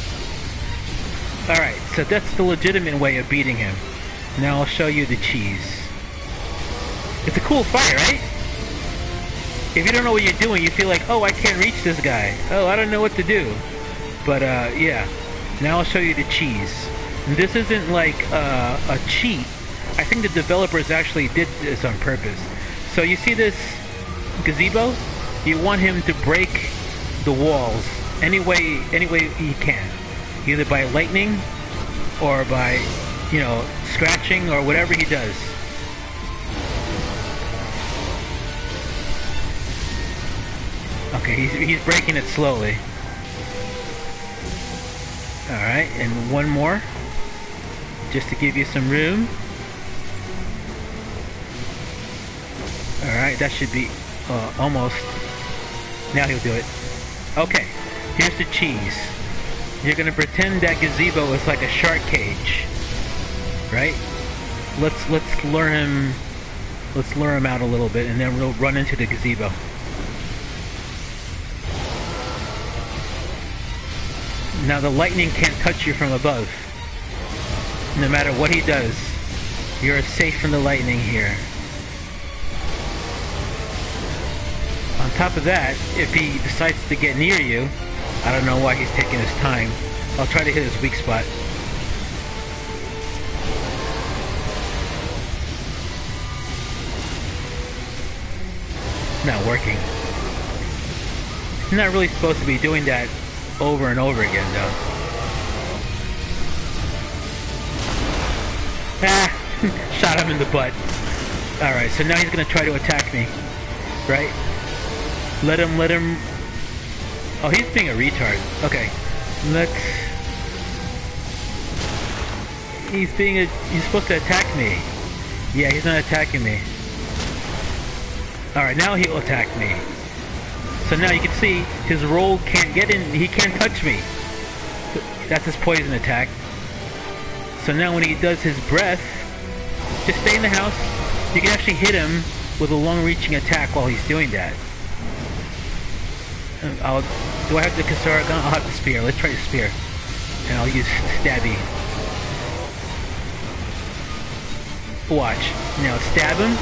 Alright, so that's the legitimate way of beating him. Now I'll show you the cheese. It's a cool fight, right? If you don't know what you're doing, you feel like, oh, I can't reach this guy. Oh, I don't know what to do. But, yeah. Now I'll show you the cheese. And this isn't like a cheat. I think the developers actually did this on purpose. So you see this gazebo? You want him to break the walls any way he can. Either by lightning or by, you know, scratching or whatever he does. Okay, he's breaking it slowly. Alright, and one more. Just to give you some room. Alright, that should be almost. Now he'll do it. Okay, here's the cheese. You're gonna pretend that gazebo is like a shark cage. Right? Let's lure him out a little bit and then we'll run into the gazebo. Now the lightning can't touch you from above. No matter what he does, you're safe from the lightning here. On top of that, if he decides to get near you, I don't know why he's taking his time. I'll try to hit his weak spot. Not working. He's not really supposed to be doing that over and over again, though. Ah! Shot him in the butt. Alright, so now he's gonna try to attack me. Right? Let him... Oh, he's being a retard. Okay. He's supposed to attack me. Yeah, he's not attacking me. Alright, now he'll attack me. So now you can see his roll can't get in, he can't touch me. That's his poison attack. So now when he does his breath, just stay in the house. You can actually hit him with a long-reaching attack while he's doing that. Do I have the Kasara gun? I'll have the spear. Let's try the spear. And I'll use stabby. Watch. Now stab him.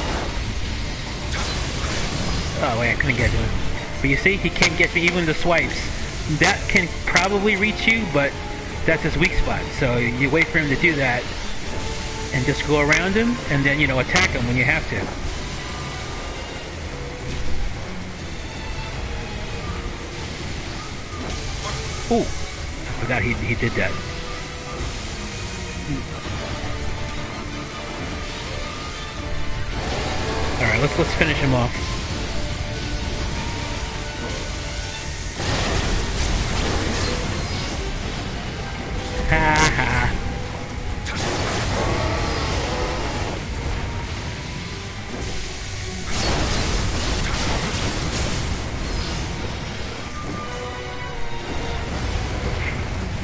Oh wait, I couldn't get to him. But you see, he can't get me even the swipes. That can probably reach you, but that's his weak spot. So you wait for him to do that, and just go around him, and then, you know, attack him when you have to. Ooh, I forgot he did that. All right, let's finish him off. Ha ha.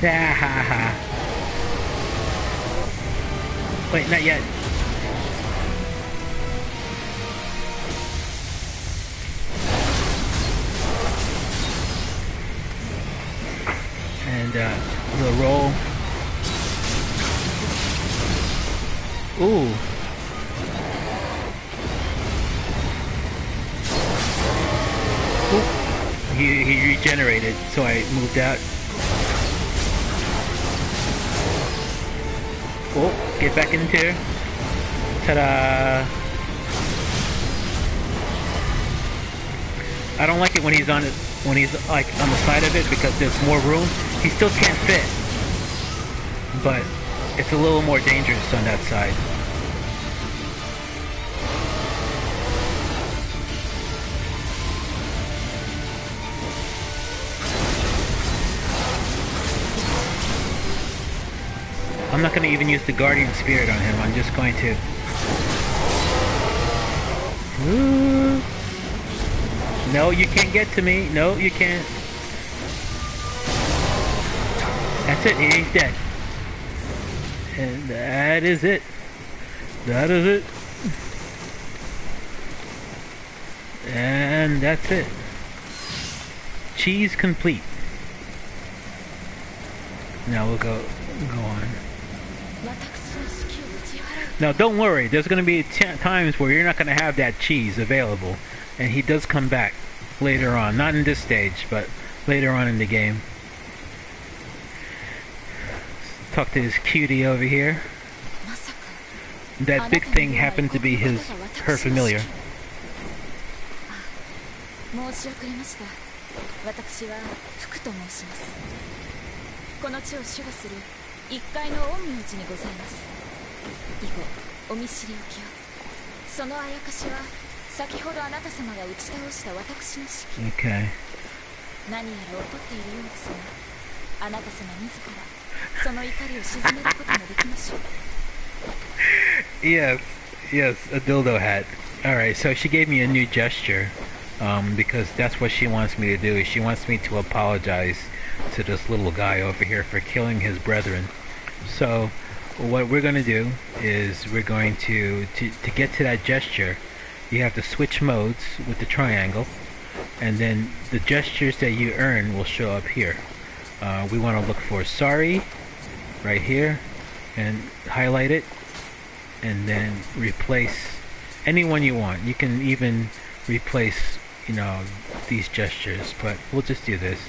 Ha ha ha. Wait, not yet. And we'll roll. Ooh. Ooh. He regenerated, so I moved out. Oh, get back into here. Ta-da! I don't like it when he's on it, when he's like on the side of it, because there's more room. He still can't fit, but it's a little more dangerous on that side. I'm not going to even use the Guardian Spirit on him. I'm just going to... Ooh. No, you can't get to me. No, you can't. That's it. He's dead. And that is it. That is it. And that's it. Cheese complete. Now we'll go on. Now, don't worry. There's going to be times where you're not going to have that cheese available, and he does come back later on. Not in this stage, but later on in the game. Talk to this cutie over here. That big thing happened to be her familiar. 申し遅れました。私は福と申します。この地を守護する一階の陰陽師にございます。以後お見知りおきを。そのあやかしは先ほどあなた様が打ち倒した私の指揮。Okay. 何やら怒っているようですが、あなた様自らその怒りを鎮めることもできましょう。Yes, yes, a dildo hat. Alright, so she gave me a new gesture. Because that's what she wants me to do. She wants me to apologize to this little guy over here for killing his brethren. So what we're going to do is we're going to get to that gesture, you have to switch modes with the triangle, and then the gestures that you earn will show up here. We want to look for sorry right here and highlight it, and then replace anyone you want. You can even replace, you know, these gestures, but we'll just do this.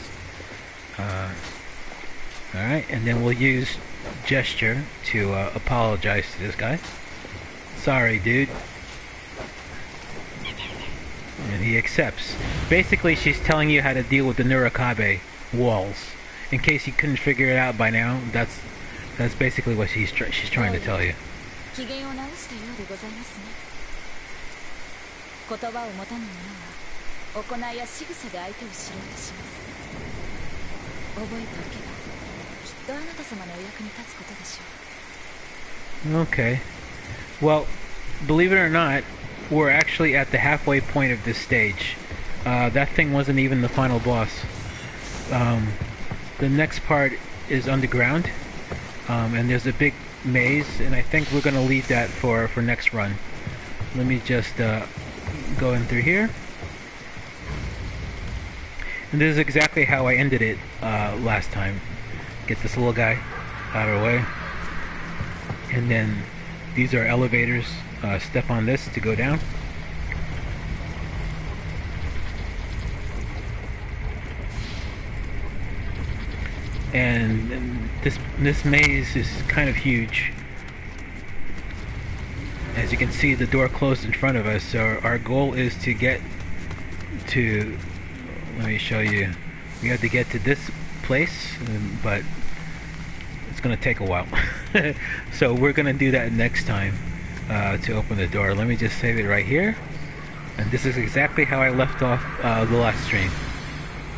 Alright, and then we'll use gesture to apologize to this guy. Sorry, dude. And he accepts. Basically, she's telling you how to deal with the Nurakabe walls. In case you couldn't figure it out by now, that's basically what she's trying to tell you. 機嫌を直したようでございますね。言葉を持たぬ者は行いや仕草で相手を知ろうとします。覚えておけばきっとあなた様のお役に立つことでしょう。 Okay. Well, believe it or not, we're actually at the halfway point of this stage. That thing wasn't even the final boss. The next part is underground, and there's a big maze, and I think we're going to leave that for next run. Let me just go in through here. And this is exactly how I ended it last time. Get this little guy out of the way. And then these are elevators. Step on this to go down. And this maze is kind of huge. As you can see, the door closed in front of us, so our goal is to get to, let me show you, we have to get to this place, but it's going to take a while. So we're going to do that next time to open the door. Let me just save it right here. And this is exactly how I left off the last stream.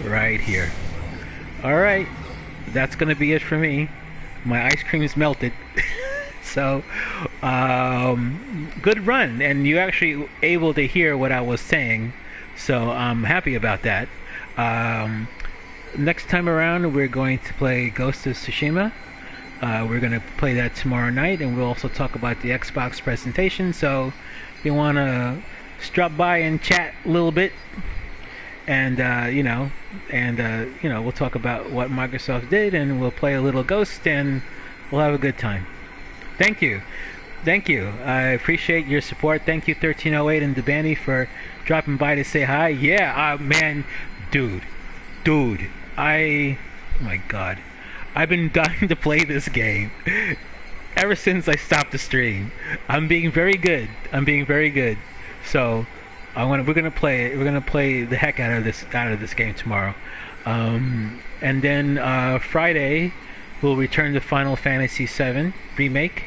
Right here. Alright, that's going to be it for me. My ice cream is melted. So, good run, and you actually able to hear what I was saying, so I'm happy about that. Next time around, we're going to play Ghost of Tsushima. We're going to play that tomorrow night, and we'll also talk about the Xbox presentation, so if you want to drop by and chat a little bit, and we'll talk about what Microsoft did, and we'll play a little Ghost, and we'll have a good time. Thank you. I appreciate your support. Thank you, 1308 and Debani, for dropping by to say hi. Yeah, man, dude, oh my god, I've been dying to play this game ever since I stopped the stream. I'm being very good. So we're gonna play it. We're gonna play the heck out of this game tomorrow. And then Friday we'll return to Final Fantasy VII Remake,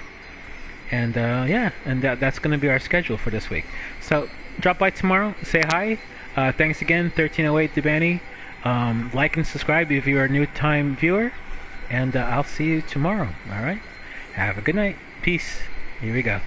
and that's going to be our schedule for this week. So drop by tomorrow, say hi. Thanks again, 1308 Debani. Like and subscribe if you're a new time viewer, and I'll see you tomorrow. All right, have a good night. Peace. Here we go.